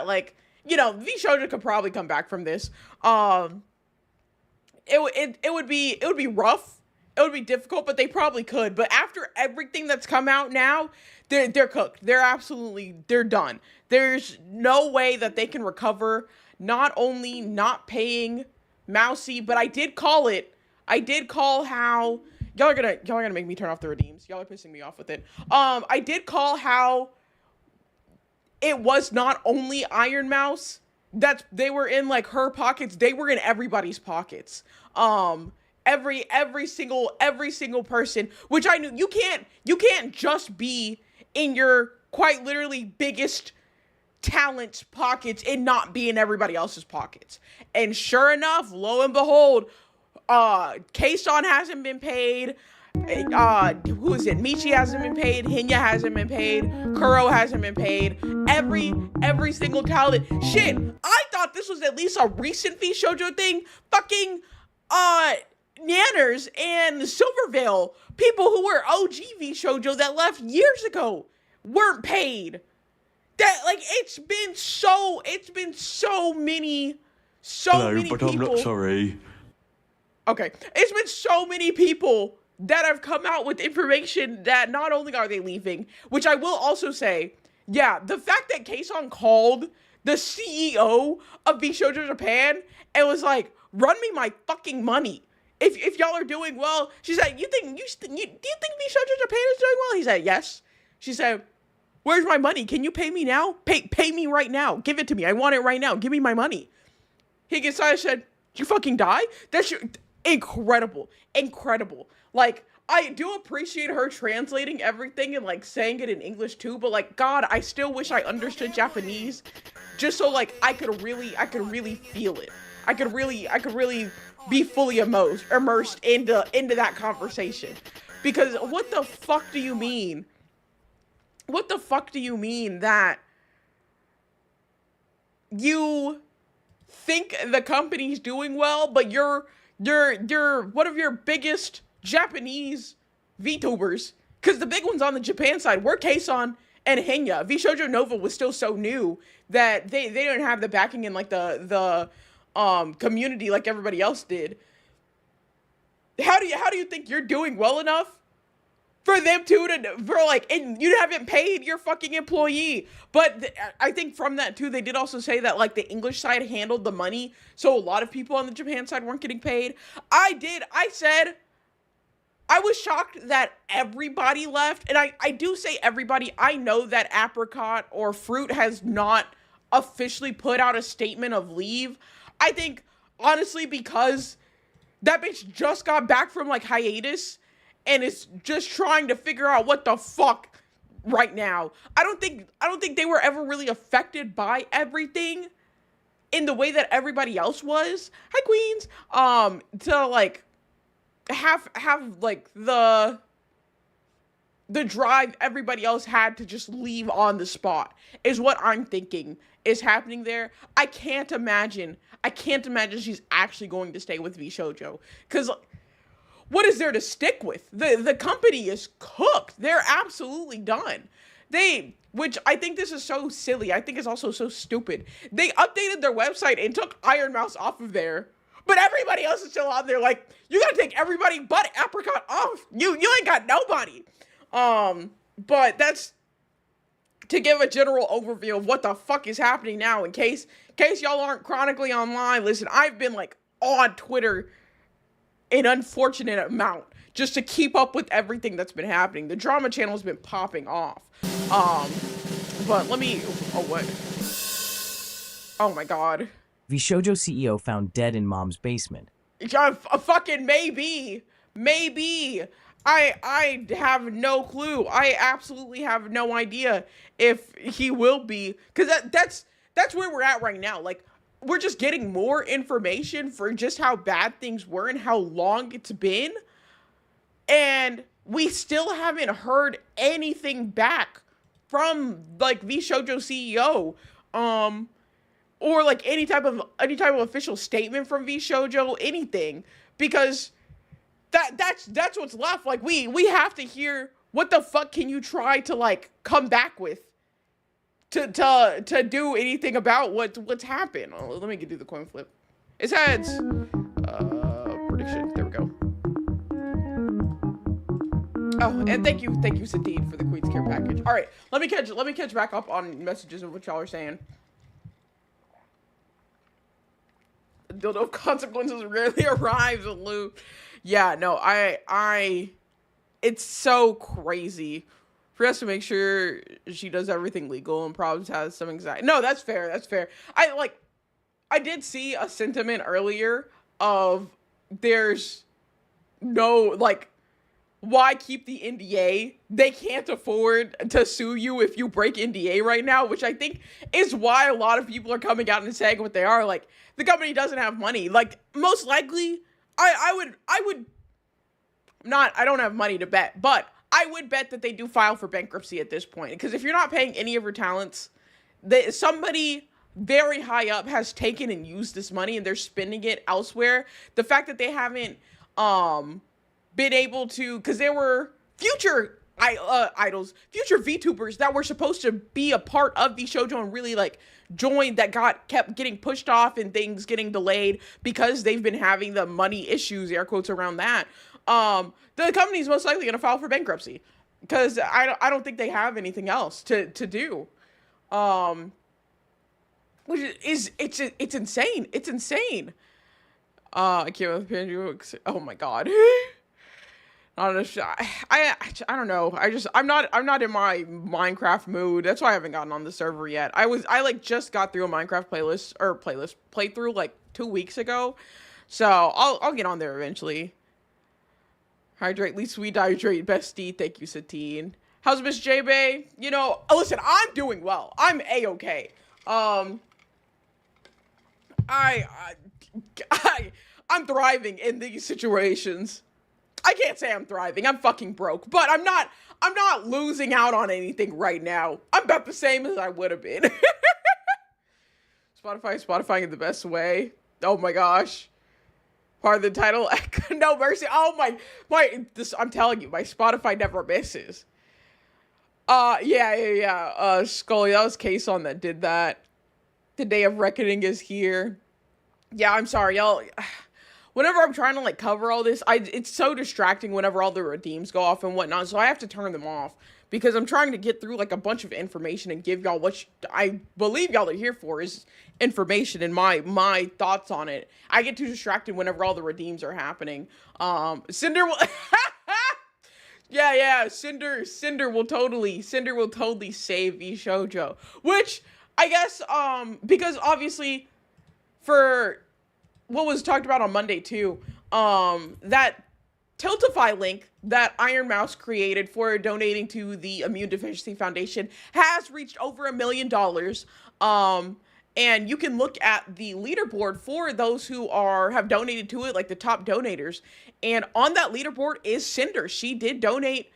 like, Vshojo could probably come back from this. It would be rough. It would be difficult, but they probably could. But after everything that's come out now, they're cooked. They're done. There's no way that they can recover. Not only not paying Mousy, but I did call it. I did call how y'all are gonna make me turn off the redeems. Y'all are pissing me off with it. I did call how it was not only Iron Mouse that they were in like her pockets, they were in everybody's pockets. Every single person, which I knew you can't just be in your quite literally biggest talent's pockets and not be in everybody else's pockets. And sure enough, lo and behold, Kason hasn't been paid. Who is it? Michi hasn't been paid. Hinya hasn't been paid. Kuro hasn't been paid. Every single talent. Shit, I thought this was at least a recent Vshojo thing. Fucking, Nanners and Silvervale, people who were OG Vshojo that left years ago, weren't paid. That, like, it's been so many but people. I'm not sorry. Okay, it's been so many people that have come out with information that not only are they leaving, which I will also say, yeah, the fact that Kason called the CEO of Vshojo Japan and was like, run me my fucking money. If y'all are doing well, she said, do you think Vshojo Japan is doing well? He said, yes. She said, where's my money? Can you pay me now? Pay me right now. Give it to me. I want it right now. Give me my money. Higgins said, you fucking die? That's incredible. Like, I do appreciate her translating everything and, like, saying it in English too, but, like, God, I still wish I understood Japanese just so, like, I could really feel it. I could really be fully immersed into that conversation. Because what the fuck do you mean? What the fuck do you mean that you think the company's doing well, but you're one of your biggest Japanese VTubers, because the big ones on the Japan side were Kason and Hinya. Vshojo Nova was still so new that they didn't have the backing in like the community like everybody else did. How do you think you're doing well enough for them and you haven't paid your fucking employee? But I think from that too, they did also say that like the English side handled the money, so a lot of people on the Japan side weren't getting paid. I said I was shocked that everybody left, and I do say everybody. I know that Apricot or Fruit has not officially put out a statement of leave. I think honestly because that bitch just got back from like hiatus and is just trying to figure out what the fuck right now. I don't think they were ever really affected by everything in the way that everybody else was. Hi, Queens. To like have like the drive everybody else had to just leave on the spot is what I'm thinking is happening there. I can't imagine she's actually going to stay with Vshojo, because what is there to stick with? The company is cooked. They're absolutely done. Which I think this is so silly. I think it's also so stupid. They updated their website and took Iron Mouse off of there, but everybody else is still on there. Like, you gotta take everybody but Apricot off. You ain't got nobody. But that's to give a general overview of what the fuck is happening now. In case y'all aren't chronically online, listen, I've been like on Twitter an unfortunate amount just to keep up with everything that's been happening. The drama channel has been popping off. But let me, what? Oh my God. Vshojo CEO found dead in mom's basement. Fucking maybe. I have no clue. I absolutely have no idea if he will be, because that's where we're at right now. Like, we're just getting more information for just how bad things were and how long it's been, and we still haven't heard anything back from like Vshojo CEO, or like any type of official statement from Vshojo, anything, because that's what's left. Like, we have to hear what the fuck can you try to like come back with to do anything about what's happened. Oh, let me do the coin flip. It's heads. Prediction. There we go. Oh, and thank you, Satine, for the Queen's Care package. All right, let me catch back up on messages of what y'all are saying. Dildo of consequences rarely arrives, Lou. Yeah, no, it's so crazy. For us to make sure she does everything legal and probably has some anxiety. No, that's fair. I did see a sentiment earlier of there's no, why keep the NDA? They can't afford to sue you if you break NDA right now, which I think is why a lot of people are coming out and saying what they are. Like, the company doesn't have money. Like, most likely, I don't have money to bet, but I would bet that they do file for bankruptcy at this point. Because if you're not paying any of your talents, somebody very high up has taken and used this money and they're spending it elsewhere. The fact that they haven't been able to, because there were future idols, future VTubers that were supposed to be a part of Vshojo and really join, that kept getting pushed off and things getting delayed because they've been having the money issues, air quotes, around that. The company's most likely going to file for bankruptcy because I don't think they have anything else to do. Which is, it's insane. It's insane. I can't with Pandemic. Oh my God. I don't know. I'm not in my Minecraft mood. That's why I haven't gotten on the server yet. I just got through a Minecraft playthrough 2 weeks ago. So I'll get on there eventually. Hydrate, least we dehydrate, bestie. Thank you, Satine. How's Miss J-Bay? You know, listen, I'm doing well. I'm A-okay. I'm thriving in these situations. I can't say I'm thriving. I'm fucking broke, but I'm not losing out on anything right now. I'm about the same as I would have been. Spotify in the best way. Oh my gosh. Part of the title, no mercy. Oh my, I'm telling you, my Spotify never misses. Yeah. Scully, that was Kason that did that. The day of reckoning is here. Yeah, I'm sorry, y'all. Whenever I'm trying to cover all this, it's so distracting whenever all the redeems go off and whatnot, so I have to turn them off because I'm trying to get through a bunch of information and give y'all what I believe y'all are here for, is information and my thoughts on it. I get too distracted whenever all the redeems are happening. Cinder will yeah, Cinder will totally save Vshojo, which I guess because obviously for what was talked about on Monday too, that Tiltify link that Iron Mouse created for donating to the Immune Deficiency Foundation has reached over $1 million. And you can look at the leaderboard for those who have donated to it, the top donators. And on that leaderboard is Cinder. She did donate,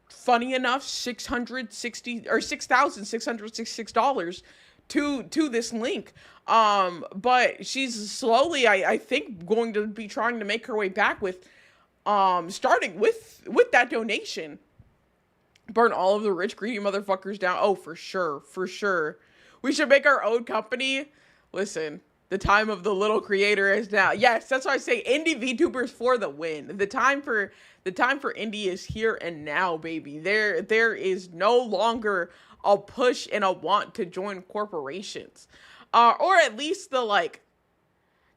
funny enough, $6,666 to this link. But she's slowly, I think, going to be trying to make her way back with starting with that donation. Burn all of the rich, greedy motherfuckers down. Oh, for sure. We should make our own company. Listen, the time of the little creator is now. Yes, that's why I say indie VTubers for the win. The time for indie is here and now, baby. There is no longer a push and a want to join corporations. Or at least the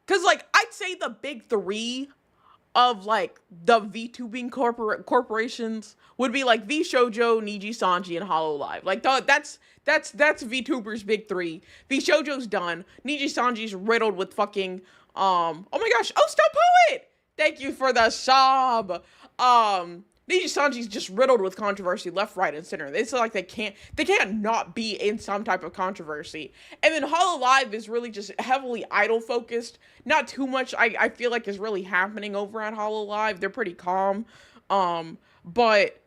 cause I'd say the big three of the VTubing corporations would be Vshojo, Niji Sanji, and Hololive. That's VTubers' big three. Vshojo's done. Niji Sanji's riddled with fucking oh my gosh. Oh, Stone Poet! Thank you for the sub. Niji Sanji's just riddled with controversy left, right, and center. It's they can't not be in some type of controversy. And then Hololive is really just heavily idol focused. Not too much I feel is really happening over at Hololive. They're pretty calm. But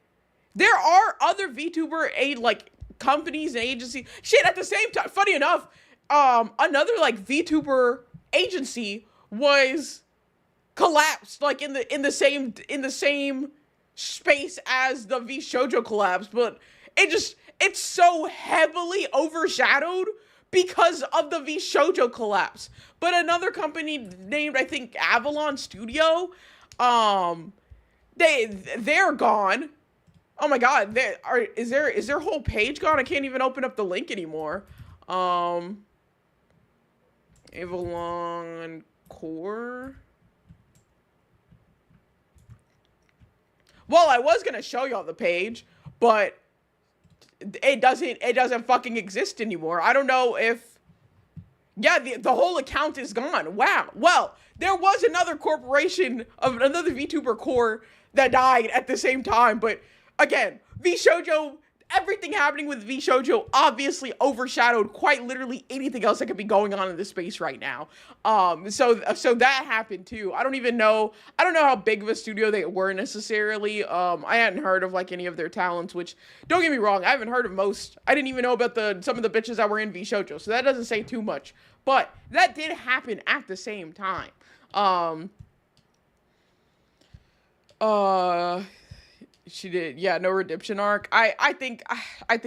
there are other VTuber companies and agencies. Shit, at the same time, funny enough, another VTuber agency was collapsed in the same space as the Vshojo collapse, but it it's so heavily overshadowed because of the Vshojo collapse. But another company named, I think, Avalon Studio, they're gone. Oh my god, is their whole page gone? I can't even open up the link anymore. Avalon Core. Well, I was gonna show y'all the page, but it doesn't fucking exist anymore. I don't know if, yeah, the whole account is gone. Wow. Well, there was another corporation of another VTuber core that died at the same time, but again, Vshojo, everything happening with Vshojo obviously overshadowed quite literally anything else that could be going on in this space right now. So that happened too. I don't know how big of a studio they were necessarily. I hadn't heard of like any of their talents, which, don't get me wrong, I haven't heard of most. I didn't even know about some of the bitches that were in Vshojo, so that doesn't say too much. But that did happen at the same time. She did, yeah, no redemption arc. I think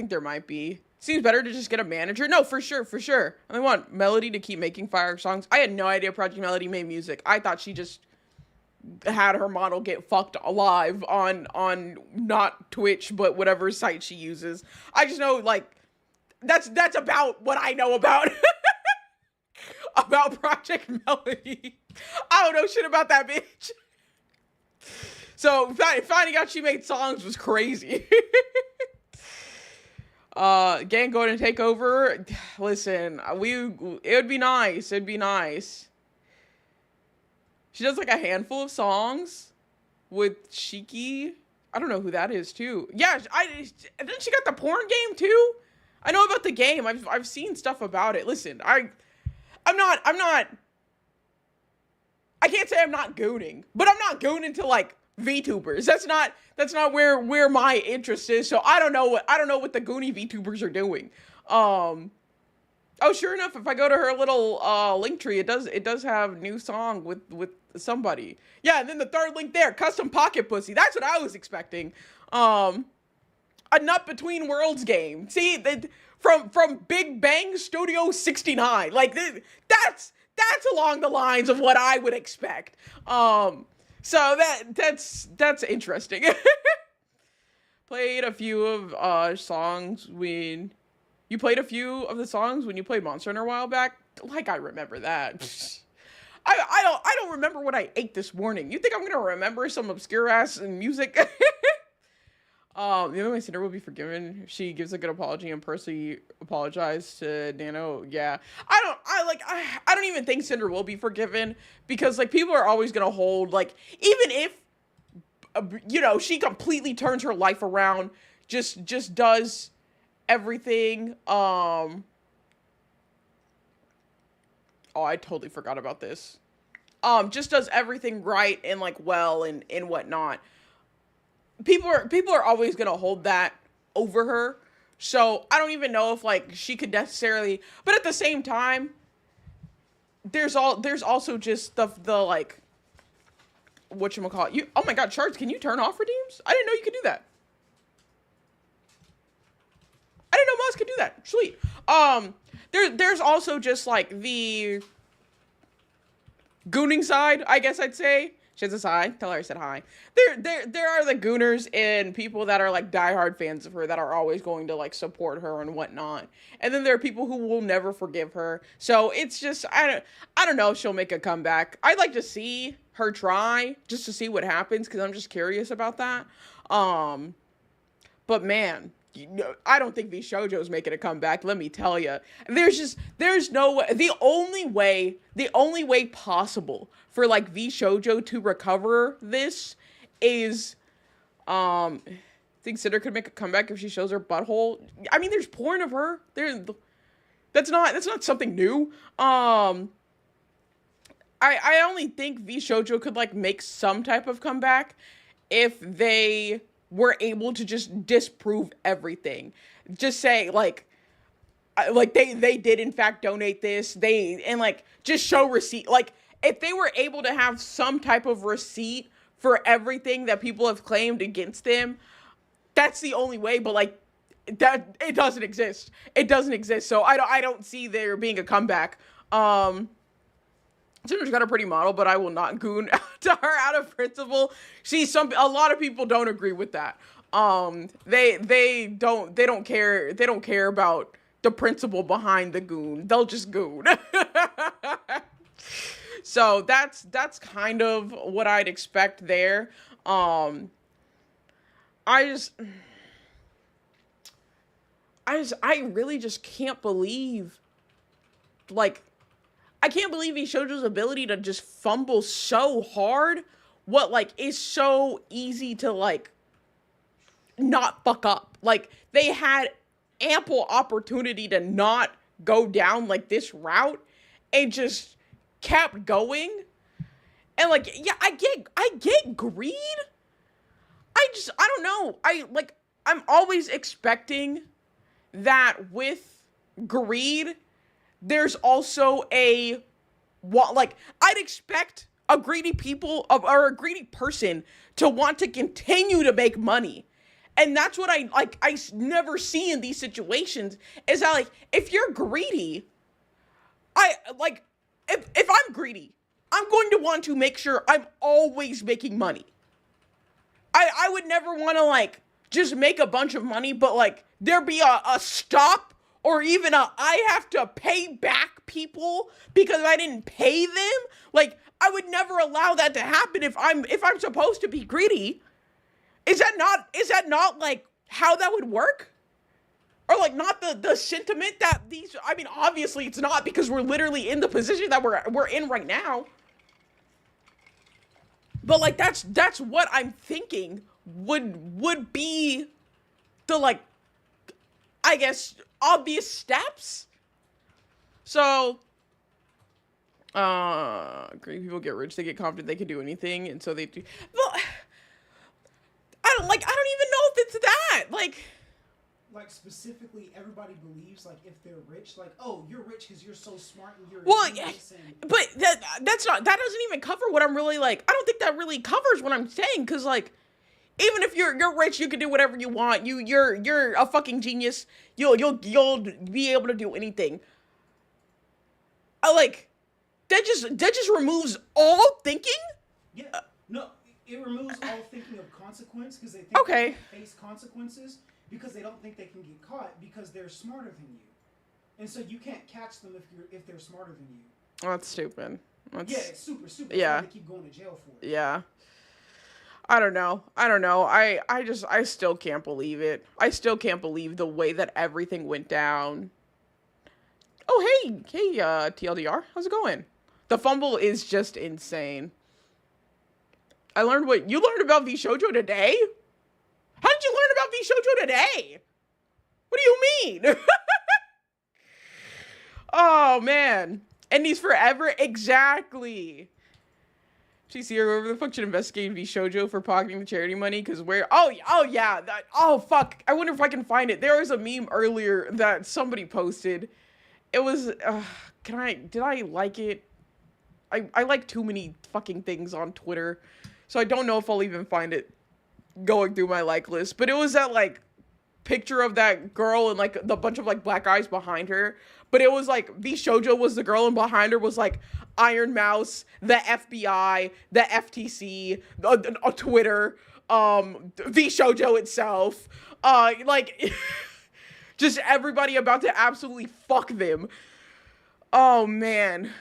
there might be. Seems better to just get a manager. No, for sure. I want Melody to keep making fire songs. I had no idea Project Melody made music. I thought she just had her model get fucked alive on not Twitch, but whatever site she uses. I just know, like, that's about what I know about about Project Melody. I don't know shit about that bitch. So finding out she made songs was crazy. Gang going to take over. Listen, it would be nice. It'd be nice. She does like a handful of songs with Shiki. I don't know who that is too. Yeah, then she got the porn game too. I know about the game. I've seen stuff about it. Listen, I'm not. I can't say I'm not gooning, but I'm not gooning to like VTubers. That's not where my interest is. So I don't know what the Goonie VTubers are doing. Oh, sure enough, if I go to her little link tree, it does have new song with somebody. Yeah, and then the third link there, custom pocket pussy. That's what I was expecting. A Nut Between Worlds game. See, from Big Bang Studio 69. Like that's along the lines of what I would expect. So that's interesting. Played a few of songs when you played a few of the songs when you played Monster Hunter a while back. Like I remember that. I don't remember what I ate this morning. You think I'm gonna remember some obscure ass music? The only way Cinder will be forgiven if she gives a good apology and personally apologize to Nano. Yeah, I don't even think Cinder will be forgiven because like people are always gonna hold like even if she completely turns her life around, just does everything. Oh, I totally forgot about this. Just does everything right and like well and whatnot. People are always gonna hold that over her, so I don't even know if like she could necessarily. But at the same time, there's also just the like whatchamacallit. You, oh my god, Shards, can you turn off redeems? I didn't know you could do that. I didn't know mods could do that. Sweet. There's also just like the gooning side, I guess I'd say. She says hi. Tell her I said hi. There are the gooners and people that are like diehard fans of her that are always going to like support her and whatnot. And then there are people who will never forgive her. So it's just I don't know if she'll make a comeback. I'd like to see her try just to see what happens because I'm just curious about that. But man, I don't think Vshojo's making a comeback. Let me tell you, there's no way. The only way possible for like Vshojo to recover this is, I think Cinder could make a comeback if she shows her butthole. I mean, there's porn of her. That's not something new. I only think Vshojo could like make some type of comeback if they were able to just disprove everything. Just say like they did in fact donate this. And like just show receipt. Like if they were able to have some type of receipt for everything that people have claimed against them, that's the only way. But like that it doesn't exist. It doesn't exist. So I don't see there being a comeback. Tinder's got a pretty model, but I will not goon to her out of principle. A lot of people don't agree with that. They don't care about the principle behind the goon. They'll just goon. So that's kind of what I'd expect there. I really just can't believe, like, I can't believe Vshojo's ability to just fumble so hard. What, like, is so easy to, like, not fuck up. Like, they had ample opportunity to not go down, like, this route and just kept going. And, like, yeah, I get greed. I don't know. I'm always expecting that with greed, there's also I'd expect a greedy or a greedy person to want to continue to make money. And that's what I never see in these situations, is that, like, if you're greedy, if I'm greedy, I'm going to want to make sure I'm always making money. I would never want to, like, just make a bunch of money, but, like, there be a stop, or even I have to pay back people because I didn't pay them. Like, I would never allow that to happen if I'm supposed to be greedy. Is that not like how that would work? Or, like, not the sentiment that I mean, obviously it's not, because we're literally in the position that we're in right now. But, like, that's what I'm thinking would be the, like, I guess, obvious steps. So, great people get rich, they get confident they can do anything, and so they do. Well, I don't even know if it's that. Like, specifically, everybody believes, like, if they're rich, like, oh, you're rich because you're so smart and you're well, yeah, but that doesn't even cover what I'm really, like, I don't think that really covers what I'm saying, because, like, even if you're rich, you can do whatever you want. You're a fucking genius. You'll be able to do anything. Like, that just removes all thinking. Yeah, no, it removes all thinking of consequence, because they think okay. they can face consequences because they don't think they can get caught because they're smarter than you, and so you can't catch them if they're smarter than you. Oh, that's stupid. Yeah, it's super. Yeah. They keep going to jail for it. Yeah. I don't know. I still can't believe it. I still can't believe the way that everything went down. Oh, hey, TLDR, how's it going? The fumble is just insane. You learned about Vshojo today? How did you learn about Vshojo today? What do you mean? Oh, man. And he's forever, exactly. She's here. Whoever the fuck should investigate Vshojo for pocketing the charity money, because fuck. I wonder if I can find it. There was a meme earlier that somebody posted. It was, did I like it? I like too many fucking things on Twitter, so I don't know if I'll even find it going through my like list. But it was that, like, picture of that girl and, like, the bunch of, like, black eyes behind her. But it was like Vshojo was the girl, and behind her was, like, Iron Mouse, the FBI, the FTC, Twitter, Vshojo itself, like, just everybody about to absolutely fuck them. Oh, man.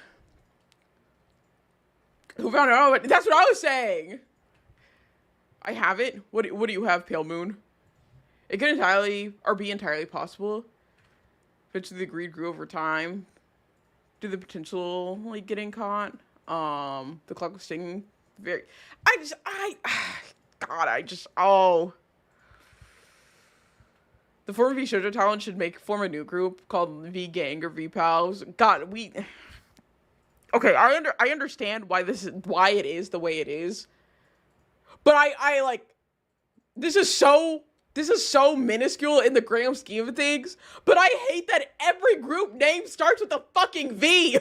Who found it? Oh, that's what I was saying. I have it. What do you have, Pale Moon? It could be entirely possible. Eventually the greed grew over time. Did the potential, like, getting caught? The clock was ticking. The former Vshojo talent should form a new group called V Gang or V Pals. God, okay, I understand why it is the way it is. But I like, this is so minuscule in the grand scheme of things, but I hate that every group name starts with a fucking V.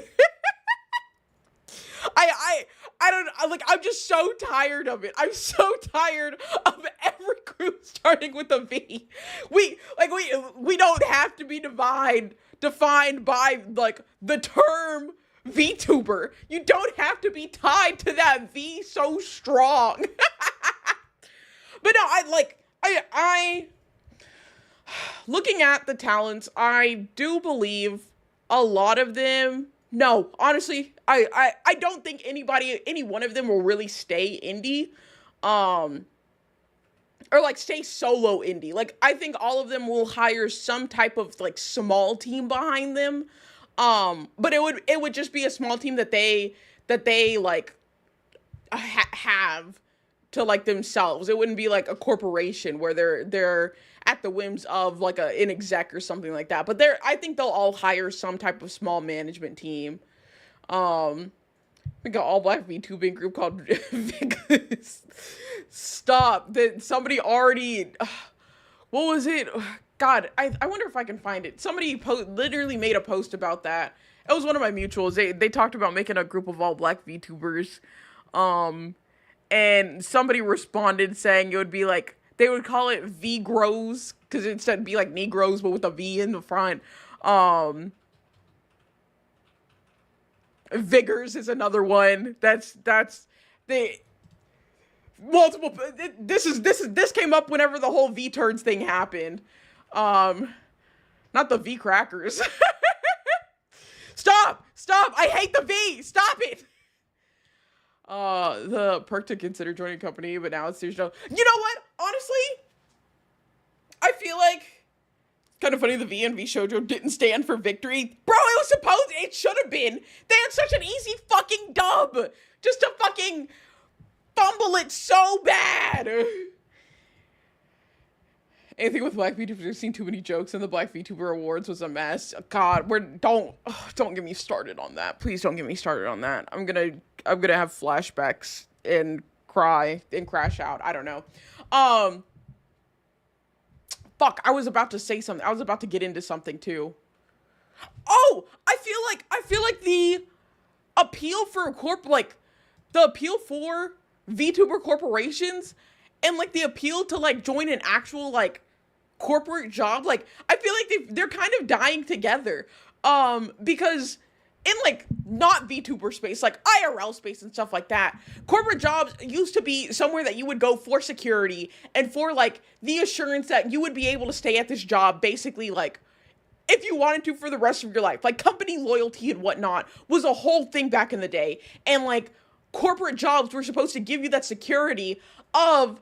I'm just so tired of it. I'm so tired of every group starting with a V. We don't have to be defined by, like, the term VTuber. You don't have to be tied to that V so strong. But no, I looking at the talents, I do believe a lot of them. No, honestly, I don't think any one of them will really stay indie, or like stay solo indie. Like, I think all of them will hire some type of like small team behind them, but it would just be a small team that they like have to like themselves. It wouldn't be like a corporation where they're at the whims of like an exec or something like that. But I think they'll all hire some type of small management team. We got all black VTubing group called Vegas. Stop. That somebody already. What was it? God, I wonder if I can find it. Somebody literally made a post about that. It was one of my mutuals. They talked about making a group of all black VTubers. And somebody responded saying it would be like, they would call it V-Grows, because instead it'd be like Negroes, but with a V in the front. Vigors is another one. That's the multiple. This came up whenever the whole V-Turds thing happened. Not the V-Crackers. Stop! I hate the V! Stop it! The perk to consider joining a company, but now there's no. You know what? Honestly, I feel like it's kind of funny the V and Vshojo didn't stand for victory. Bro, it should have been. They had such an easy fucking dub. Just to fucking fumble it so bad. Anything with black VTubers, I've seen too many jokes, and the Black VTuber Awards was a mess. God, don't get me started on that. Please don't get me started on that. I'm gonna have flashbacks and cry and crash out. I don't know. Fuck, I was about to say something. I was about to get into something too. Oh, I feel like the appeal for the appeal for VTuber corporations and like the appeal to like join an actual like corporate job, like I feel like they're kind of dying together. Because in like not VTuber space, like IRL space and stuff like that, corporate jobs used to be somewhere that you would go for security and for like the assurance that you would be able to stay at this job basically like if you wanted to for the rest of your life. Like company loyalty and whatnot was a whole thing back in the day. And like corporate jobs were supposed to give you that security of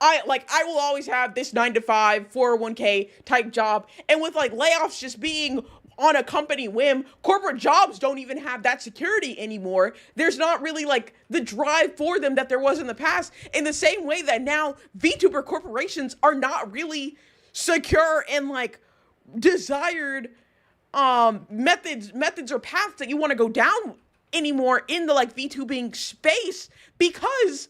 I will always have this 9-to-5 401k type job. And with like layoffs just being on a company whim, corporate jobs don't even have that security anymore. There's not really like the drive for them that there was in the past, in the same way that now VTuber corporations are not really secure and like desired methods or paths that you want to go down anymore in the like VTubing space, because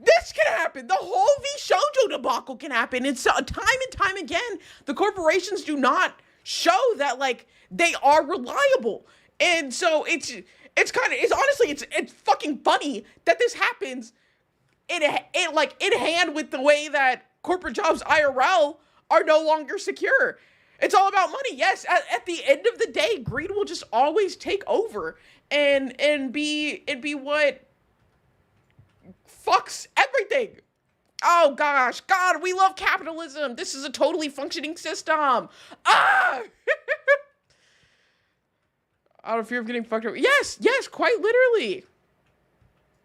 this can happen. The whole Vshojo debacle can happen. It's time and time again, the corporations do not show that like they are reliable. And so it's fucking funny that this happens in hand with the way that corporate jobs IRL are no longer secure. It's all about money. Yes, at the end of the day, greed will just always take over and be what fucks everything. Oh gosh, God, we love capitalism. This is a totally functioning system. Ah! Out of fear of getting fucked up. Yes, quite literally.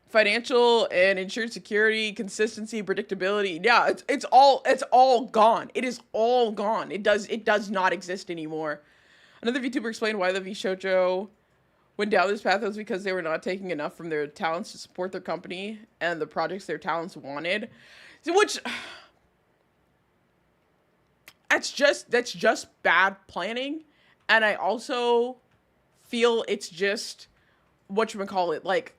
Financial and insured security, consistency, predictability. Yeah, it's all gone. It is all gone. It does not exist anymore. Another VTuber explained why the Vshojo went down this path was because they were not taking enough from their talents to support their company and the projects their talents wanted. Which that's just bad planning. And I also feel it's just whatchamacallit, like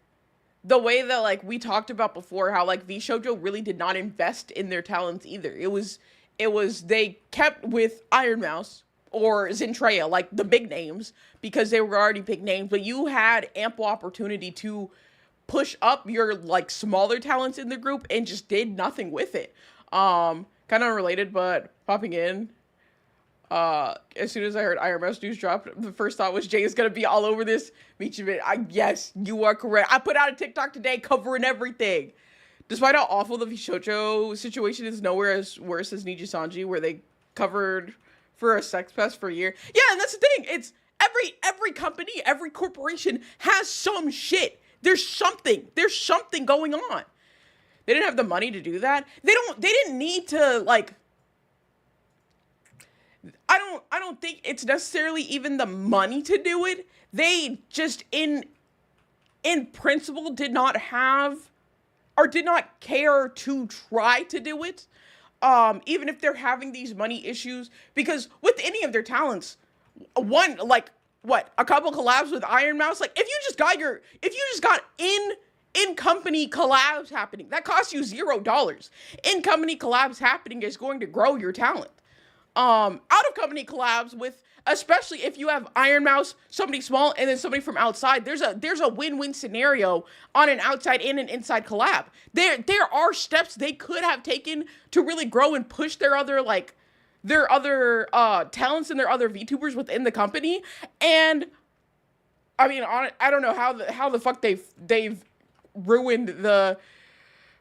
the way that like we talked about before, how like Vshojo really did not invest in their talents either. It was they kept with Iron Mouse or Zentreya, like the big names, because they were already big names, but you had ample opportunity to push up your like smaller talents in the group and just did nothing with it. Kind of unrelated, but popping in. As soon as I heard Iron Mouse news dropped, the first thought was Jay is gonna be all over this. Yes, you are correct. I put out a TikTok today covering everything. Despite how awful the Vshojo situation is, nowhere as worse as Niji Sanji, where they covered for a sex pest for a year. Yeah, and that's the thing. It's every company, every corporation has some shit. There's something going on. They didn't have the money to do that. They didn't need to, like, I don't think it's necessarily even the money to do it. They just in principle did not have or did not care to try to do it. Even if they're having these money issues, because with any of their talents, a couple collabs with Iron Mouse, like if you just got in company collabs happening, that costs you $0. In company collabs happening is going to grow your talent. Out of company collabs with, especially if you have Iron Mouse, somebody small, and then somebody from outside, there's a win-win scenario on an outside and an inside collab. There are steps they could have taken to really grow and push their other talents and their other VTubers within the company. And I mean, I don't know how the fuck they've ruined the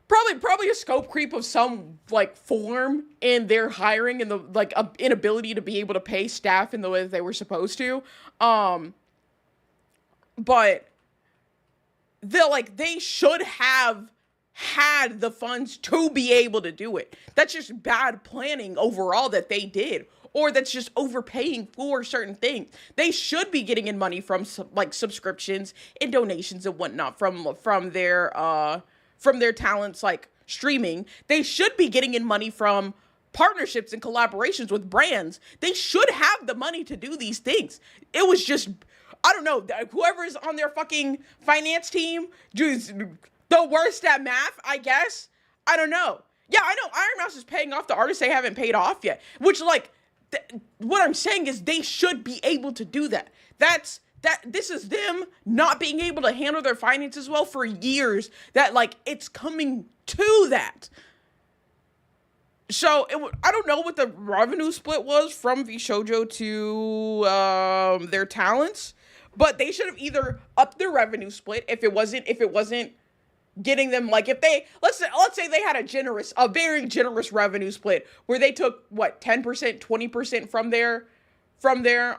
probably a scope creep of some like form in their hiring and the like inability to be able to pay staff in the way that they were supposed to. But they should have had the funds to be able to do it. That's just bad planning overall that they did, or that's just overpaying for certain things. They should be getting in money from like subscriptions and donations and whatnot from their talents, like streaming. They should be getting in money from partnerships and collaborations with brands. They should have the money to do these things. It was just, I don't know, whoever's on their fucking finance team is the worst at math, I guess. I don't know. Yeah, I know Iron Mouse is paying off the artists they haven't paid off yet, which like, what I'm saying is they should be able to do that. This is them not being able to handle their finances well for years, that like it's coming to that. So I don't know what the revenue split was from Vshojo to their talents, but they should have either upped their revenue split if it wasn't getting them, like if they let's say they had a very generous revenue split where they took 10%, 20% from their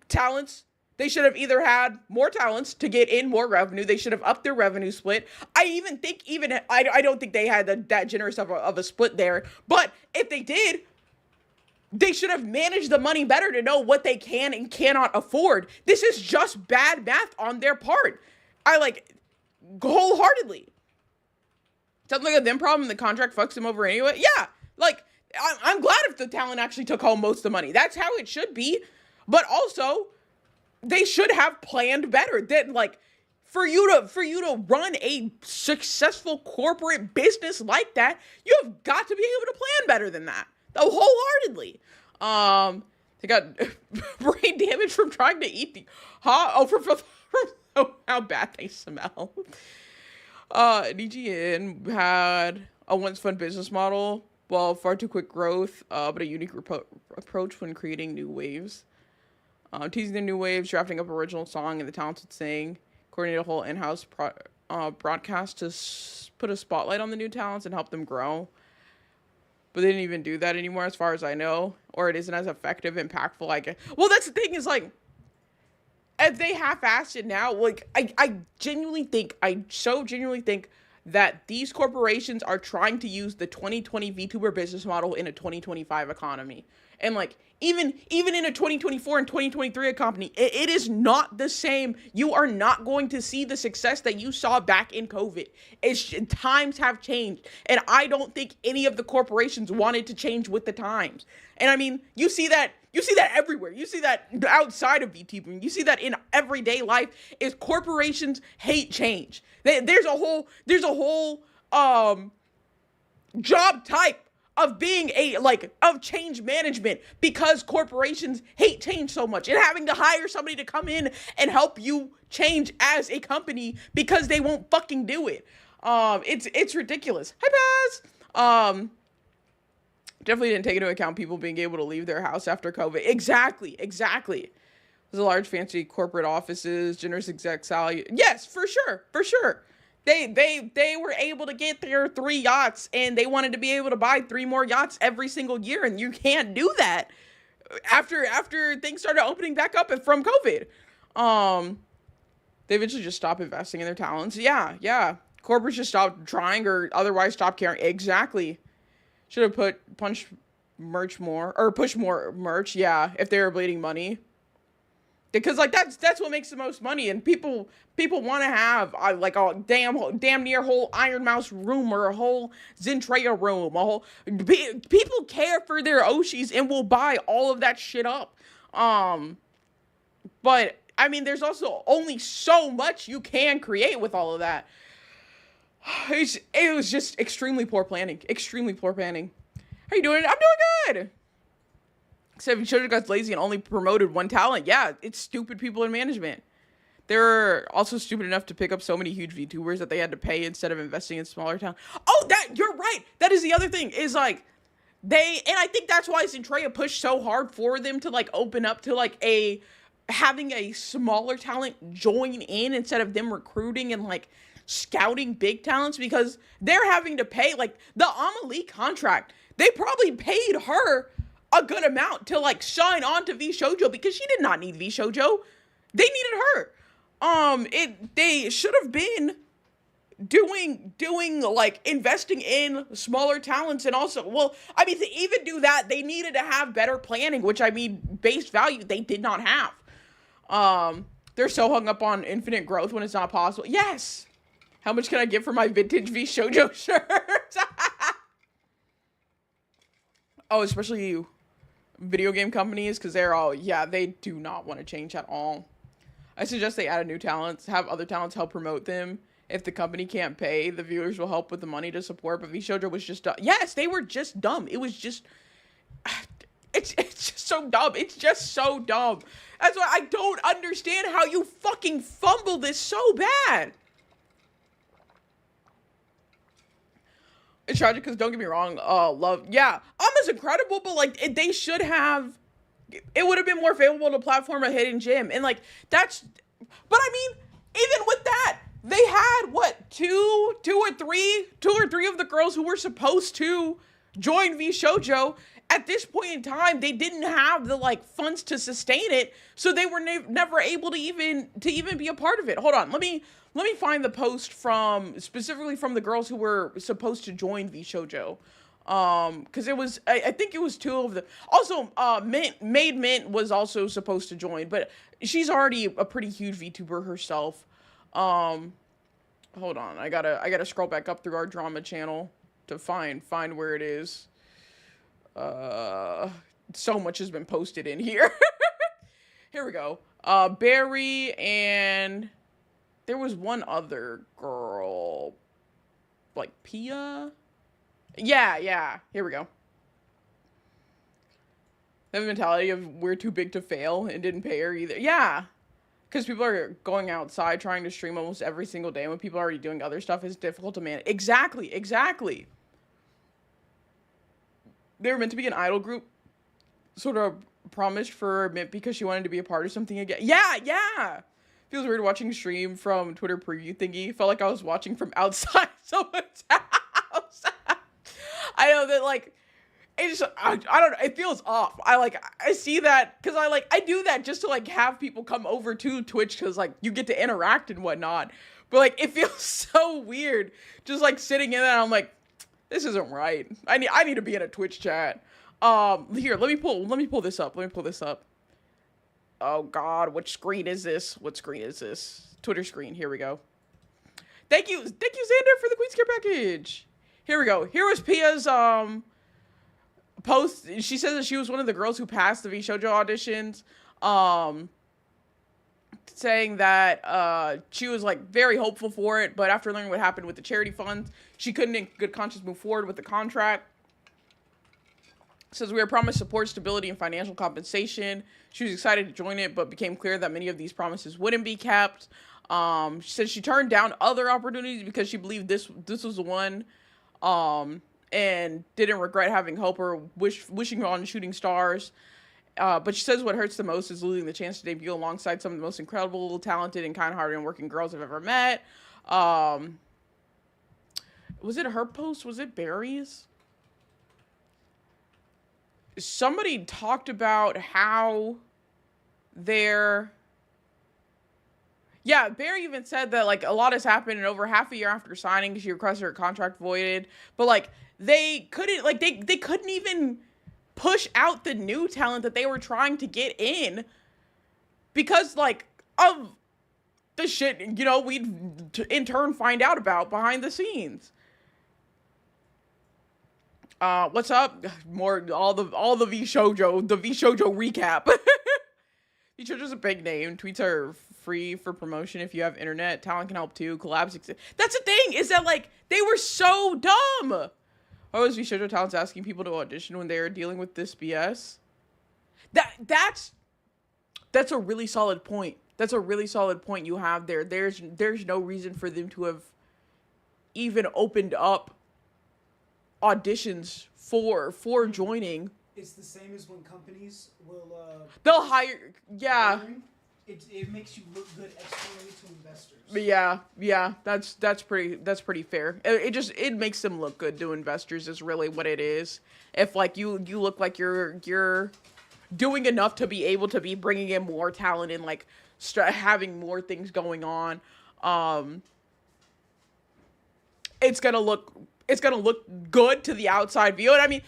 talents. They should have either had more talents to get in more revenue. They should have upped their revenue split. I don't think they had that generous of a split there. But if they did, they should have managed the money better to know what they can and cannot afford. This is just bad math on their part. Wholeheartedly. Something like a them problem, the contract fucks them over anyway. Yeah, like I'm glad if the talent actually took home most of the money. That's how it should be. But also, they should have planned better. That like for you to run a successful corporate business like that, you have got to be able to plan better than that. Wholeheartedly. They got brain damage from trying to eat the from how bad they smell. DGN had a once fun business model, well, far too quick growth, but a unique approach when creating new waves. Teasing the new waves, drafting up original song, and the talents would sing, coordinate a whole in-house broadcast to put a spotlight on the new talents and help them grow. But they didn't even do that anymore, as far as I know, or it isn't as effective, impactful, I guess. Well, that's the thing, is like, if they half-assed it now, like, I genuinely think that these corporations are trying to use the 2020 VTuber business model in a 2025 economy. And like, even in a 2024 and 2023 economy, it is not the same. You are not going to see the success that you saw back in COVID. Times have changed. And I don't think any of the corporations wanted to change with the times. And I mean, you see that everywhere. You see that outside of VTubing. You see that in everyday life, is corporations hate change. There's a whole job type of being of change management, because corporations hate change so much, and having to hire somebody to come in and help you change as a company because they won't fucking do it. It's ridiculous. Hi, Paz. Definitely didn't take into account people being able to leave their house after COVID. Exactly. There's a large fancy corporate offices, generous exec salary. Yes, for sure. They were able to get their 3 yachts, and they wanted to be able to buy 3 more yachts every single year, and you can't do that after things started opening back up from COVID. They eventually just stopped investing in their talents. Yeah. Corporates just stopped trying, or otherwise stopped caring. Exactly. Should have push more merch. Yeah, if they were bleeding money. Because that's what makes the most money, and people want to have like a damn near whole Iron Mouse room, or a whole Zentreya room. People care for their Oshis and will buy all of that shit up. But I mean, there's also only so much you can create with all of that. It was just extremely poor planning. How you doing? I'm doing good. Except Vshojo got lazy and only promoted one talent. Yeah, it's stupid people in management. They're also stupid enough to pick up so many huge VTubers that they had to pay instead of investing in smaller talent. Oh, you're right. That is the other thing, is and I think that's why Zentreya pushed so hard for them to open up to having a smaller talent join in instead of them recruiting and scouting big talents, because they're having to pay the Amelie contract. They probably paid her a good amount to sign on to Vshojo, because she did not need Vshojo. They needed her. They should have been doing investing in smaller talents, and also, to even do that, they needed to have better planning, which base value they did not have. They're so hung up on infinite growth when it's not possible. Yes. How much can I get for my vintage Vshojo shirt? Oh, especially you. Video game companies, because they do not want to change at all. I suggest they add new talents, have other talents help promote them. If the company can't pay, the viewers will help with the money to support. But Vshojo was just dumb. Yes, they were just dumb. It was just, it's just so dumb. It's just so dumb. That's why I don't understand how you fucking fumble this so bad. It's tragic because, don't get me wrong, love, yeah, Ama's incredible, but they should have, it would have been more favorable to platform a hidden gem, and that's, but even with that, they had two or three of the girls who were supposed to join Vshojo. At this point in time, they didn't have the funds to sustain it, so they were never able to even be a part of it. Hold on, let me find the post specifically from the girls who were supposed to join Vshojo. Because it was, I think it was 2 of them. Also, Mint was also supposed to join, but she's already a pretty huge VTuber herself. Hold on, I gotta scroll back up through our drama channel to find where it is. So much has been posted in here. Here we go. Barry, and there was one other girl, Pia. Yeah. Here we go. The mentality of we're too big to fail and didn't pay her either. Yeah. Because people are going outside trying to stream almost every single day when people are already doing other stuff. It's difficult to manage. Exactly. They were meant to be an idol group, sort of promised for Mint because she wanted to be a part of something again. Yeah. Feels weird watching stream from Twitter preview thingy. Felt like I was watching from outside someone's house. I know that it's just, I don't know, it feels off. I see that because I do that just to have people come over to Twitch, because you get to interact and whatnot. But it feels so weird just sitting in there, and I'm this isn't right. I need to be in a Twitch chat. Here, let me pull this up. Oh God, which screen is this? What screen is this? Twitter screen. Here we go. Thank you, Xander, for the Queen's Care package. Here we go. Here was Pia's post. She says that she was one of the girls who passed the Vshojo auditions. Saying that she was very hopeful for it, but after learning what happened with the charity funds, she couldn't in good conscience move forward with the contract. Says we were promised support, stability, and financial compensation. She was excited to join it, but became clear that many of these promises wouldn't be kept. She said she turned down other opportunities because she believed this was the one, and didn't regret having hope or wishing on shooting stars. But she says what hurts the most is losing the chance to debut alongside some of the most incredible, talented, and kind-hearted and working girls I've ever met. Was it her post? Was it Barry's? Somebody talked about how yeah, Barry even said that, like, a lot has happened, and over half a year after signing, she requested her contract voided. But, like, they couldn't, like, they couldn't even push out the new talent that they were trying to get in because, like, of the shit, you know, we'd in turn find out about behind the scenes. What's up? More, all the Vshojo, the Vshojo recap. Vshojo's a big name. Tweets are free for promotion if you have internet. Talent can help too. Collabs exist. That's the thing, is that, like, they were so dumb. Oh, is Vshojo talents asking people to audition when they are dealing with this BS? That's a really solid point. That's a really solid point you have there. There's no reason for them to have even opened up auditions for joining. It's the same as when companies will they'll hire, yeah. It makes you look good externally to investors. Yeah, that's pretty fair. It makes them look good to investors is really what it is. If, like, you look like you're doing enough to be able to be bringing in more talent and, like, having more things going on, it's gonna look good to the outside view. And I mean,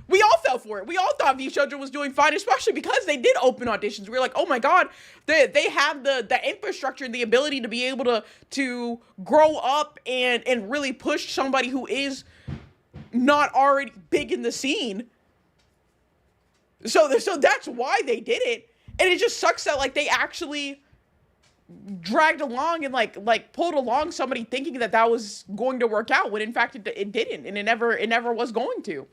we all fell for it. We all thought Vshojo was doing fine, especially because they did open auditions. We were like, oh my god, they have the infrastructure and the ability to be able to grow up and really push somebody who is not already big in the scene. So that's why they did it. And it just sucks that, like, they actually dragged along and like pulled along somebody thinking that was going to work out when in fact it didn't, and it never was going to.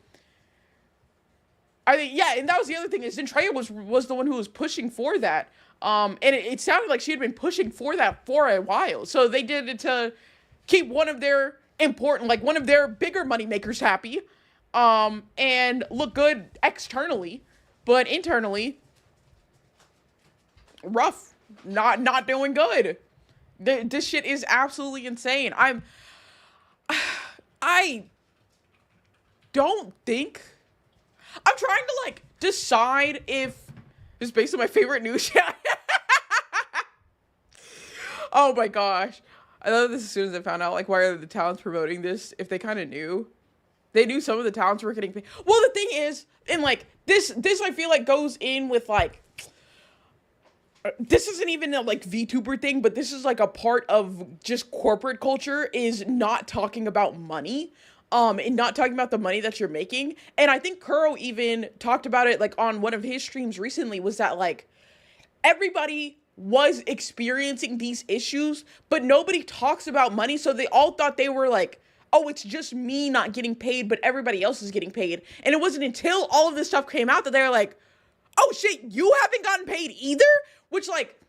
I think, yeah, and that was the other thing, is Zendaya was the one who was pushing for that, and it sounded like she had been pushing for that for a while. So they did it to keep one of their bigger money makers happy, and look good externally, but internally rough. Not doing good. This shit is absolutely insane. I don't think, I'm trying to, like, decide if it's based on my favorite news. Oh my gosh. I love this as soon as I found out, like, why are the talents promoting this if they kind of knew. They knew some of the talents were getting paid. Well, the thing is, and, like, this I feel like goes in with, like, this isn't even a, like, VTuber thing, but this is, like, a part of just corporate culture, is not talking about money, and not talking about the money that you're making. And I think Kuro even talked about it, like, on one of his streams recently, was that, like, everybody was experiencing these issues, but nobody talks about money, so they all thought they were, like, oh, it's just me not getting paid, but everybody else is getting paid. And it wasn't until all of this stuff came out that they were like, oh shit, you haven't gotten paid either? Which, like,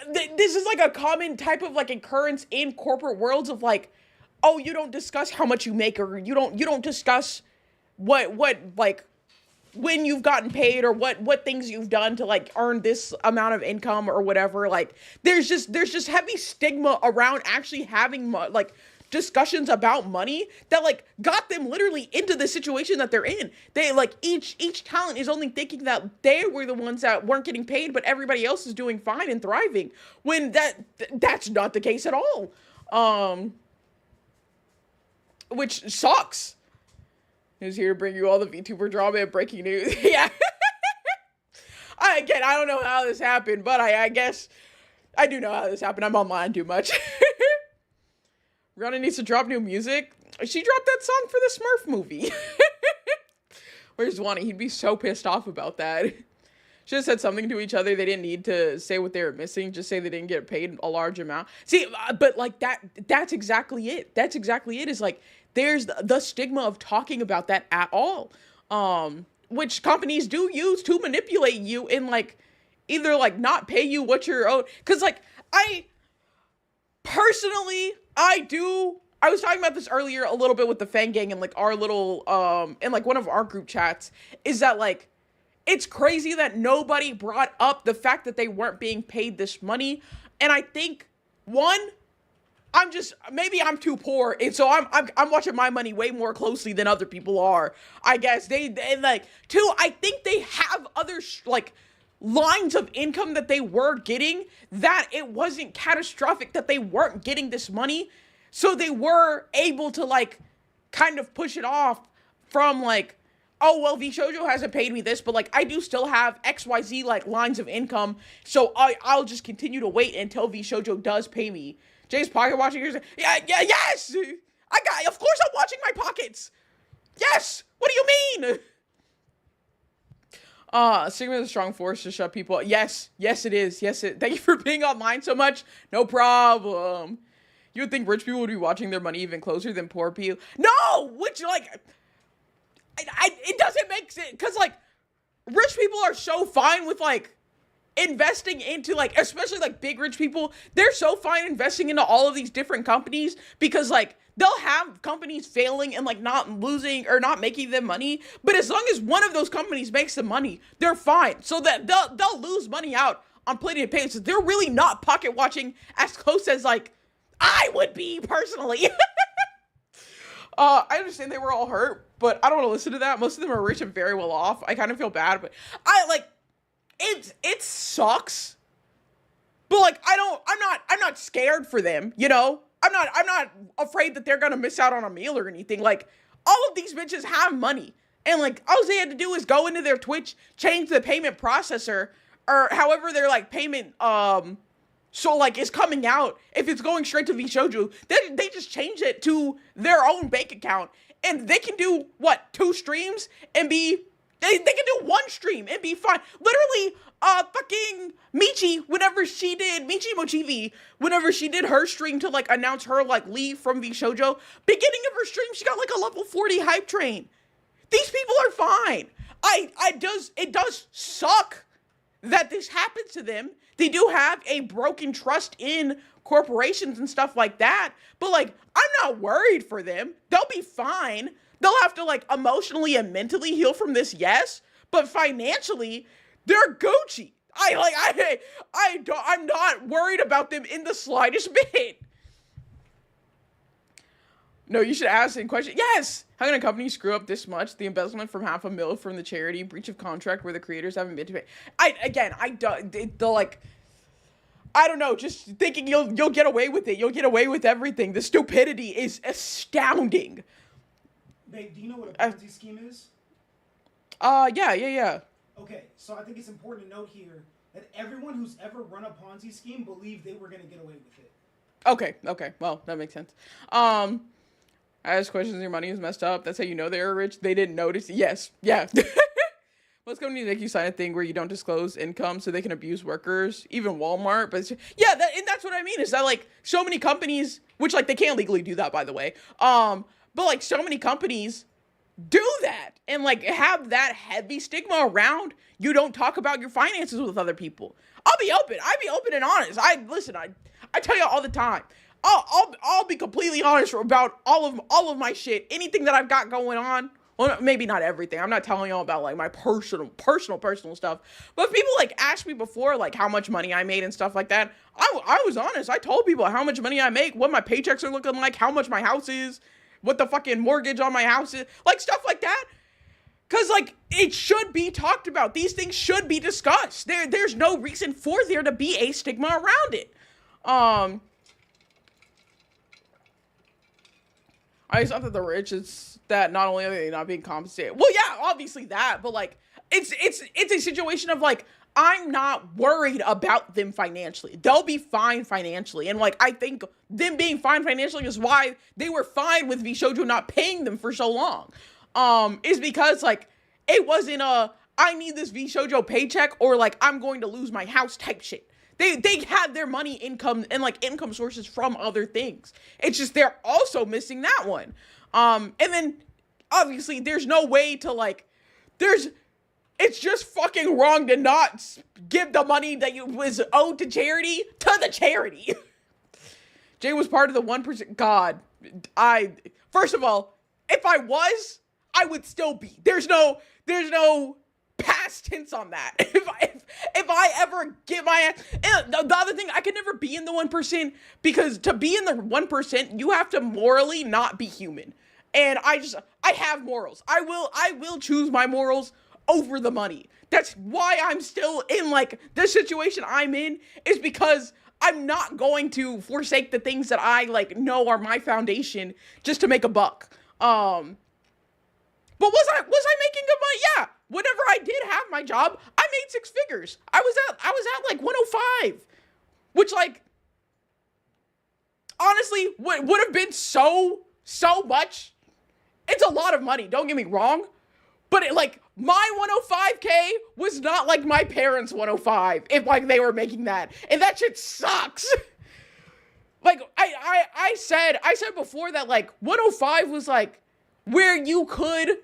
this is, like, a common type of, like, occurrence in corporate worlds of, like, oh, you don't discuss how much you make, or you don't discuss what like, when you've gotten paid, or what things you've done to, like, earn this amount of income or whatever. Like, there's just heavy stigma around actually having, like, discussions about money that, like, got them literally into the situation that they're in. They, like, each talent is only thinking that they were the ones that weren't getting paid, but everybody else is doing fine and thriving, when that's not the case at all. Which sucks. Who's here to bring you all the VTuber drama and breaking news? Yeah. I don't know how this happened, but I guess I do know how this happened. I'm online too much. Rihanna needs to drop new music. She dropped that song for the Smurf movie. Where's Wani? He'd be so pissed off about that. Should have said something to each other. They didn't need to say what they were missing. Just say they didn't get paid a large amount. See, but, like, that's exactly it. That's exactly it. Is, like, there's the stigma of talking about that at all. Which companies do use to manipulate you and like either like not pay you what you're owed. Cause like I personally, I was talking about this earlier a little bit with the Fang Gang and like our little in like one of our group chats, is that like it's crazy that nobody brought up the fact that they weren't being paid this money. And I think one, maybe I'm too poor, and so I'm watching my money way more closely than other people are. I guess they like two. I think they have other like lines of income that they were getting, that it wasn't catastrophic that they weren't getting this money, so they were able to like kind of push it off from like, oh well, Vshojo hasn't paid me this, but like I do still have XYZ like lines of income, so I'll just continue to wait until Vshojo does pay me. Jay's pocket watching. Yes! Of course I'm watching my pockets! Yes! What do you mean? Sigma is a strong force to shut people. Yes it is. Thank you for being online so much. No problem. You would think rich people would be watching their money even closer than poor people. No! Which, like, it doesn't make sense, because, like, rich people are so fine with, like, investing into like, especially like big rich people, they're so fine investing into all of these different companies, because like they'll have companies failing and like not losing or not making them money, but as long as one of those companies makes the money, they're fine. So that they'll lose money out on plenty of payments. They're really not pocket watching as close as like I would be personally. I understand they were all hurt, but I don't want to listen to that. Most of them are rich and very well off. I kind of feel bad, but I like it sucks, but like I'm not scared for them, you know? I'm not afraid that they're gonna miss out on a meal or anything. Like, all of these bitches have money, and like all they had to do is go into their Twitch, change the payment processor, or however their like payment so like is coming out. If it's going straight to Vshojo, they just change it to their own bank account, and they can do what, 2 streams and be. They can do 1 stream and be fine. Literally, fucking Michi, Michi Mochivi, whenever she did her stream to, like, announce her, like, leave from Vshojo, beginning of her stream, she got, like, a level 40 hype train. These people are fine. It does suck that this happens to them. They do have a broken trust in corporations and stuff like that, but, like, I'm not worried for them. They'll be fine. They'll have to, like, emotionally and mentally heal from this, yes, but financially, they're Gucci. I'm not worried about them in the slightest bit. No, you should ask the question. Yes! How can a company screw up this much? The embezzlement from $500,000 from the charity, breach of contract where the creators haven't been to pay. I don't know, just thinking you'll get away with it. You'll get away with everything. The stupidity is astounding. Babe, do you know what a Ponzi scheme is? Yeah. Okay, so I think it's important to note here that everyone who's ever run a Ponzi scheme believed they were going to get away with it. Okay, well, that makes sense. I ask questions, your money is messed up. That's how you know they were rich. They didn't notice. Yes, yeah. Most companies make you sign a thing where you don't disclose income so they can abuse workers, even Walmart. But yeah, that's what I mean, is that like so many companies, which like they can't legally do that, by the way. But like so many companies do that and like have that heavy stigma around. You don't talk about your finances with other people. I'll be open and honest. I tell you all the time. I'll be completely honest about all of my shit. Anything that I've got going on. Well, maybe not everything. I'm not telling y'all about like my personal stuff. But if people like ask me before like how much money I made and stuff like that, I was honest. I told people how much money I make, what my paychecks are looking like, how much my house is, what the fucking mortgage on my house is, like stuff like that. Cause like it should be talked about. These things should be discussed. There's no reason for there to be a stigma around it. I thought that the rich, it's that not only are they not being compensated. Well, yeah, obviously that, but like it's a situation of like I'm not worried about them financially. They'll be fine financially, and like I think them being fine financially is why they were fine with Vshojo not paying them for so long. Is because like it wasn't a I need this Vshojo paycheck or like I'm going to lose my house type shit. They had their money income and like income sources from other things. It's just they're also missing that one. And then obviously there's no way to like, it's just fucking wrong to not give the money that you was owed to charity to the charity. Jay was part of the 1%. God, first of all, if I was, I would still be. There's no past tense on that. If I ever get my ass, and the other thing, I could never be in the 1% because to be in the 1%, you have to morally not be human. And I have morals. I will choose my morals over the money. That's why I'm still in like this situation I'm in, is because I'm not going to forsake the things that I like know are my foundation just to make a buck. But was I making good money? Yeah. Whenever I did have my job, I made 6 figures. I was at like 105, which like honestly would have been so much. It's a lot of money, don't get me wrong, but it, like my 105K was not like my parents' 105 if like they were making that, and that shit sucks. Like I said before that like 105 was like where you could,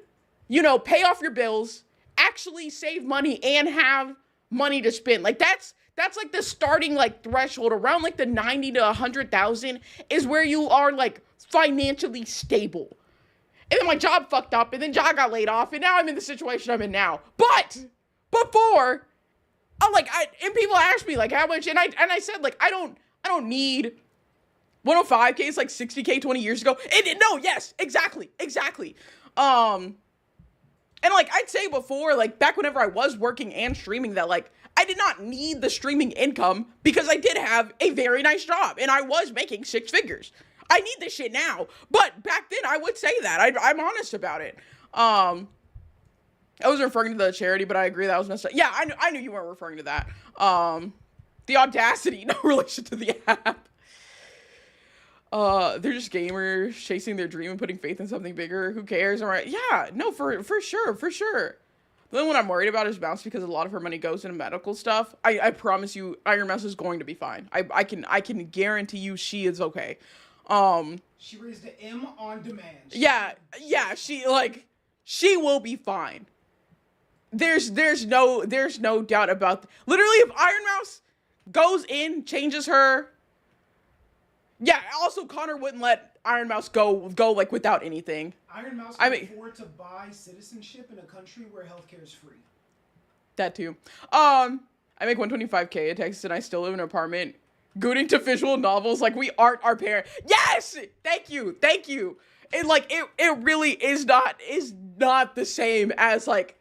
you know, pay off your bills, actually save money, and have money to spend. Like that's like the starting like threshold. Around like the 90 to 100,000 is where you are like financially stable. And then my job fucked up, and then John got laid off, and now I'm in the situation I'm in now. But before, I'm like, and people ask me like how much, and I said like I don't need 105K. It's like 60K 20 years ago. No, yes, exactly. And like I'd say before, like back whenever I was working and streaming, that like I did not need the streaming income because I did have a very nice job and I was making 6 figures. I need this shit now. But back then I would say that. I'm honest about it. I was referring to the charity, but I agree that was messed up. Yeah, I knew you weren't referring to that. The audacity, no relation to the app. They're just gamers chasing their dream and putting faith in something bigger. Who cares? All right. Yeah, no, for sure. The only one I'm worried about is Mouse because a lot of her money goes into medical stuff. I promise you, Iron Mouse is going to be fine. I can guarantee you she is okay. She raised an M on demand. Yeah, she will be fine. There's no doubt about literally if Iron Mouse goes in, changes her. Yeah, also Connor wouldn't let Iron Mouse go like without anything. Iron Mouse can afford to buy citizenship in a country where healthcare is free. That too. I make 125K in Texas and I still live in an apartment. Gooting to visual novels like we aren't our parents. Yes! Thank you. And like it really is not the same as like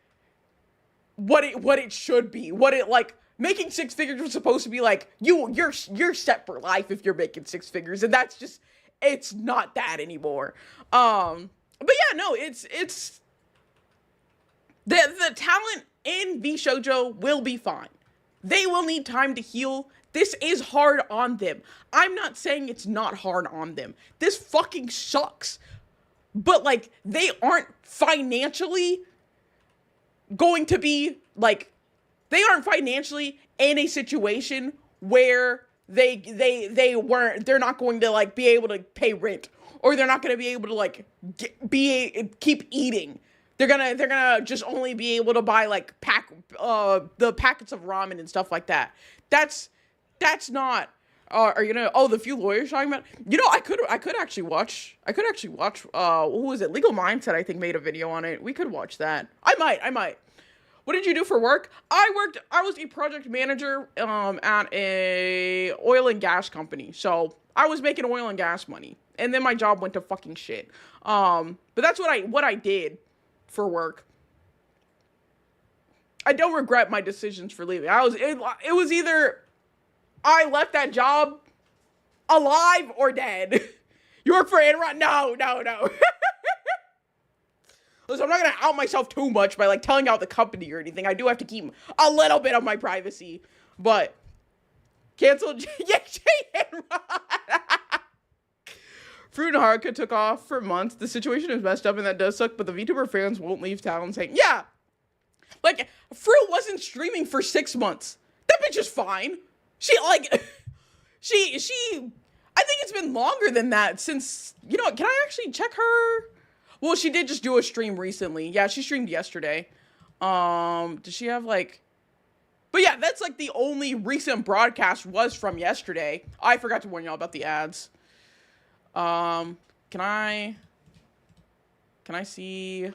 what it should be. What it like making 6 figures was supposed to be like you're set for life if you're making 6 figures, and that's just it's not that anymore. But yeah, no, it's the talent in Vshojo will be fine. They will need time to heal. This is hard on them. I'm not saying it's not hard on them. This fucking sucks. But like they aren't financially going to be like they aren't financially in a situation where they're not going to like be able to pay rent, or they're not going to be able to like keep eating. They're gonna just only be able to buy like the packets of ramen and stuff like that. That's not. Are you gonna? Oh, the few lawyers talking about. You know, I could actually watch. Who was it? Legal Mindset, I think, made a video on it. We could watch that. I might. What did you do for work? I was a project manager at a oil and gas company. So I was making oil and gas money, and then my job went to fucking shit. But that's what I did for work. I don't regret my decisions for leaving. It was either I left that job alive or dead. You work for Enron? No. Listen, I'm not going to out myself too much by, like, telling out the company or anything. I do have to keep a little bit of my privacy. But, cancel Enron. Fruit and Haruka took off for months. The situation is messed up and that does suck, but the VTuber fans won't leave town saying, yeah. Like, Fruit wasn't streaming for 6 months. That bitch is fine. I think it's been longer than that since, you know, can I actually check her? Well, she did just do a stream recently. Yeah, she streamed yesterday. Does she have like... But yeah, that's like the only recent broadcast was from yesterday. I forgot to warn y'all about the ads. Can I see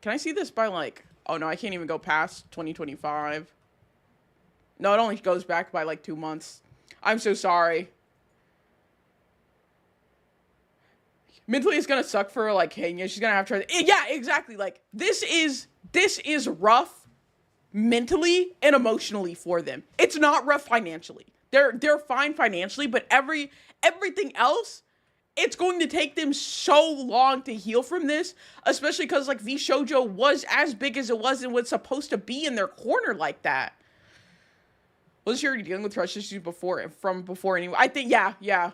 this by like... Oh no, I can't even go past 2025. No, it only goes back by like 2 months. I'm so sorry. Mentally, it's gonna suck for like Kenya. She's gonna have to. Yeah, exactly. Like this is rough, mentally and emotionally for them. It's not rough financially. They're fine financially, but everything else, it's going to take them so long to heal from this. Especially because like Vshojo was as big as it was and was supposed to be in their corner like that. Was she already dealing with trust issues before anyway? I think yeah.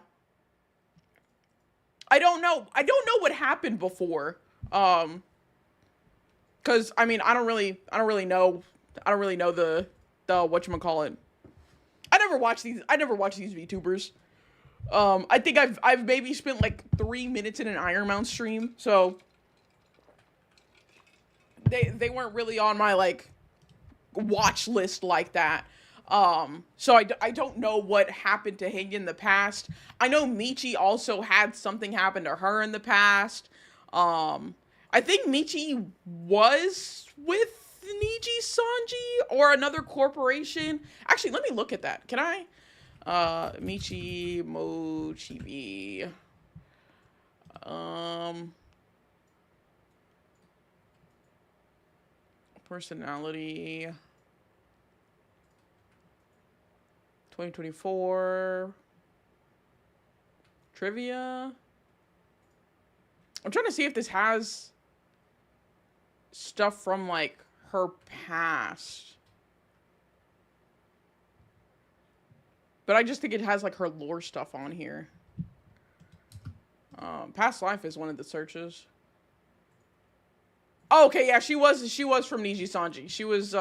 I don't know what happened before. Cause I mean I don't really know the whatchamacallit. I never watch these VTubers. I think I've maybe spent like 3 minutes in an Iron Mouse stream, so they weren't really on my like watch list like that. So I don't know what happened to Hing in the past. I know Michi also had something happen to her in the past. I think Michi was with Niji Sanji or another corporation. Actually, let me look at that. Can I? Michi Mochibi. Personality. 2024 trivia. I'm trying to see if this has stuff from like her past, but I just think it has like her lore stuff on here. Past life is one of the searches. Oh, okay, yeah, she was from Niji Sanji. She was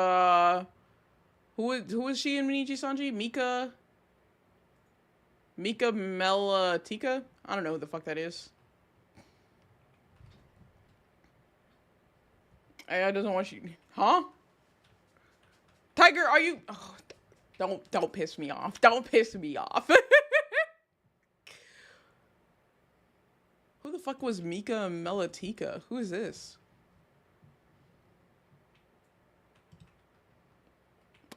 Who was she in Niji Sanji? Mika Melatika? I don't know who the fuck that is. AI doesn't want you. Huh? Tiger, are you? Oh, don't piss me off. Don't piss me off. Who the fuck was Mika Melatika? Who is this?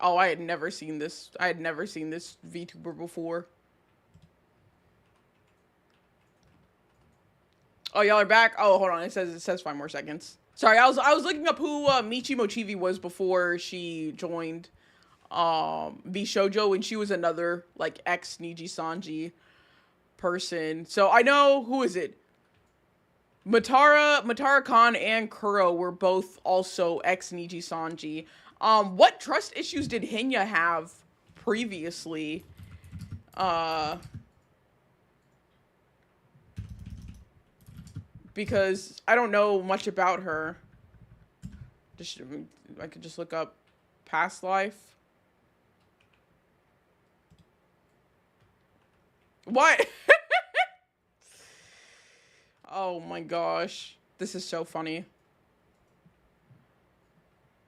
Oh, I had never seen this. I had never seen this VTuber before. Oh, y'all are back? Oh, hold on. It says 5 more seconds. Sorry, I was looking up who Michi Mochibi was before she joined Vshojo, and she was another like ex Niji Sanji person. So I know, who is it? Matara Khan and Kuro were both also ex Niji Sanji. What trust issues did Hinya have previously? Because I don't know much about her. I could just look up past life. What? Oh my gosh. This is so funny.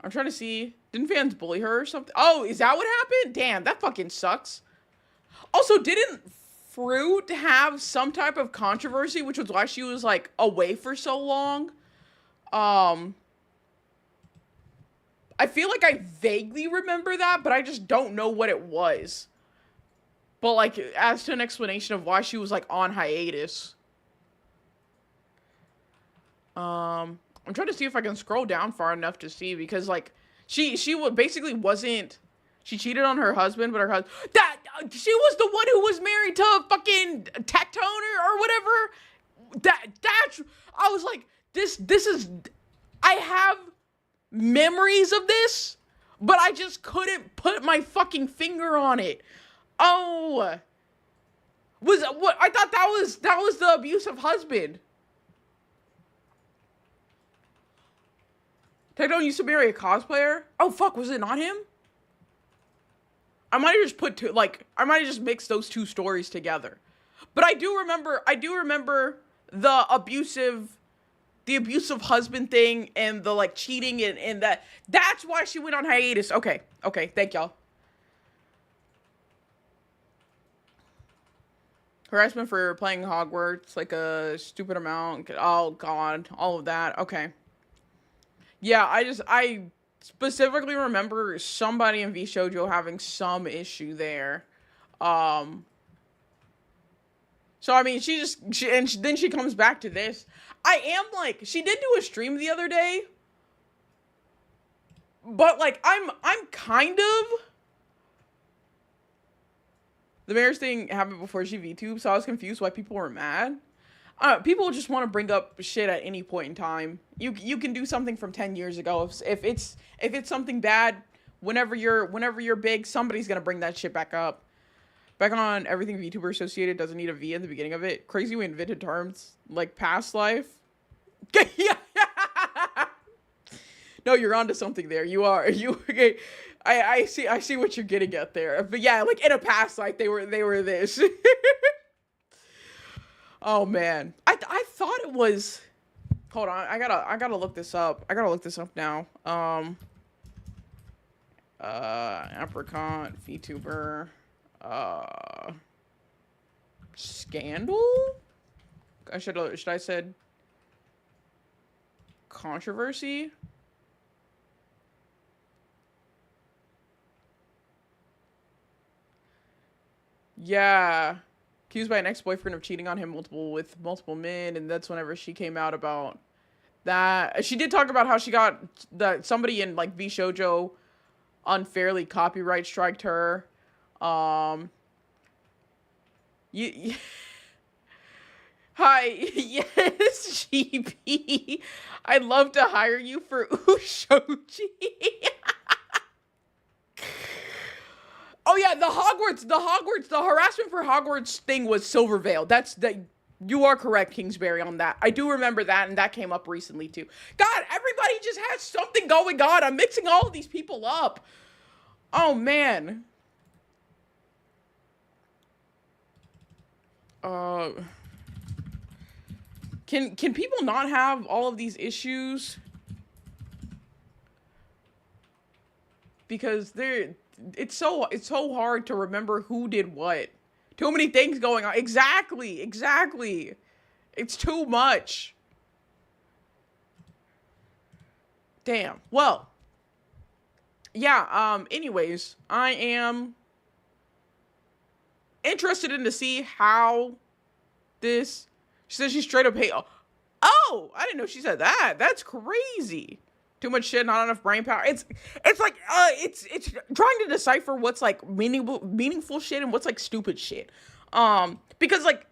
I'm trying to see. Didn't fans bully her or something? Oh, is that what happened? Damn, that fucking sucks. Also, didn't Fruit have some type of controversy, which was why she was, like, away for so long? I feel like I vaguely remember that, but I just don't know what it was. But, like, as to an explanation of why she was, like, on hiatus. I'm trying to see if I can scroll down far enough to see, because, like, she basically wasn't... She cheated on her husband, but her husband... She was the one who was married to fucking Tectone or whatever. I was like, this is... I have memories of this, but I just couldn't put my fucking finger on it. Oh. What? I thought that was the abusive husband. Tectone used to marry a cosplayer? Oh, fuck, was it not him? I might have just I might have just mixed those two stories together. But I do remember the abusive the abusive husband thing and the like cheating and that's why she went on hiatus. Okay, thank y'all. Harassment for playing Hogwarts, like a stupid amount. Oh god, all of that. Okay. Yeah, I specifically remember somebody in Vshojo having some issue there. So I mean, then she comes back to this. I am like, she did do a stream the other day, but like I'm kind of. The marriage thing happened before she VTubed, so I was confused why people were mad. People just want to bring up shit at any point in time. You can do something from 10 years ago. If it's something bad, whenever you're big, somebody's gonna bring that shit back up. Back on everything VTuber associated doesn't need a V at the beginning of it. Crazy we invented terms like past life. Yeah. No, you're onto something there. You are. Okay. I see what you're getting at there. But yeah, like in a past life they were this. Oh man. I thought it was. Hold on. I gotta look this up. I gotta look this up now. Apricot VTuber scandal? Should I said controversy? Yeah. Accused by an ex-boyfriend of cheating on him with multiple men, and that's whenever she came out about that. She did talk about how she got that somebody in like Vshojo unfairly copyright striked her. You Hi, yes, GB. I'd love to hire you for Vshojo. Oh yeah, the harassment for Hogwarts thing was Silvervale. You are correct, Kingsbury, on that. I do remember that, and that came up recently too. God, everybody just has something going on. I'm mixing all of these people up. Oh man. Can people not have all of these issues? Because it's so hard to remember who did what. Too many things going on. Exactly. It's too much. Damn. Well. Yeah, anyways, I am interested in to see how this. She says she straight up hate. Oh, I didn't know she said that. That's crazy. Too much shit, not enough brain power. It's like it's trying to decipher what's like meaningful shit and what's like stupid shit. Because like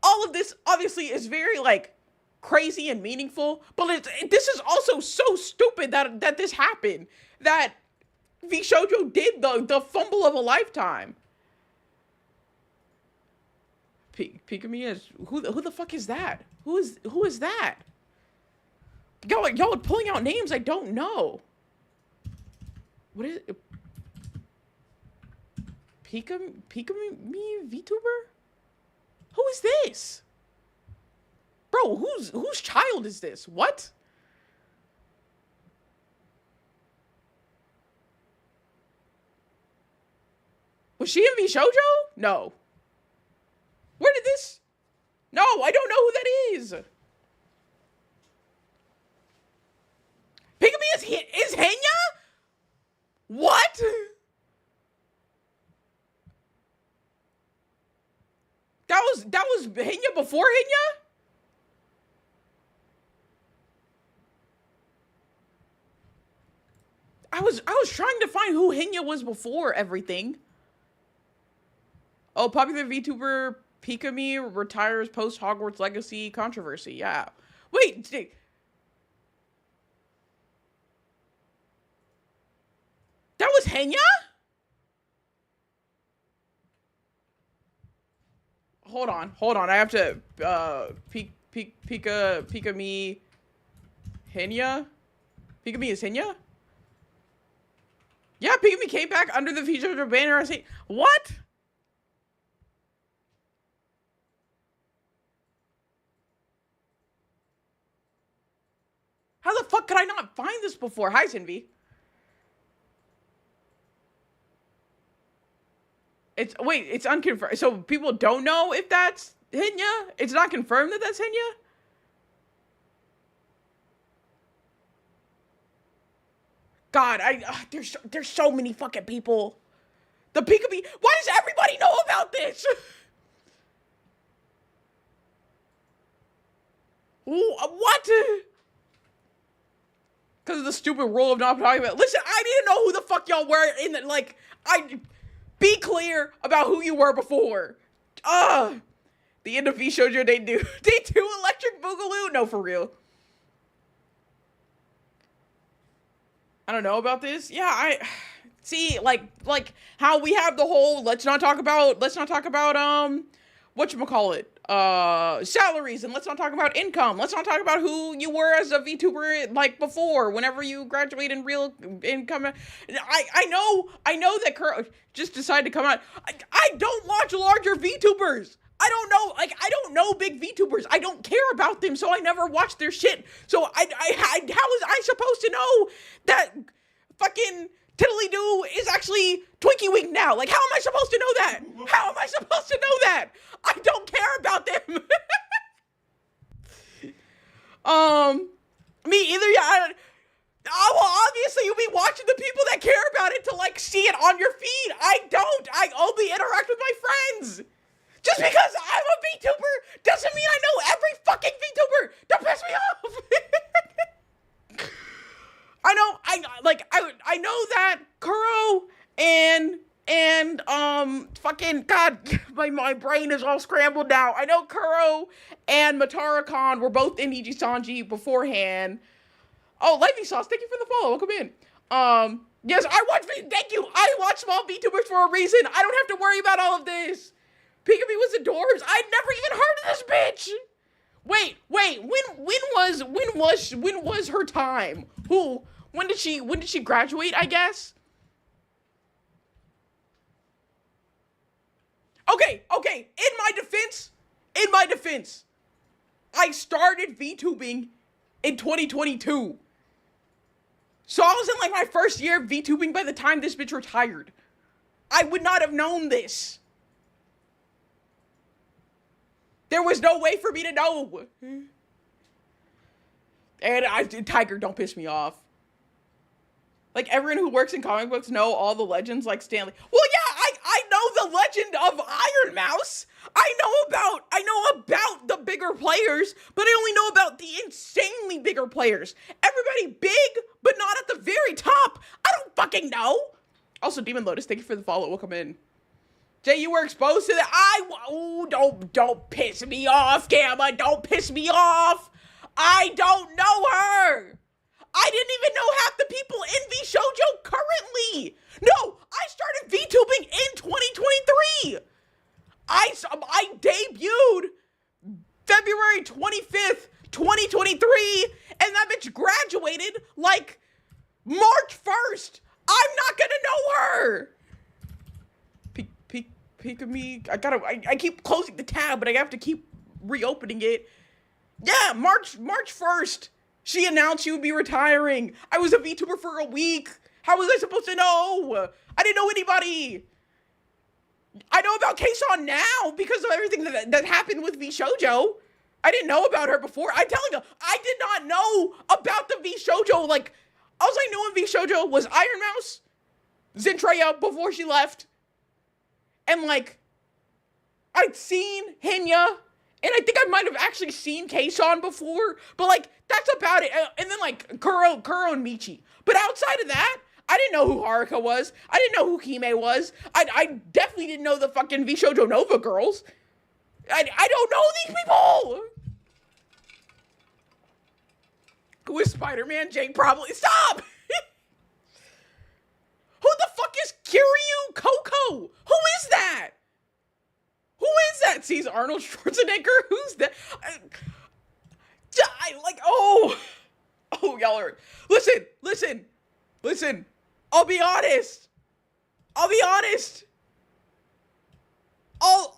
all of this obviously is very like crazy and meaningful, but this is also so stupid that this happened. That Vshojo did the fumble of a lifetime. Pikami is who the fuck is that? Who is that? Y'all are pulling out names I don't know. What is it? Pikami VTuber? Who is this? Bro, whose child is this? What? Was she in Vshojo? No. Where did this? No, I don't know who that is. Pikami is Henya? What? That was Henya before Henya? I was trying to find who Henya was before everything. Oh, popular VTuber Pikami retires post Hogwarts Legacy controversy. Yeah. Wait. That was Henya? Hold on. I have to Pikami Henya? Pikami is Henya? Yeah, Pikami came back under the Vshojo banner. I say, what? How the fuck could I not find this before? Hi, Sinvi. It's unconfirmed. So people don't know if that's Hinya? It's not confirmed that that's Hinya? God, there's so many fucking people. The Pikachu. Why does everybody know about this? What? Because of the stupid rule of not talking about. Listen, I need to know who the fuck y'all were in the, like, be clear about who you were before. The end of Vshojo, they do Electric Boogaloo? No, for real. I don't know about this. Yeah, I see, like how we have the whole let's not talk about whatchamacallit, salaries, and let's not talk about income. Let's not talk about who you were as a VTuber, like, before, whenever you graduate in real income. I know that Kuro just decided to come out. I don't watch larger VTubers. I don't know big VTubers. I don't care about them, so I never watch their shit. So how was I supposed to know that fucking Tiddly Doo is actually Twinkie Wink now? Like, how am I supposed to know that? How am I supposed to know that? I don't care about them. Me either. Yeah. Well, obviously you'll be watching the people that care about it to, like, see it on your feed. I don't. I only interact with my friends. Just because I'm a VTuber doesn't mean I know every fucking VTuber. Don't piss me off. I know that Kuro and fucking God, my brain is all scrambled now. I know Kuro and Matara-Khan were both in Iji Sanji beforehand. Oh, Levy Sauce, thank you for the follow. Welcome in. Yes, thank you. I watch small VTubers for a reason. I don't have to worry about all of this. Pikachu was adorbs. I'd never even heard of this bitch. Wait. When was her time? When did she graduate, I guess? Okay. In my defense, I started VTubing in 2022. So I was in, like, my first year of VTubing by the time this bitch retired. I would not have known this. There was no way for me to know. And Tiger, don't piss me off. Like, everyone who works in comic books know all the legends, like Stanley. Well, yeah, I know the legend of Iron Mouse. I know about the bigger players, but I only know about the insanely bigger players. Everybody big, but not at the very top. I don't fucking know. Also, Demon Lotus, thank you for the follow. Welcome in. Jay, you were exposed to that. Don't piss me off, Gamma. Don't piss me off. I don't know her. I didn't even know half the people in Vshojo currently. No, I started VTubing in 2023. I debuted February 25th, 2023, and that bitch graduated like March 1st. I'm not gonna know her. Peek of me. I keep closing the tab, but I have to keep reopening it. Yeah, March 1st. She announced she would be retiring. I was a VTuber for a week. How was I supposed to know? I didn't know anybody. I know about Kason now because of everything that happened with Vshojo. I didn't know about her before. I'm telling you, I did not know about the Vshojo. Like, all I knew in Vshojo was Iron Mouse, Zentreya before she left, and, like, I'd seen Hinya, and I think I might have actually seen Kason before, but, like, that's about it. And then, like, Kuro and Michi. But outside of that, I didn't know who Haruka was. I didn't know who Hime was. I definitely didn't know the fucking Vshojo Nova girls. I don't know these people! Who is Spider-Man? Jake probably. Stop! Who the fuck is Kiryu Coco? Who is that? Who is that? Sees Arnold Schwarzenegger? Who's that? Oh, y'all are. Listen. I'll be honest. All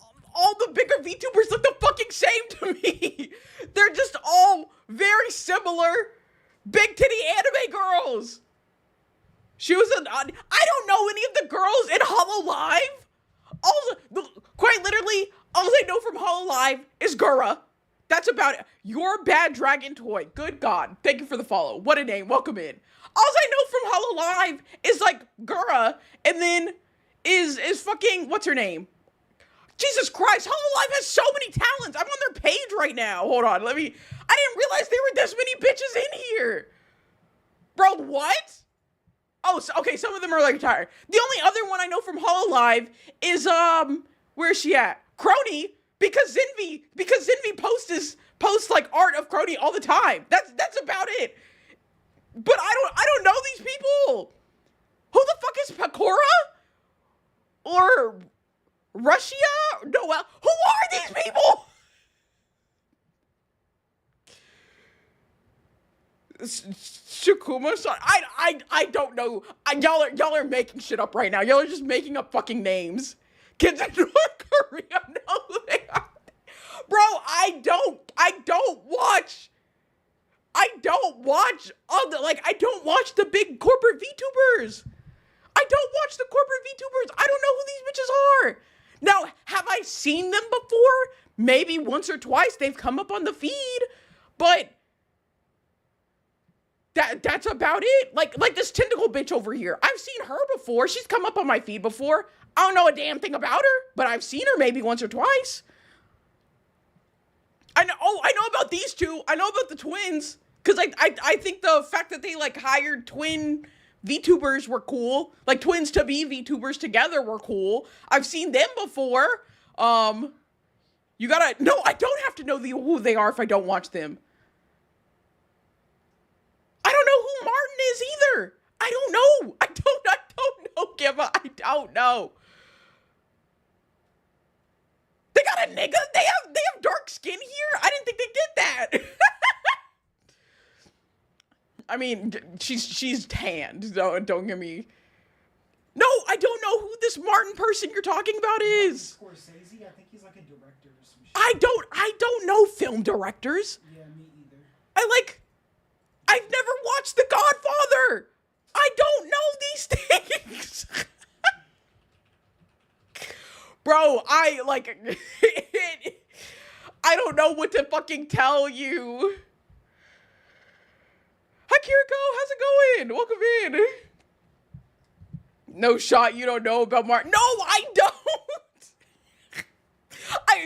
the bigger VTubers look the fucking same to me. They're just all very similar, Big titty anime girls. She was I don't know any of the girls in Hololive. Also, quite literally, all I know from Hololive is Gura. That's about it. Your bad dragon toy. Good God. Thank you for the follow. What a name. Welcome in. All I know from Hololive is like Gura, and then is fucking, what's her name? Jesus Christ, Hololive has so many talents. I'm on their page right now. Hold on, I didn't realize there were this many bitches in here. Bro, what? Oh, so, okay, some of them are like retired. The only other one I know from Hololive is, where's she at? Crony, because Zinvi posts like art of Crony all the time. That's about it. But I don't know these people. Who the fuck is Pakora? Or Russia? Noel? Who are these people? Shakuma? I don't know. Y'all are making shit up right now. Y'all are just making up fucking names. Kids in North Korea know who they are. Bro, I don't watch I don't watch the big corporate VTubers. I don't watch the corporate VTubers. I don't know who these bitches are. Now, have I seen them before? Maybe once or twice they've come up on the feed, but that's about it. Like this tentacle bitch over here. I've seen her before. She's come up on my feed before. I don't know a damn thing about her, but I've seen her maybe once or twice. I know about these two. I know about the twins. Cause I think the fact that they like hired twin VTubers were cool. Like twins to be VTubers together were cool. I've seen them before. You gotta, no, I don't have to know who they are if I don't watch them. I don't know who Martin is either. I don't know. I don't know, Giva. I don't know. They got a nigga? They have dark skin here? I didn't think they did that. I mean, she's tanned. Don't get me. No, I don't know who this Martin person you're talking about is. Scorsese, I think he's like a director or some shit. I don't know film directors. Yeah, me either. I've never watched The Godfather. I don't know these things. Bro, I don't know what to fucking tell you. Hi, Kiriko. How's it going? Welcome in. No shot. You don't know about Martin. No, I don't.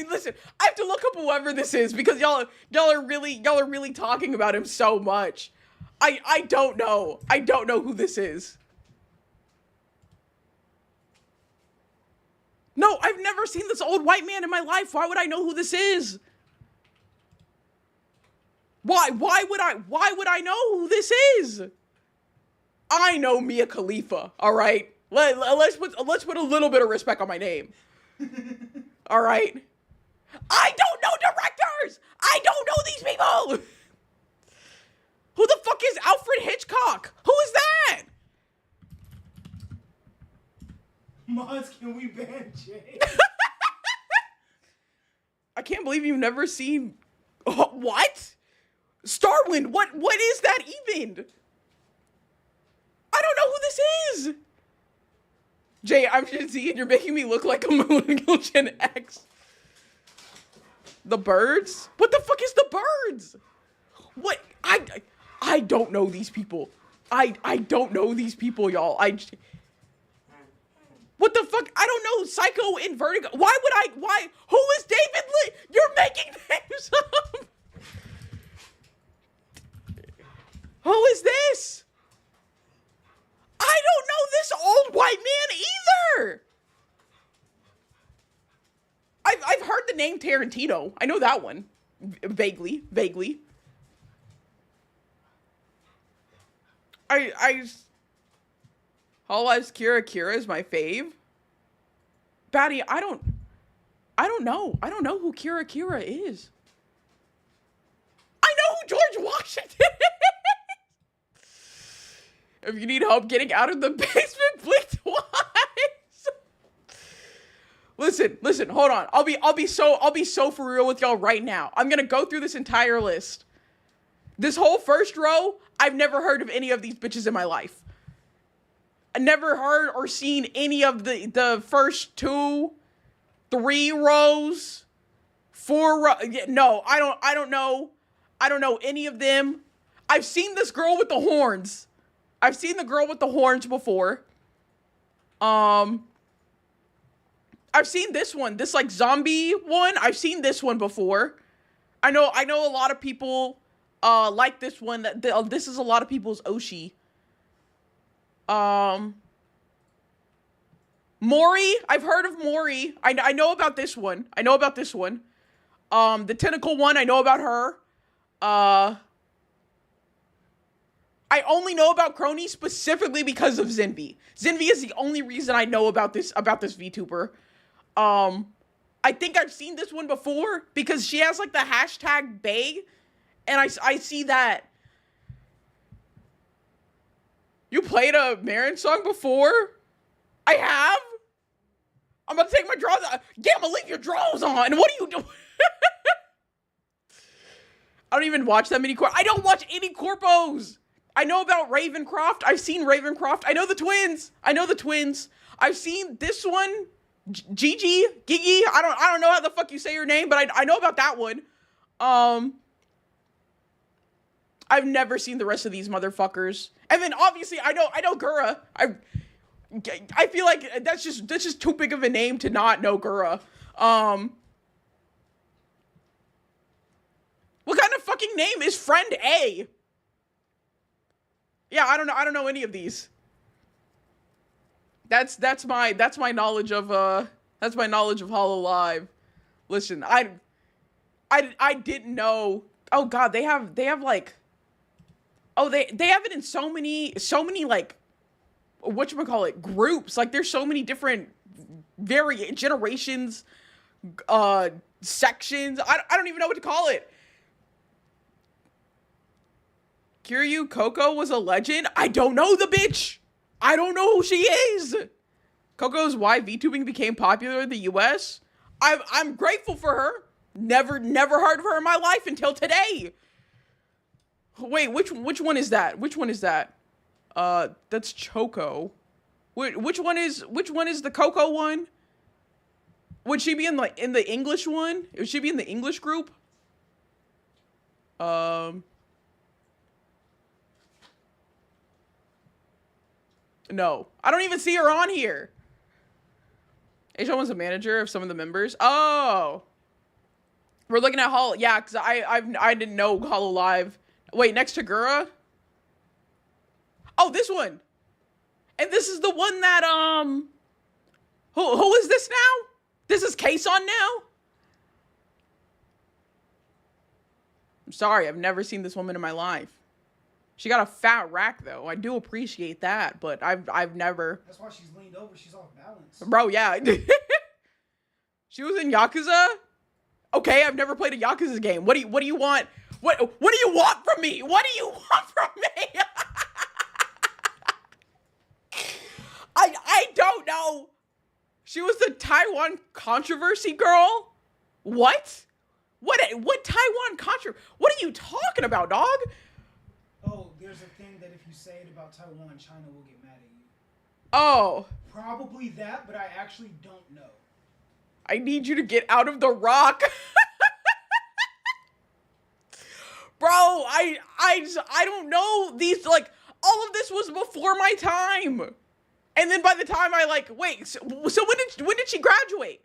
Listen. I have to look up whoever this is because y'all are really talking about him so much. I don't know. I don't know who this is. No, I've never seen this old white man in my life. Why would I know who this is? Why would I know who this is? I know Mia Khalifa, all right? Let's put a little bit of respect on my name. All right? I don't know directors! I don't know these people! Who the fuck is Alfred Hitchcock? Who is that? Mods, can we ban Jay? I can't believe you've never seen... What? Starwind, what is that even? I don't know who this is. Jay, I'm Gen Z and you're making me look like a millennial Gen X. The birds? What the fuck is the birds? What? I don't know these people. I don't know these people, y'all. What the fuck? I don't know Psycho and Vertigo. Why? Who is David Lee? You're making names up. Who is this? I don't know this old white man either. I've heard the name Tarantino. I know that one. Vaguely. Hololive's Kira is my fave. Batty, I don't know. I don't know who Kira is. I know who George Washington is. If you need help getting out of the basement, blink twice. Listen, hold on. I'll be so for real with y'all right now. I'm gonna go through this entire list. This whole first row, I've never heard of any of these bitches in my life. I never heard or seen any of the first 2, 3 rows, 4 rows. No, I don't know. I don't know any of them. I've seen this girl with the horns. I've seen the girl with the horns before. I've seen this one, this like zombie one. I've seen this one before. I know a lot of people like this one. This is a lot of people's Oshi. Mori, I've heard of Mori. I know about this one. The tentacle one, I know about her. I only know about Crony specifically because of Zinvi. Zinvi is the only reason I know about this VTuber. I think I've seen this one before because she has like the hashtag bae, and I see that. You played a Marin song before? I have? I'm about to take my drawers off. Yeah, I'm gonna leave your drawers on. What are you doing? I don't even watch that many I don't watch any corpos. I know about Ravencroft. I've seen Ravencroft. I know the twins. I've seen this one. Gigi. I don't know how the fuck you say your name, but I know about that one. I've never seen the rest of these motherfuckers. And then obviously I know Gura. I feel like that's just too big of a name to not know Gura. What kind of fucking name is Friend A? Yeah, I don't know any of these. That's my knowledge of Hollow Live. Listen, I didn't know. Oh god, they have like, oh they have it in so many like, whatchamacallit, groups. Like there's so many different generations, sections. I don't even know what to call it. Kiryu Coco was a legend? I don't know the bitch. I don't know who she is. Coco's why VTubing became popular in the US. I'm grateful for her. Never heard of her in my life until today. Wait, which one is that? That's Choco. Which one is the Coco one? Would she be in the English one? Would she be in the English group? No, I don't even see her on here. H1 was a manager of some of the members. Oh, we're looking at Hollow. Yeah, because I didn't know Hollow Live. Wait, next to Gura. Oh, this one. And this is the one that who is this now? This is Kason now. I'm sorry, I've never seen this woman in my life. She got a fat rack though. I do appreciate that, but I've never. That's why she's leaned over. She's off balance. Bro, yeah. She was in Yakuza. Okay, I've never played a Yakuza game. What do you want? What do you want from me? What do you want from me? I don't know. She was the Taiwan controversy girl. What? What Taiwan controversy? What are you talking about, dog? Oh, there's a thing that if you say it about Taiwan, China will get mad at you. Oh. Probably that, but I actually don't know. I need you to get out of the rock. Bro, I don't know. These, like, all of this was before my time. And then by the time I, like, wait, so when did she graduate?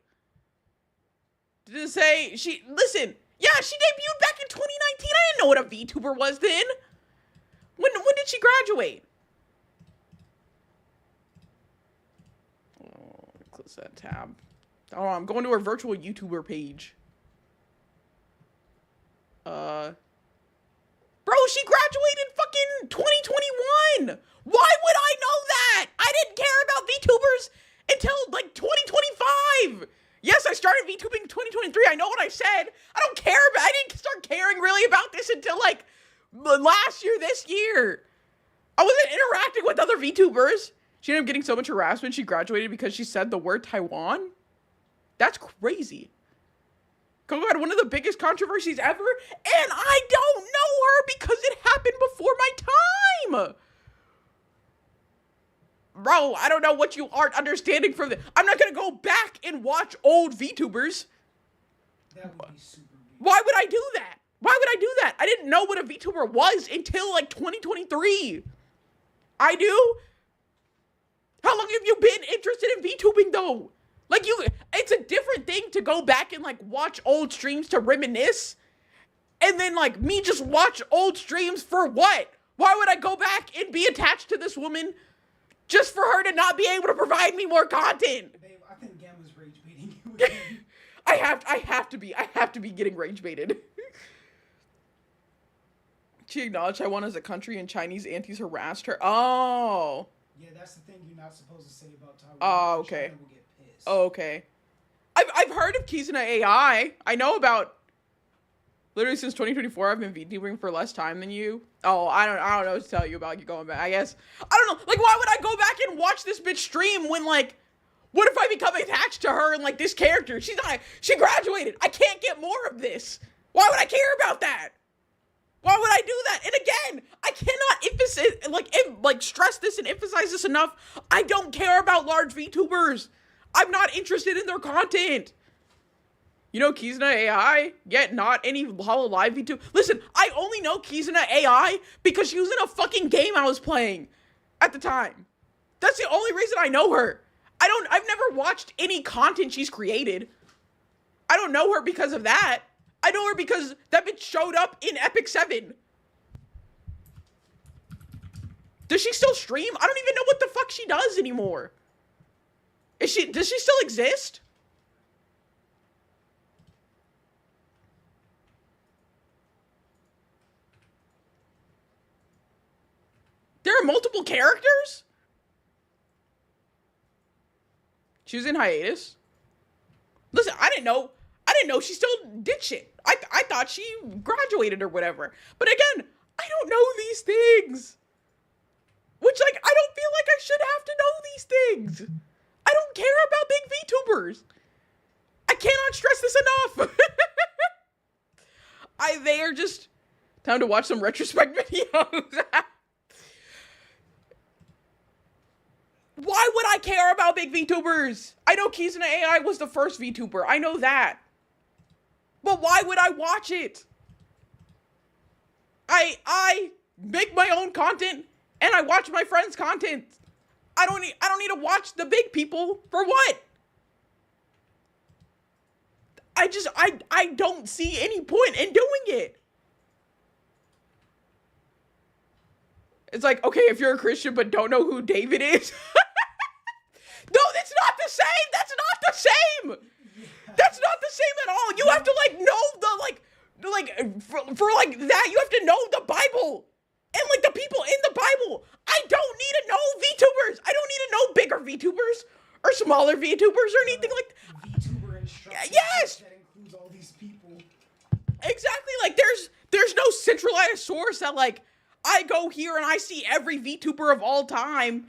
Did it say listen, yeah, she debuted back in 2019. I didn't know what a VTuber was then. When did she graduate? Oh, close that tab. Oh, I'm going to her virtual YouTuber page. Bro, she graduated fucking 2021. Why would I know that? I didn't care about VTubers until like 2025. Yes, I started VTubing in 2023. I know what I said. I don't care about. I didn't start caring really about this until like last year, this year. I wasn't interacting with other VTubers. She ended up getting so much harassment. She graduated because she said the word Taiwan. That's crazy. Coco had one of the biggest controversies ever, and I don't know her because it happened before my time. Bro, I don't know what you aren't understanding from the. I'm not gonna go back and watch old VTubers. That would be super weird. Why would I do that? Why would I do that? I didn't know what a VTuber was until like 2023. I do? How long have you been interested in VTubing though? Like it's a different thing to go back and like watch old streams to reminisce. And then like me just watch old streams for what? Why would I go back and be attached to this woman just for her to not be able to provide me more content? Babe, I think Gamma's rage baiting you again. I have to be getting rage baited. She acknowledged Taiwan as a country and Chinese aunties harassed her. Oh. Yeah, that's the thing you're not supposed to say about Taiwan. Oh, okay. China will get pissed. Oh, okay. I've heard of Kizuna AI. I know about. Literally since 2024, I've been VTubing for less time than you. Oh, I don't know what to tell you about you going back. I guess I don't know. Like, why would I go back and watch this bitch stream when like, what if I become attached to her and like this character? She graduated. I can't get more of this. Why would I care about that? Why would I do that? And again, I cannot stress this and emphasize this enough. I don't care about large VTubers. I'm not interested in their content. You know Kizuna AI? Yet not any Hollow Live VTuber. Listen, I only know Kizuna AI because she was in a fucking game I was playing at the time. That's the only reason I know her. I've never watched any content she's created. I don't know her because of that. I know her because that bitch showed up in Epic 7. Does she still stream? I don't even know what the fuck she does anymore. Does she still exist? There are multiple characters? She was in hiatus. Listen, I didn't know she still did shit. I thought she graduated or whatever. But again, I don't know these things. Which, like, I don't feel like I should have to know these things. I don't care about big VTubers. I cannot stress this enough. They are just time to watch some retrospect videos. Why would I care about big VTubers? I know Kizuna AI was the first VTuber. I know that. But why would I watch it? I make my own content and I watch my friends' content. I don't need to watch the big people for what? I don't see any point in doing it. It's like, okay, if you're a Christian but don't know who David is. No, that's not the same. That's not the same. That's not the same at all. You have to like know the for like that. You have to know the Bible and like the people in the Bible. I don't need to know VTubers. I don't need to know bigger VTubers or smaller VTubers or anything like that. VTuber instructions. Yes. That includes all these people. Exactly. Like there's no centralized source that like I go here and I see every VTuber of all time.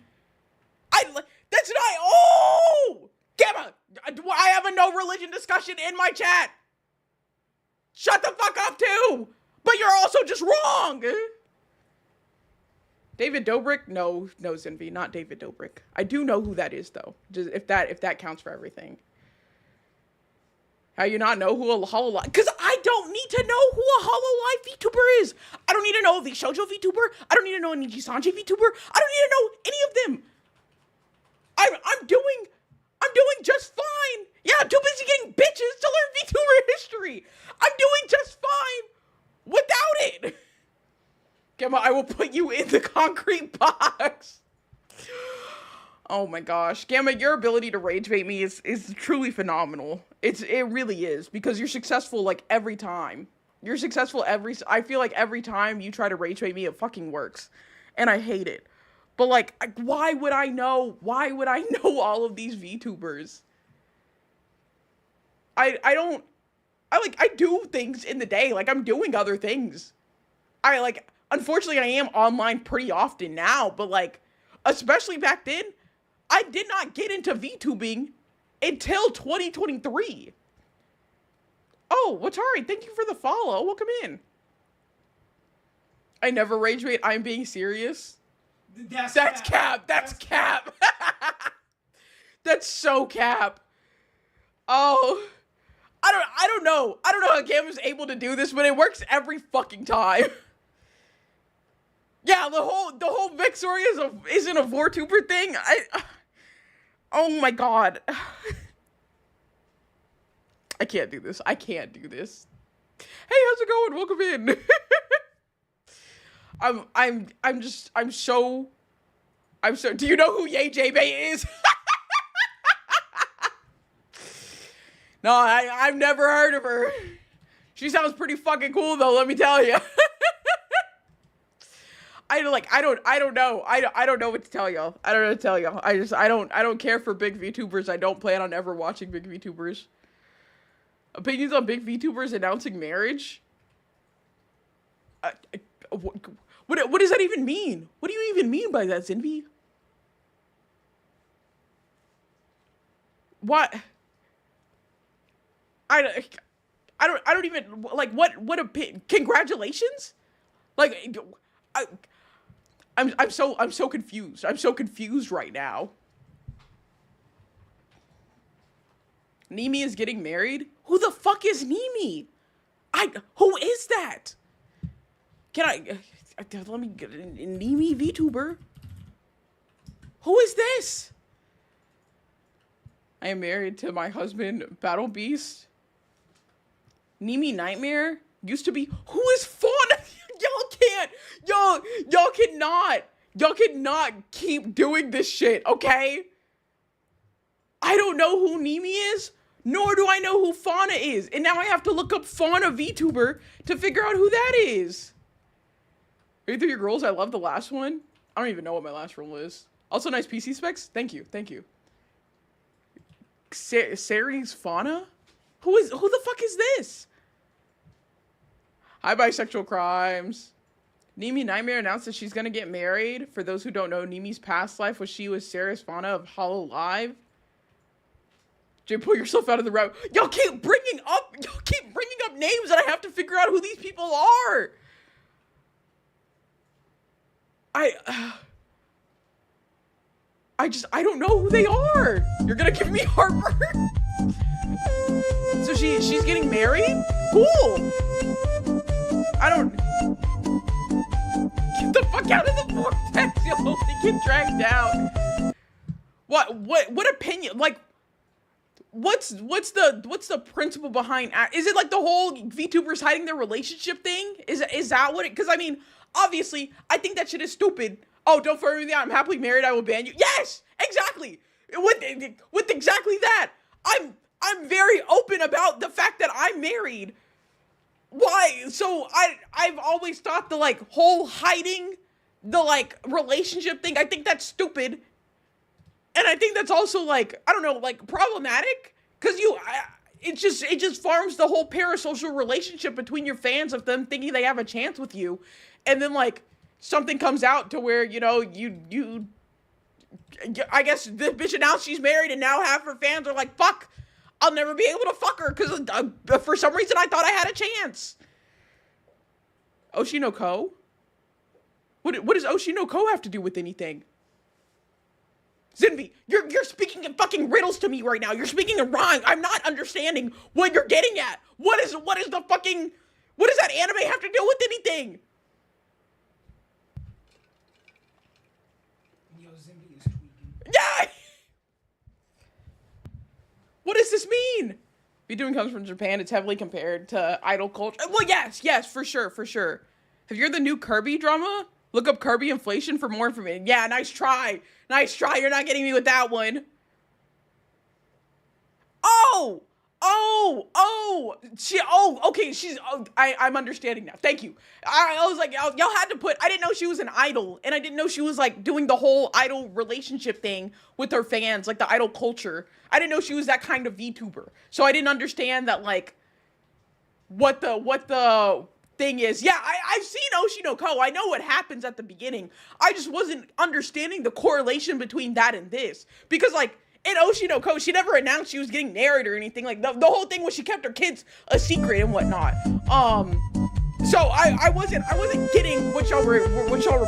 That's not. Oh, Gamma! I have a no religion discussion in my chat. Shut the fuck up too. But you're also just wrong. David Dobrik? No, Zenvi, not David Dobrik. I do know who that is though. Just if that counts for everything. How you not know who a Hololive? Because I don't need to know who a Hololive VTuber is. I don't need to know a Vshojo VTuber. I don't need to know a Niji Sanji VTuber. I don't need to know any of them. I'm doing just fine. Yeah, I'm too busy getting bitches to learn VTuber history. I'm doing just fine without it. Gemma, I will put you in the concrete box. Oh my gosh. Gamma, your ability to rage bait me is truly phenomenal. It really is, because you're successful like every time. You're successful I feel like every time you try to rage bait me, it fucking works. And I hate it. But like, why would I know all of these VTubers? I do things in the day. Like, I'm doing other things. Unfortunately, I am online pretty often now, but like, especially back then, I did not get into VTubing until 2023. Oh, Watari, thank you for the follow. Welcome in. I never rage bait. I'm being serious. That's cap. That's cap. That's so cap. Oh, I don't know. I don't know how Cam is able to do this, but it works every fucking time. Yeah, the whole Vic story isn't a VTuber thing. Oh my god. I can't do this. I can't do this. Hey, how's it going? Welcome in. I'm so. Do you know who Yay J-Bay is? No, I've never heard of her. She sounds pretty fucking cool though, let me tell you. I don't know. I don't know what to tell y'all. I don't know what to tell y'all. I don't care for big VTubers. I don't plan on ever watching big VTubers. Opinions on big VTubers announcing marriage? What does that even mean? What do you even mean by that, Zinvi? What? I don't even, like, what congratulations? Like, I'm so confused. I'm so confused right now. Nimi is getting married? Who the fuck is Nimi? Who is that? Let me get Nimi VTuber. Who is this? I am married to my husband, Battle Beast. Nimi Nightmare used to be. Who is Fauna? Y'all cannot keep doing this shit, okay? I don't know who Nimi is, nor do I know who Fauna is. And now I have to look up Fauna VTuber to figure out who that is. Are you through your girls? I love the last one. I don't even know what my last role is. Also, nice PC specs. Thank you. Ceres Fauna? Who the fuck is this? Hi, Bisexual Crimes. Nimi Nightmare announced that she's gonna get married. For those who don't know, Nimi's past life was she was Ceres Fauna of Hollow Live. Jay, pull yourself out of the route. Y'all keep bringing up names and I have to figure out who these people are. I don't know who they are. You're gonna give me heartburn? So she's getting married? Cool. I don't. Get the fuck out of the vortex. You'll only get dragged down. What opinion? Like, what's the principle behind? Is it like the whole VTubers hiding their relationship thing? Is that what it? Because I mean, obviously, I think that shit is stupid. Oh, don't flirt with me. I'm happily married. I will ban you. Yes, exactly. With exactly that. I'm very open about the fact that I'm married. Why? So I've always thought the like whole hiding the like relationship thing. I think that's stupid, and I think that's also like I don't know, like problematic because it just farms the whole parasocial relationship between your fans of them thinking they have a chance with you, and then like something comes out to where you know you I guess the bitch announced she's married and now half her fans are like fuck. I'll never be able to fuck her because for some reason I thought I had a chance. Oshinoko? What does Oshinoko have to do with anything? Zinvi, you're speaking in fucking riddles to me right now. You're speaking in rhyme. I'm not understanding what you're getting at. What does that anime have to do with anything? Yo, Zimby is tweaking. Yeah! What does this mean? VTubing comes from Japan. It's heavily compared to idol culture. Well, yes, for sure. Have you heard the new Kirby drama? Look up Kirby inflation for more information. Yeah, nice try. You're not getting me with that one. Okay. I'm understanding now. Thank you. I was like, y'all had to put, I didn't know she was an idol. And I didn't know she was like doing the whole idol relationship thing with her fans, like the idol culture. I didn't know she was that kind of VTuber. So I didn't understand that like, what the thing is. Yeah, I've seen Oshinoko. I know what happens at the beginning. I just wasn't understanding the correlation between that and this. Because like, in Oshinoko, she never announced she was getting married or anything. Like, the whole thing was she kept her kids a secret and whatnot. So I wasn't getting what y'all were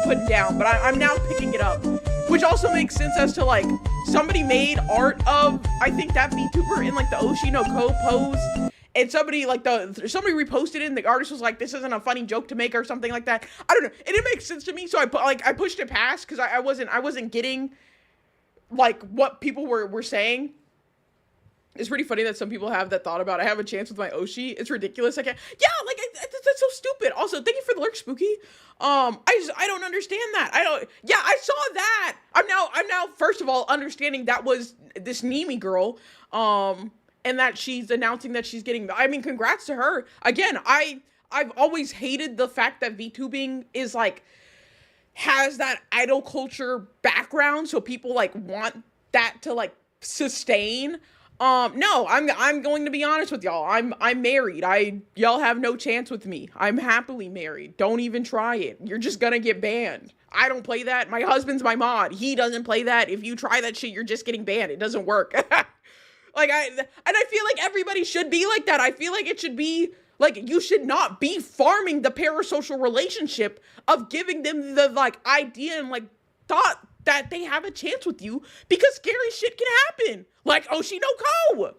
putting down, but I'm now picking it up, which also makes sense as to like somebody made art of I think that VTuber in like the Oshi no Ko pose, and somebody reposted it and the artist was like, this isn't a funny joke to make or something like that. I don't know, and it makes sense to me, so I pushed it past because I wasn't getting like what people were saying. It's pretty funny that some people have that thought about I have a chance with my Oshi. It's ridiculous. Like, yeah, like that's so stupid. Also, thank you for the lurk, Spooky. I don't understand that. I saw that. I'm now first of all understanding that was this Nemi girl. And that she's announcing that she's getting. I mean, congrats to her. Again, I've always hated the fact that VTubing is like has that idol culture background, so people like want that to like sustain. No, I'm going to be honest with y'all. I'm married. Y'all have no chance with me. I'm happily married. Don't even try it. You're just gonna get banned. I don't play that. My husband's my mod. He doesn't play that. If you try that shit, you're just getting banned. It doesn't work. Like I feel like everybody should be like that. I feel like it should be like you should not be farming the parasocial relationship of giving them the like idea and like thought that they have a chance with you because scary shit can happen. Like Oshi no Ko.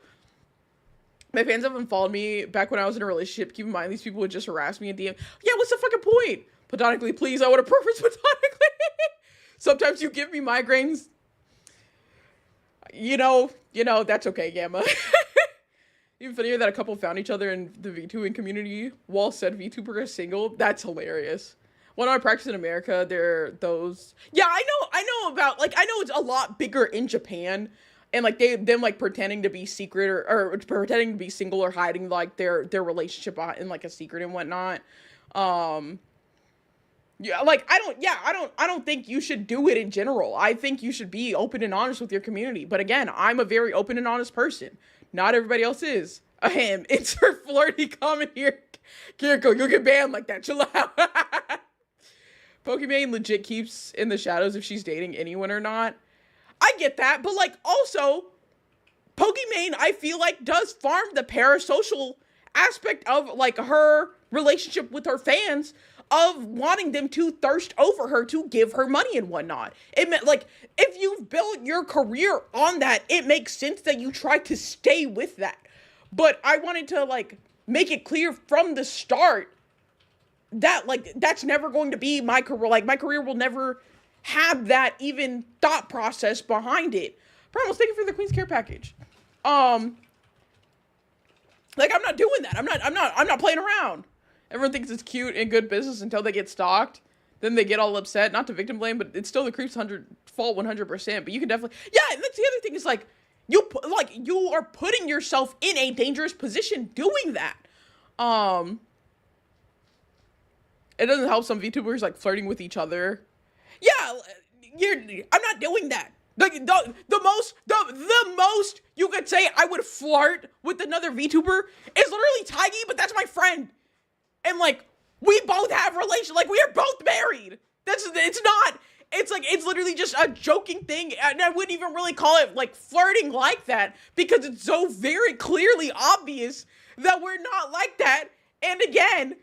My fans have unfollowed me back when I was in a relationship. Keep in mind, these people would just harass me in DM. Yeah, what's the fucking point? Platonically, please. I want a preference platonically. Sometimes you give me migraines. You know, that's okay, Gamma. Even funnier that a couple found each other in the VTubing community while said VTuber is single. That's hilarious. When I practice in America, there are those. Yeah, I know about, like, I know it's a lot bigger in Japan. And, like, them like, pretending to be secret or pretending to be single or hiding, like, their relationship in, like, a secret and whatnot. Yeah, like, I don't think you should do it in general. I think you should be open and honest with your community. But again, I'm a very open and honest person. Not everybody else is. Insert flirty comment here. Kiriko, you'll get banned like that. Chill out. Pokimane legit keeps in the shadows if she's dating anyone or not. I get that, but like also, Pokimane, I feel like does farm the parasocial aspect of like her relationship with her fans of wanting them to thirst over her to give her money and whatnot. It meant like if you've built your career on that, it makes sense that you try to stay with that. But I wanted to like make it clear from the start that like that's never going to be my career. Like my career will never have that even thought process behind it. Promos, thank you for the Queen's Care package. Like I'm not doing that. I'm not playing around. Everyone thinks it's cute and good business until they get stalked. Then they get all upset. Not to victim blame, but it's still the creep's fault 100%. But you can definitely, yeah. And that's the other thing is like you are putting yourself in a dangerous position doing that. It doesn't help some VTubers like flirting with each other. Yeah, I'm not doing that. Like the most you could say I would flirt with another VTuber is literally Tiggy, but that's my friend. And like we both have relations, like we are both married. It's literally just a joking thing, and I wouldn't even really call it like flirting like that because it's so very clearly obvious that we're not like that. And again,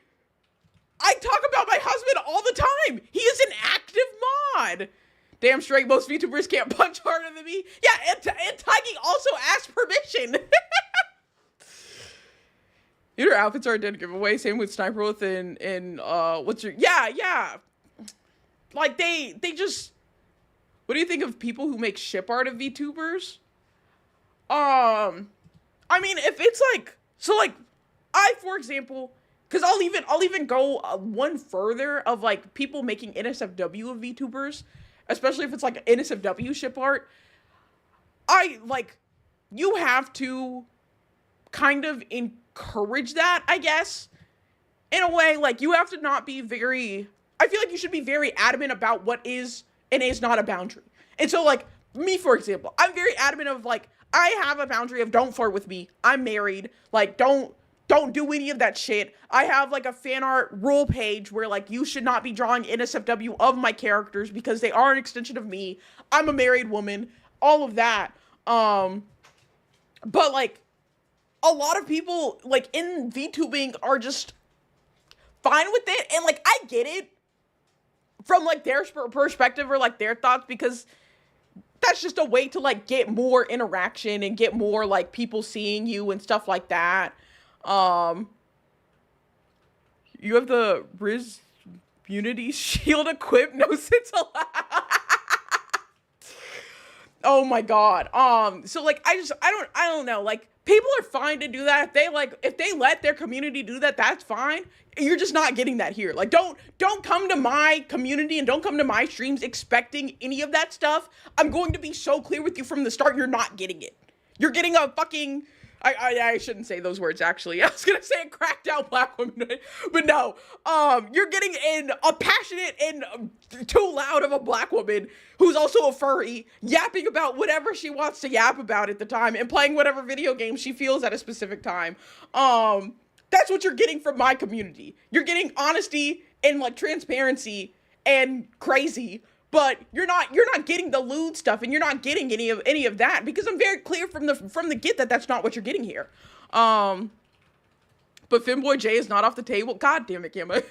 I talk about my husband all the time. He is an active mod. Damn straight, most VTubers can't punch harder than me. Yeah, and Tiggy also asked permission. Your outfits are a dead giveaway. Same with Sniper Wolf and what's your... Yeah. Like, they just... What do you think of people who make ship art of VTubers? I mean, if it's like... So, like, I, for example... Because I'll even go one further of, like, people making NSFW of VTubers. Especially if it's, like, NSFW ship art. You have to kind of encourage that, I guess. In a way, like, you have to not be very... I feel like you should be very adamant about what is and is not a boundary. And so, like, me, for example, I'm very adamant of, like, I have a boundary of don't flirt with me. I'm married. Like, don't do any of that shit. I have, like, a fan art rule page where, like, you should not be drawing NSFW of my characters because they are an extension of me. I'm a married woman. All of that. But, like, a lot of people, like, in VTubing are just fine with it. And, like, I get it from, like, their perspective or, like, their thoughts, because that's just a way to, like, get more interaction and get more, like, people seeing you and stuff like that. You have the Riz Unity shield equipped, no sense allowed. Oh my god. So, like, I don't know. Like, people are fine to do that. If they let their community do that, that's fine. You're just not getting that here. Like, don't come to my community and don't come to my streams expecting any of that stuff. I'm going to be so clear with you from the start, you're not getting it. You're getting a fucking... I shouldn't say those words, actually. I was gonna say a cracked out black woman, but no. You're getting a passionate and too loud of a black woman who's also a furry, yapping about whatever she wants to yap about at the time and playing whatever video game she feels at a specific time. That's what you're getting from my community. You're getting honesty and, like, transparency and crazy. But you're not getting the lewd stuff, and you're not getting any of that, because I'm very clear from the get that that's not what you're getting here. But Femboy J is not off the table. God damn it, Gamma.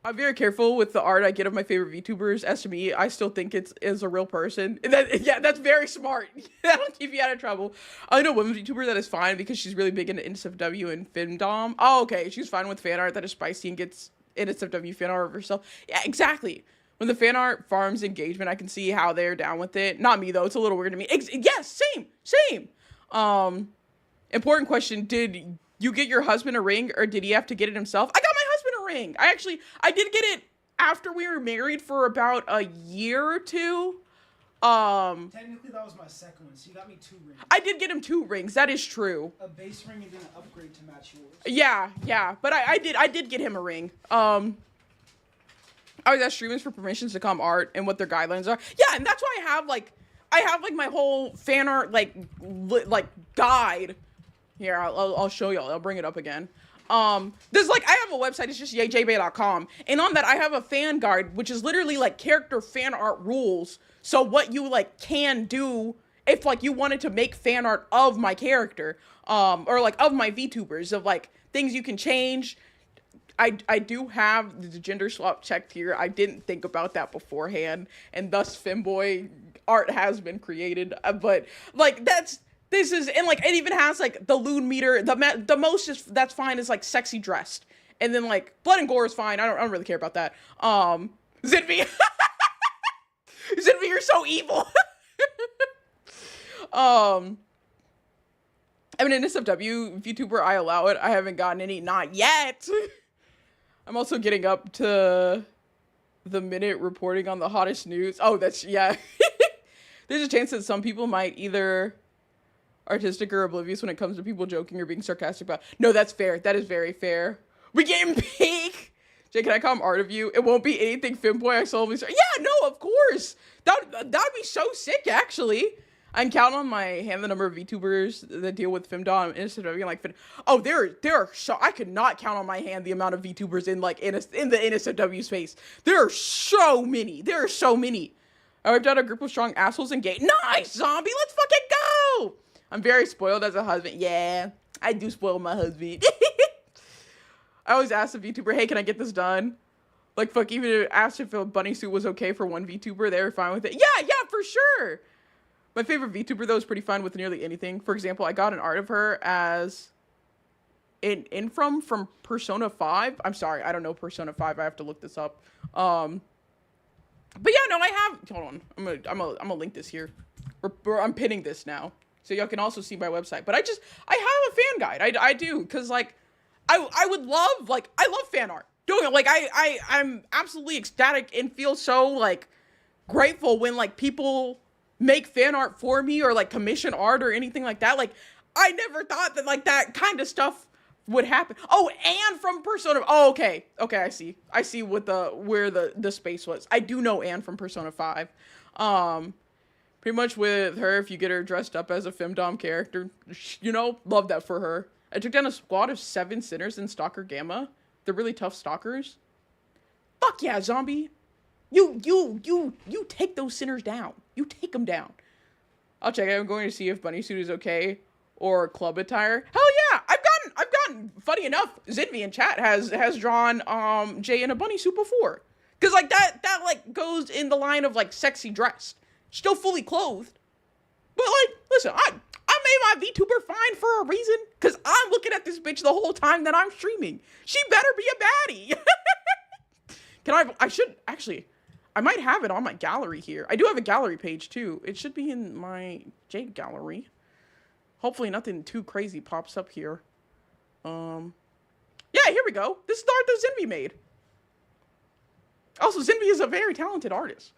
I'm very careful with the art I get of my favorite VTubers. As to me, I still think it's a real person. And that's very smart. That'll keep you out of trouble. I know one VTuber that is fine because she's really big into NSFW and femdom. Oh, okay. She's fine with fan art that is spicy and gets NSFW fan art of herself. Yeah, exactly. When the fan art farms engagement, I can see how they're down with it. Not me, though. It's a little weird to me. Yes, same. Important question. Did you get your husband a ring, or did he have to get it himself? I got my husband a ring. I did get it after we were married for about a year or two. Technically, that was my second one, so you got me 2 rings. I did get him 2 rings. That is true. A base ring and then an upgrade to match yours. Yeah. But I did get him a ring. I was asked streamers for permissions to come art and what their guidelines are. Yeah, and that's why I have my whole fan art like guide. Here, I'll show y'all. I'll bring it up again. There's like, I have a website, it's just yayjbay.com, and on that I have a fan guide, which is literally like character fan art rules. So what you like can do if like you wanted to make fan art of my character, or like of my VTubers, of like things you can change. I do have the gender swap checked here. I didn't think about that beforehand, and thus femboy art has been created. But like this is, and like it even has like the lewd meter. The most is, that's fine, is like sexy dressed, and then like blood and gore is fine. I don't really care about that. Zinvi, Zinvi, you're so evil. I'm an NSFW VTuber. I allow it. I haven't gotten any, not yet. I'm also getting up to the minute reporting on the hottest news. Oh, that's, yeah. There's a chance that some people might either artistic or oblivious when it comes to people joking or being sarcastic about. No, that's fair. That is very fair. We getting peak. Jay, can I call him art of you? It won't be anything femboy. I solely start. Yeah, no, of course. That'd be so sick, actually. I can count on my hand the number of VTubers that deal with femdom instead of being like, oh, there are so, I could not count on my hand the amount of VTubers in like in the NSFW space. There are so many. I wiped out a group of strong assholes and gay. Nice, zombie. Let's fucking go. I'm very spoiled as a husband. Yeah, I do spoil my husband. I always ask a VTuber, hey, can I get this done? Like, fuck, even asked if a bunny suit was okay for one VTuber. They were fine with it. Yeah, for sure. My favorite VTuber, though, is pretty fine with nearly anything. For example, I got an art of her as an Infram from Persona 5. I'm sorry, I don't know Persona 5. I have to look this up. But yeah, no, I have... Hold on. I'm gonna link this here. I'm pinning this now, so y'all can also see my website. But I have a fan guide. I do, because, like, I would love... Like, I love fan art. Doing it. Like, I'm absolutely ecstatic and feel so, like, grateful when, like, people make fan art for me or like commission art or anything like that. Like, I never thought that like that kind of stuff would happen. Oh, and from Persona. Oh, okay, I see what where the space was. I do know Anne from Persona 5. Pretty much with her, if you get her dressed up as a femdom character, you know, love that for her. I took down a squad of 7 sinners in Stalker Gamma. They're really tough stalkers. Fuck yeah, zombie. You take those sinners down. You take them down. I'll check it. I'm going to see if bunny suit is okay or club attire. Hell yeah! I've gotten funny enough, Zinvi in chat has drawn Jay in a bunny suit before. Cause like that like goes in the line of like sexy dressed. Still fully clothed. But like, listen, I made my VTuber fine for a reason. Cause I'm looking at this bitch the whole time that I'm streaming. She better be a baddie. I might have it on my gallery here. I do have a gallery page too. It should be in my Jade gallery. Hopefully nothing too crazy pops up here. Yeah, here we go. This is the art that Zinvi made. Also, Zinvi is a very talented artist.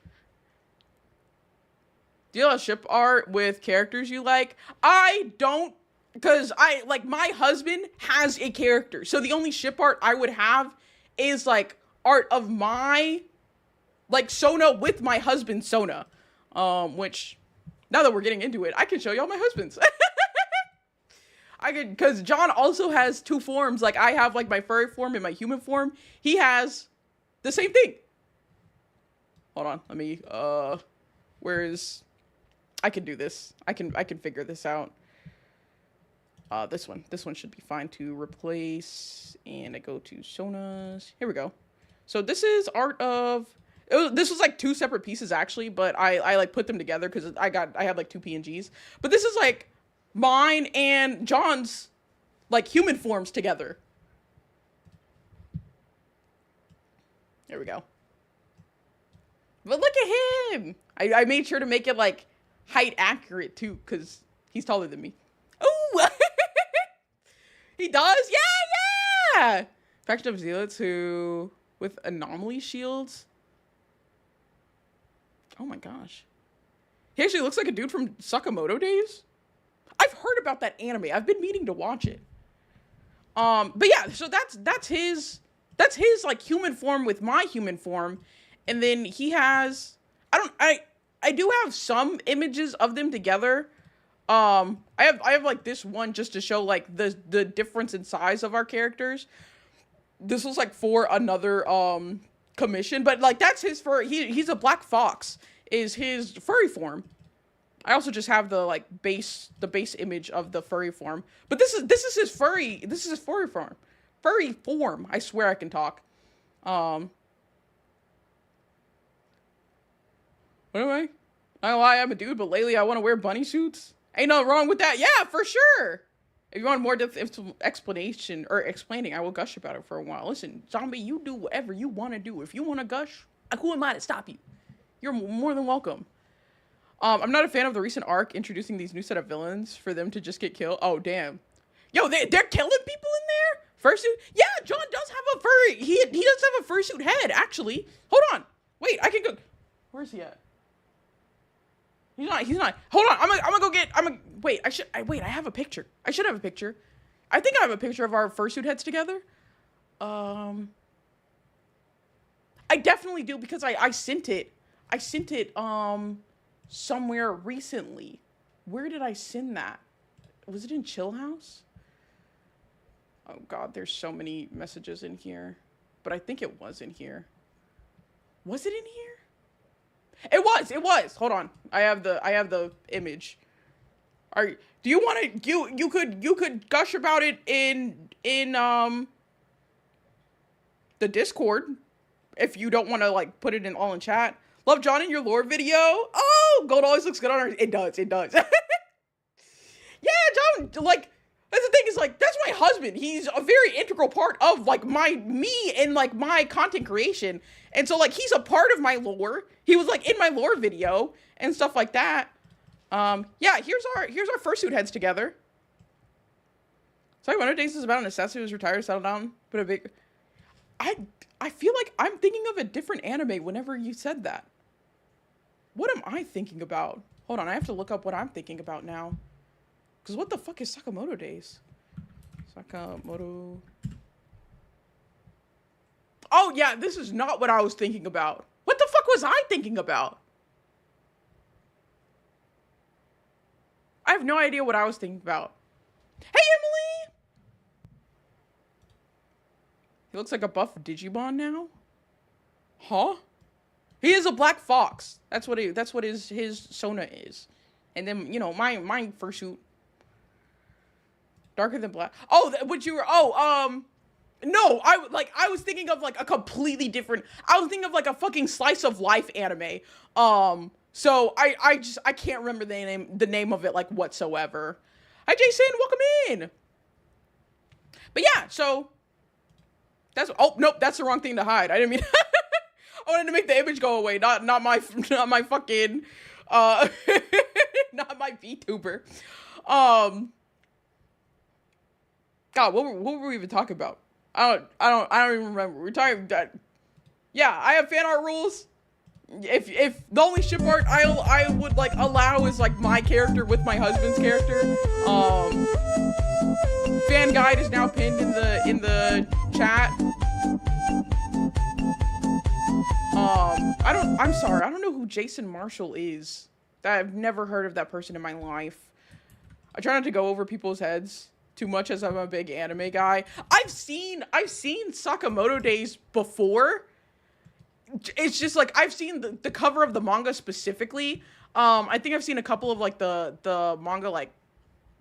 Do you ship art with characters you like? I don't, because my husband has a character. So the only ship art I would have is, like, art of my, like, Sona with my husband, Sona. Which, now that we're getting into it, I can show y'all my husband's. Because John also has two forms. Like, I have, like, my furry form and my human form. He has the same thing. Hold on, let me, I can do this. I can figure this out. This one should be fine to replace. And I go to Sona's. Here we go. So this is art of, this was like two separate pieces actually, but I like put them together because I had like two PNGs. But this is like mine and John's like human forms together. There we go. But look at him. I made sure to make it like height accurate too, because he's taller than me. Ooh! He does? Yeah! Faction of Zealots who with anomaly shields. Oh my gosh. He actually looks like a dude from Sakamoto days. I've heard about that anime. I've been meaning to watch it. But yeah, so that's his like human form with my human form. And then he has, I do have some images of them together. I have like this one just to show like the difference in size of our characters. This was like for another commission, but like that's his fur. He's a black fox is his furry form. I also just have the like base image of the furry form. But this is his furry form. Furry form. I swear I can talk. What am I? I don't know why I'm a dude, but lately I want to wear bunny suits. Ain't nothing wrong with that. Yeah, for sure. If you want more explanation or explaining, I will gush about it for a while. Listen, zombie, you do whatever you want to do. If you want to gush, who am I to stop you? You're more than welcome. I'm not a fan of the recent arc introducing these new set of villains for them to just get killed. Oh, damn. Yo, they're killing people in there? Fursuit? Yeah, John does have a furry. He does have a fursuit head, actually. Hold on. Wait, I can go. Where's he at? He's not. Hold on. I'm gonna go get, wait, I have a picture. I should have a picture. I think I have a picture of our fursuit heads together. I definitely do because I sent it. I sent it, somewhere recently. Where did I send that? Was it in Chill House? Oh God, there's so many messages in here. But I think it was in here. Was it in here? It was. Hold on. I have the image. Do you want to you could gush about it in the Discord if you don't want to like put it in all in chat. Love John in your lore video. Oh, gold always looks good on her. It does. Yeah, John, like that's the thing is like that's my husband. He's a very integral part of like me and like my content creation. And so like he's a part of my lore. He was like in my lore video and stuff like that. Yeah, here's our fursuit heads together. Sorry, Wonder Days is about an assassin who's retired, settled down, but a big I feel like I'm thinking of a different anime whenever you said that. What am I thinking about? Hold on, I have to look up what I'm thinking about now. Because what the fuck is Sakamoto Days? Sakamoto. Oh, yeah, this is not what I was thinking about. What the fuck was I thinking about? I have no idea what I was thinking about. Hey, Emily! He looks like a buff Digimon now? Huh? He is a black fox. That's what his Sona is. And then, you know, my fursuit. Darker than black. Oh, what you were? Oh, no, I was thinking of like a completely different. I was thinking of like a fucking slice of life anime. So I can't remember the name of it like whatsoever. Hi Jason, welcome in. But yeah, so that's nope, that's the wrong thing to hide. I didn't mean I wanted to make the image go away, not my fucking not my VTuber. God, what were we even talking about? I don't even remember. We're talking that. Yeah, I have fan art rules. If the only ship art I would like allow is like my character with my husband's character. Fan guide is now pinned in the chat. I'm sorry, I don't know who Jason Marshall is. I've never heard of that person in my life. I try not to go over people's heads too much as I'm a big anime guy. I've seen Sakamoto Days before. It's just like I've seen the cover of the manga specifically. I think I've seen a couple of like the manga like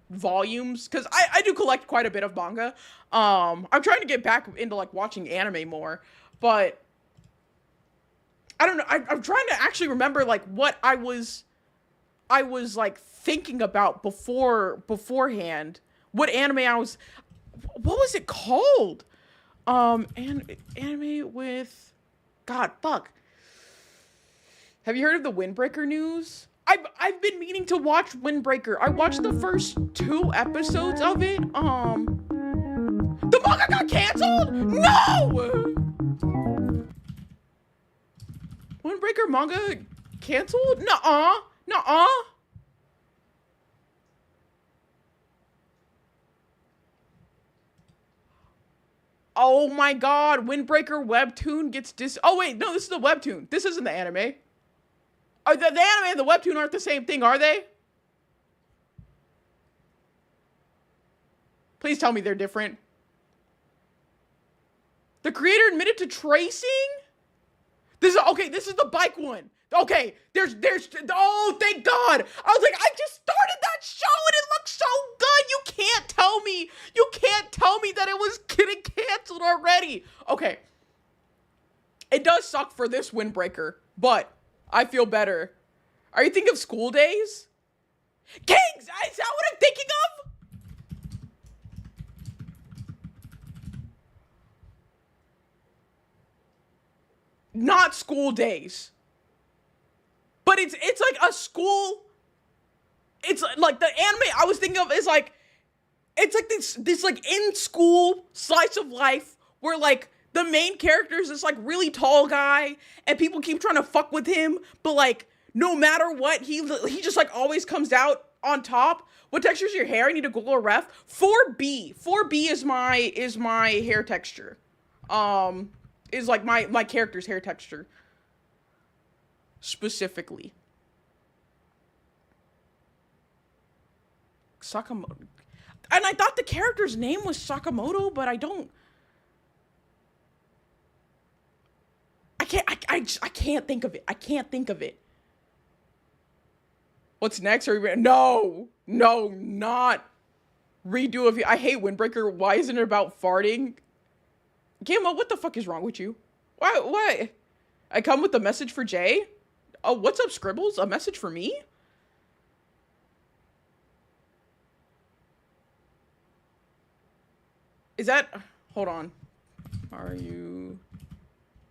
volumes because I do collect quite a bit of manga. I'm trying to get back into like watching anime more, but I don't know. I'm trying to actually remember like what I was like thinking about beforehand. What anime what was it called? Anime with, God, fuck. Have you heard of the Windbreaker news? I've been meaning to watch Windbreaker. I watched the first 2 episodes of it. The manga got canceled? No! Windbreaker manga canceled? Nuh-uh. Nuh-uh. Oh my god, Windbreaker webtoon gets oh wait, no, this is the webtoon. This isn't the anime. The anime and the webtoon aren't the same thing, are they? Please tell me they're different. The creator admitted to tracing? This is the bike one. Okay, there's oh, thank God. I was like, I just started that show and it looks so good. You can't tell me that it was getting canceled already. Okay. It does suck for this Windbreaker, but I feel better. Are you thinking of School Days? Kings! Is that what I'm thinking of? Not School Days. But it's like a school. It's like the anime I was thinking of is like, it's like this like in school slice of life where like the main character is this like really tall guy and people keep trying to fuck with him, but like no matter what, he just like always comes out on top. What texture is your hair? I need to Google a ref. 4B. 4B is my hair texture. Is like my character's hair texture. Specifically. Sakamoto. And I thought the character's name was Sakamoto, but I don't. I can't think of it. I can't think of it. What's next? No, not redo of you. I hate Windbreaker. Why isn't it about farting? Gamma, what the fuck is wrong with you? Why? I come with a message for Jay? Oh, what's up, Scribbles? A message for me? Is that... Hold on. Are you...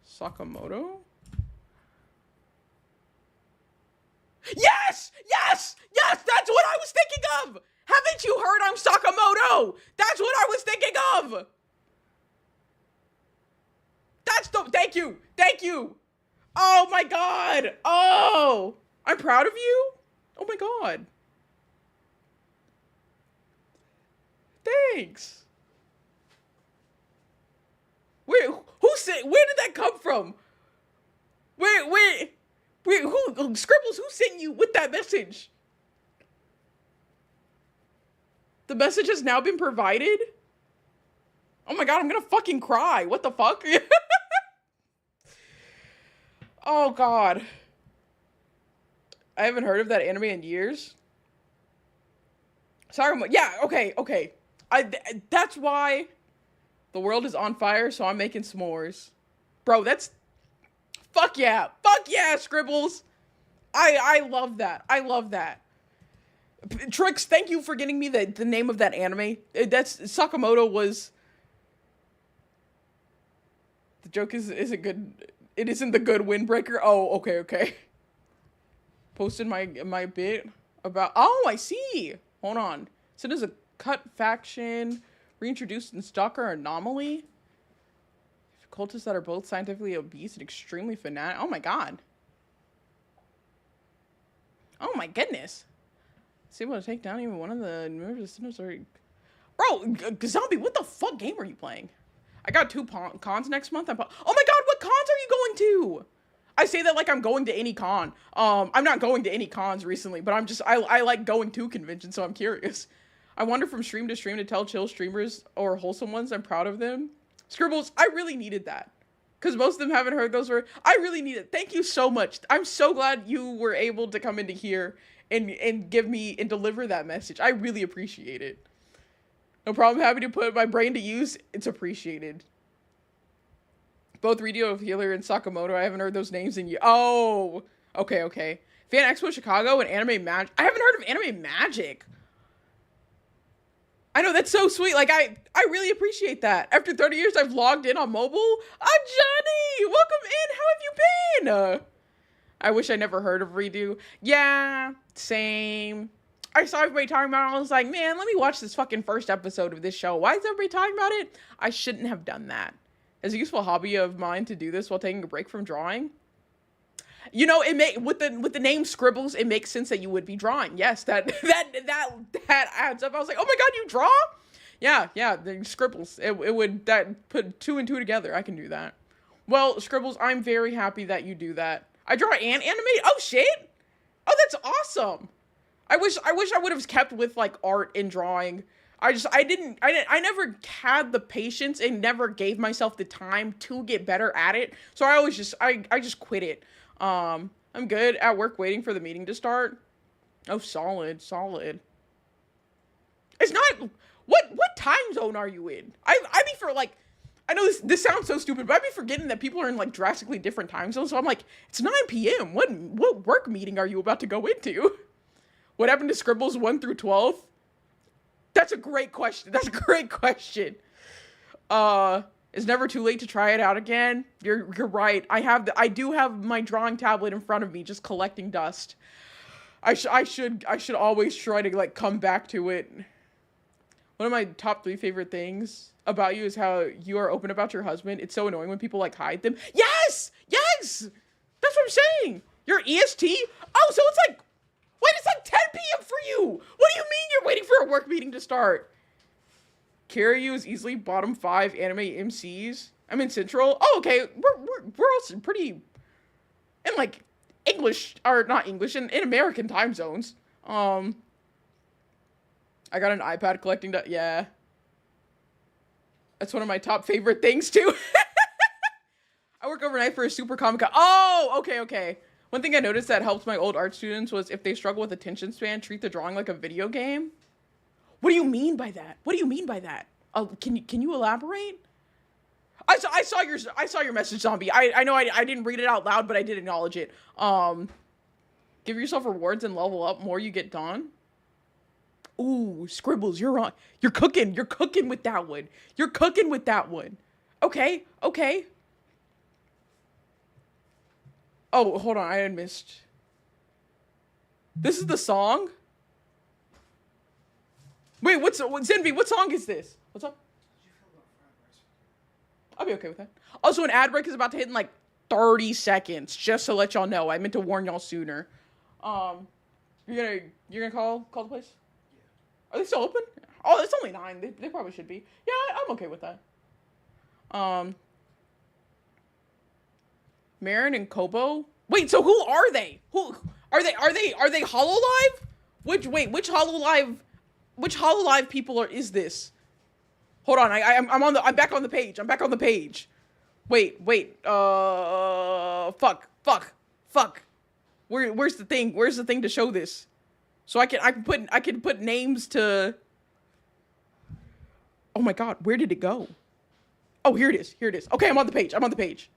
Sakamoto? Yes! Yes! Yes! That's what I was thinking of! Haven't you heard I'm Sakamoto? That's what I was thinking of! That's the... Thank you! Thank you! Oh my god! Oh! I'm proud of you? Oh my god. Thanks. Where did that come from? Where, Scribbles, who sent you with that message? The message has now been provided? Oh my god, I'm gonna fucking cry. What the fuck? Oh god. I haven't heard of that anime in years. Sorry, yeah, okay. That's why the world is on fire, so I'm making s'mores. Bro, that's... Fuck yeah, Scribbles. I love that. I love that. Trix, thank you for getting me the name of that anime. That's Sakamoto was... The joke isn't good. It isn't the good windbreaker. Oh, okay. Posted my bit about... Oh, I see. Hold on. So there's a cut faction reintroduced in Stalker Anomaly. Cultists that are both scientifically obese and extremely fanatic. Oh my god. Oh my goodness. It's able to take down even one of the members of the sinners. Bro, Zombie, what the fuck game are you playing? I got 2 cons next month. Oh my god, what cons are you going to? I say that like I'm going to any con. I'm not going to any cons recently, but I like going to conventions, so I'm curious. I wander from stream to stream to tell chill streamers or wholesome ones I'm proud of them. Scribbles, I really needed that. Because most of them haven't heard those words. I really need it. Thank you so much. I'm so glad you were able to come into here and give me and deliver that message. I really appreciate it. No problem having to put my brain to use. It's appreciated. Both Radio of Healer and Sakamoto. I haven't heard those names in you. Oh, okay. Fan Expo Chicago and Anime Magic. I haven't heard of Anime Magic. I know, that's so sweet. Like, I really appreciate that. After 30 years, I've logged in on mobile. Johnny! Welcome in! How have you been? I wish I never heard of Redo. Yeah, same. I saw everybody talking about it. I was like, man, let me watch this fucking first episode of this show. Why is everybody talking about it? I shouldn't have done that. It's a useful hobby of mine to do this while taking a break from drawing. You know, with the name Scribbles, it makes sense that you would be drawing. Yes, that adds up. I was like, oh my god, you draw? Yeah, the Scribbles. It would put 2 and 2 together. I can do that. Well, Scribbles, I'm very happy that you do that. I draw and animate. Oh shit! Oh, that's awesome. I wish I would have kept with like art and drawing. I never had the patience and never gave myself the time to get better at it. So I always just quit it. I'm good at work waiting for the meeting to start. Oh, solid. It's not, what time zone are you in? I be for like, I know this sounds so stupid, but I be forgetting that people are in like drastically different time zones. So I'm like, it's 9 p.m. What work meeting are you about to go into? What happened to Scribbles 1 through 12? That's a great question. It's never too late to try it out again. You're right. I do have my drawing tablet in front of me, just collecting dust. I should always try to like come back to it. One of my top 3 favorite things about you is how you are open about your husband. It's so annoying when people like hide them. Yes. That's what I'm saying. You're EST. Oh, so it's like, wait, it's like 10 p.m. for you. What do you mean you're waiting for a work meeting to start? Kiryu is easily bottom 5 anime MCs. I'm in Central. Oh, okay. We're also pretty in like English, or not English, in American time zones. I got an iPad collecting yeah. That's one of my top favorite things too. I work overnight for a super comic. Oh, okay. One thing I noticed that helped my old art students was if they struggle with attention span, treat the drawing like a video game. What do you mean by that? Can you elaborate? I saw your message, Zombie. I know I didn't read it out loud, but I did acknowledge it. Give yourself rewards and level up more you get done. Ooh, Scribbles, you're cooking with that one. Okay. Oh, hold on, I had missed. This is the song? Wait, Zenvi, what song is this? What's up? I'll be okay with that. Also, an ad break is about to hit in like 30 seconds, just to let y'all know. I meant to warn y'all sooner. You're gonna call the place? Yeah. Are they still open? Oh, it's only 9. They probably should be. Yeah, I'm okay with that. Marin and Kobo? Wait, so who are they? Who are they? Are they HoloLive? Which HoloLive people is this? Hold on, I'm back on the page. Wait. Fuck. Where's the thing? Where's the thing to show this? So I can put names to. Oh my god, where did it go? Oh, here it is. Here it is. Okay, I'm on the page. I'm on the page.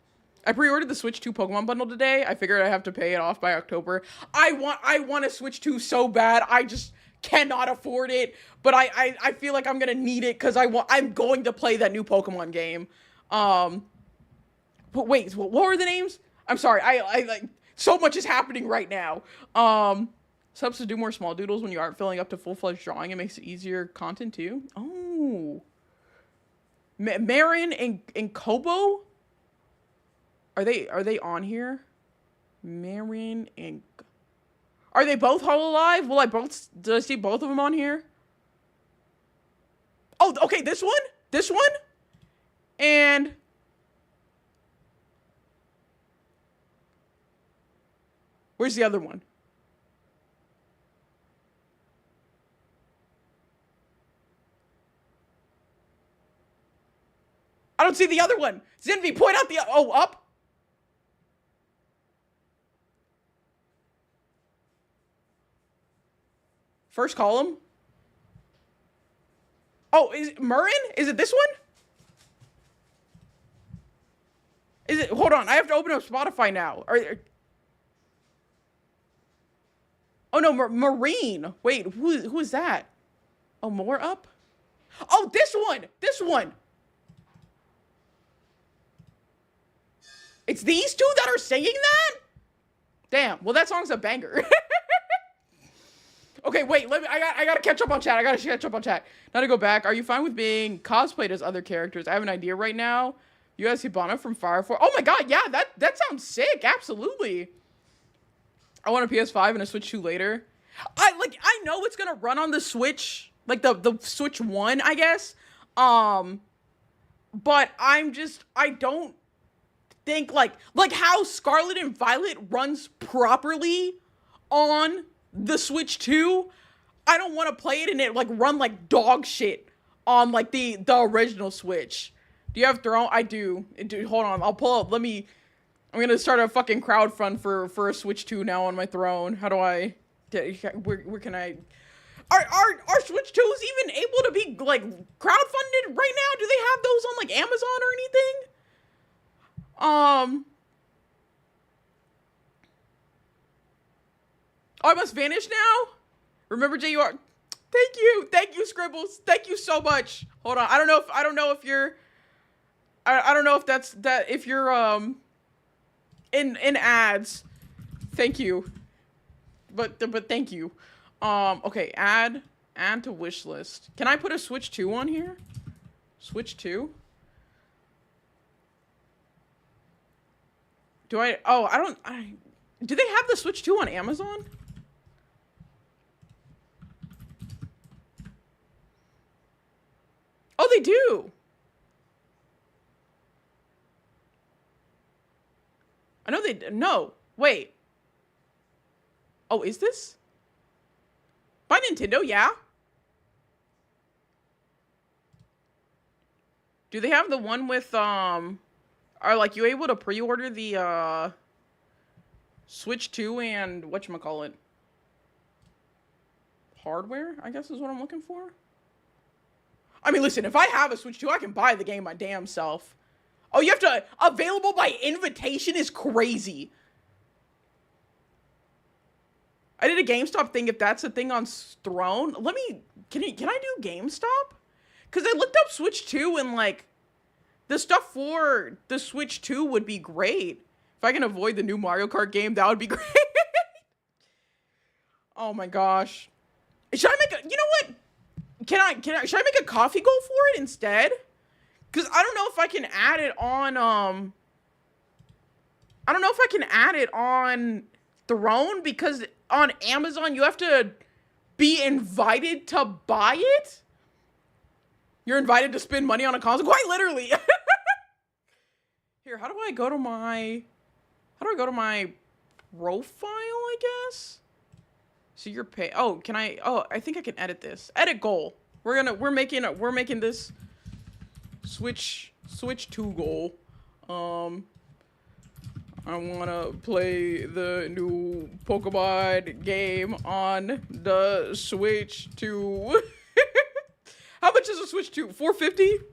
I pre-ordered the Switch 2 Pokemon bundle today. I figured I have to pay it off by October. I want a Switch 2 so bad. I just cannot afford it. But I feel like I'm gonna need it because I'm going to play that new Pokemon game. But wait, what were the names? I'm sorry. I like so much is happening right now. Subs to do more small doodles when you aren't filling up to full-fledged drawing. It makes it easier content too. Oh. Marin and Kobo? Are they on here? Marin and... Are they both Hololive? Do I see both of them on here? Oh, okay, this one? This one? And... Where's the other one? I don't see the other one. Zenvi, point out the... Oh, up? First column. Oh, is it Murrin? Is it this one? Is it? Hold on, I have to open up Spotify now. Oh no, Marine. Wait, who is that? Oh, more up? Oh, this one. This one. It's these two that are singing that? Damn. Well, that song's a banger. Okay, wait, I gotta catch up on chat. Now to go back, are you fine with being cosplayed as other characters? I have an idea right now. You guys see Hibana from Fire Force. Oh my god, yeah, that sounds sick, absolutely. I want a PS5 and a Switch 2 later. I know it's gonna run on the Switch, like the Switch 1, I guess. But I don't think like how Scarlet and Violet runs properly on the Switch 2, I don't want to play it and it like run like dog shit on like the original Switch. Do you have Throne? I do. Dude, hold on. I'll pull up. I'm gonna start a fucking crowdfund for a Switch 2 now on my Throne. How do I where can I are Switch 2s even able to be like crowdfunded right now? Do they have those on like Amazon or anything? Oh, I must vanish now? Remember JUR. Thank you, Scribbles. Thank you so much. Hold on. I don't know if you're if you're in ads. Thank you. But thank you. Okay, add to wish list. Can I put a Switch 2 on here? Switch 2? Do they have the Switch 2 on Amazon? Oh, they do. I know they... No. Wait. Oh, is this? By Nintendo, yeah. Do they have the one with, are, like, you able to pre-order the, Switch 2 and whatchamacallit? Hardware, I guess is what I'm looking for? I mean, listen, if I have a Switch 2, I can buy the game my damn self. Oh, you have to... Available by invitation is crazy. I did a GameStop thing, if that's a thing on Throne. Let me... Can I do GameStop? Because I looked up Switch 2 and, like... The stuff for the Switch 2 would be great. If I can avoid the new Mario Kart game, that would be great. Oh my gosh. Should I make a... You know what? Should I make a coffee goal for it instead? Because I don't know if I can add it on, I don't know if I can add it on Throne, because on Amazon, you have to be invited to buy it? You're invited to spend money on a console? Quite literally. Here, how do I go to my profile, I guess? So you're oh, can I, oh, I think I can edit this. Edit goal. We're making this Switch 2 goal. I wanna play the new Pokemon game on the Switch 2. How much is a Switch 2? $450?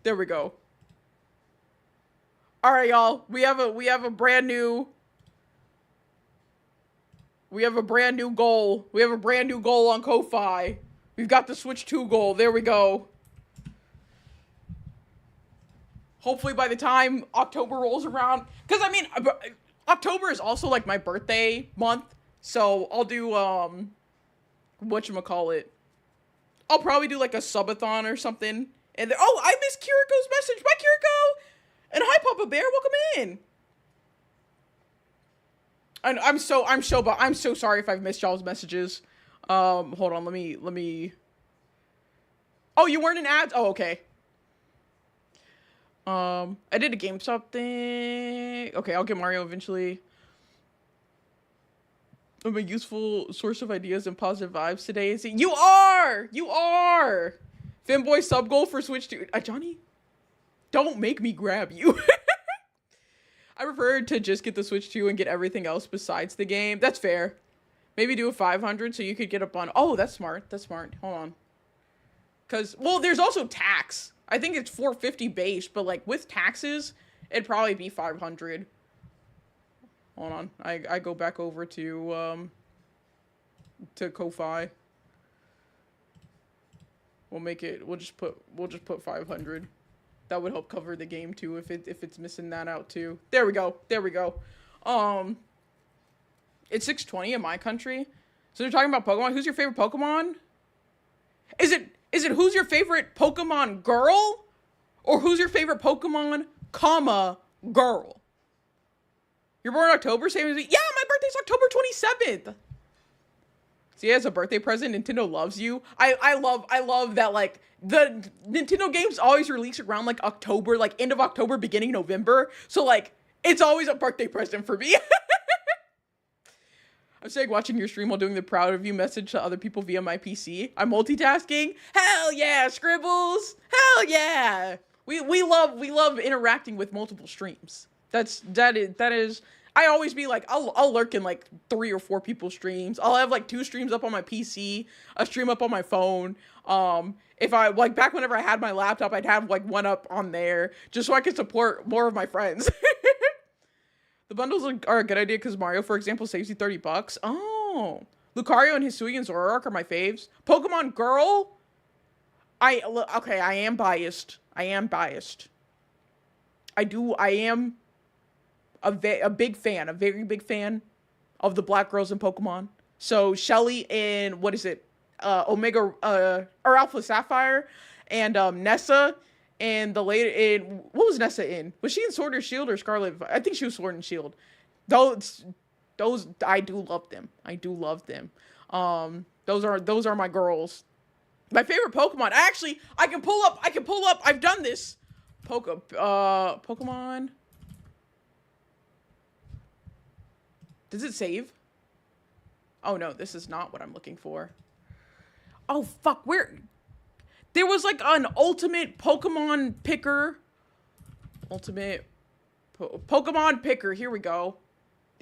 There we go. All right, y'all. We have a brand new goal. We have a brand new goal on Ko-Fi. We've got the Switch 2 goal. There we go. Hopefully by the time October rolls around, because I mean, October is also like my birthday month, so I'll do whatchamacallit. I'll probably do like a subathon or something. And then, oh, I missed Kiriko's message. Bye, Kiriko. And hi, Papa Bear. Welcome in. And I'm so sorry if I've missed y'all's messages. Hold on. Let me. Oh, you weren't in ads? Oh, okay. I did a GameStop thing. Okay, I'll get Mario eventually. I'm a useful source of ideas and positive vibes today. Is it? You are! Fanboy sub goal for Switch 2. Johnny, don't make me grab you. I prefer to just get the Switch 2 and get everything else besides the game. That's fair. Maybe do a 500 so you could get up on... Oh, that's smart. Hold on. Because, well, there's also tax. I think it's $450 base, but, like, with taxes, it'd probably be 500. Hold on. I go back over to Ko-Fi. We'll just put 500. That would help cover the game too if it's missing that out too. There we go. It's 6:20 in my country. So they're talking about Pokemon. Who's your favorite Pokemon? Is it who's your favorite Pokemon girl? Or who's your favorite Pokemon, girl? You're born in October, same as me? Yeah, my birthday's October 27th. See, as a birthday present, Nintendo loves you. I love that, like, the Nintendo games always release around, like, October, like, end of October, beginning November. So, like, it's always a birthday present for me. I'm saying watching your stream while doing the proud of you message to other people via my PC. I'm multitasking. Hell yeah, Scribbles. Hell yeah. We love interacting with multiple streams. That is I always be like, I'll lurk in like 3 or 4 people's streams. I'll have like 2 streams up on my PC, a stream up on my phone. If I, like, back whenever I had my laptop, I'd have like 1 up on there just so I could support more of my friends. The bundles are a good idea because Mario, for example, saves you $30. Oh, Lucario and Hisui and Zoroark are my faves. Pokemon Girl? I am biased. I am a very big fan of the black girls in Pokemon. So Shelly in, what is it? Omega, or Alpha Sapphire, and Nessa, and what was Nessa in? Was she in Sword or Shield or Scarlet? I think she was Sword and Shield. Those, I do love them. Those are my girls. My favorite Pokemon. I can pull up. I've done this. Pokemon. Does it save? Oh no, this is not what I'm looking for. Oh fuck, there was like an ultimate Pokemon picker. Pokemon picker, here we go.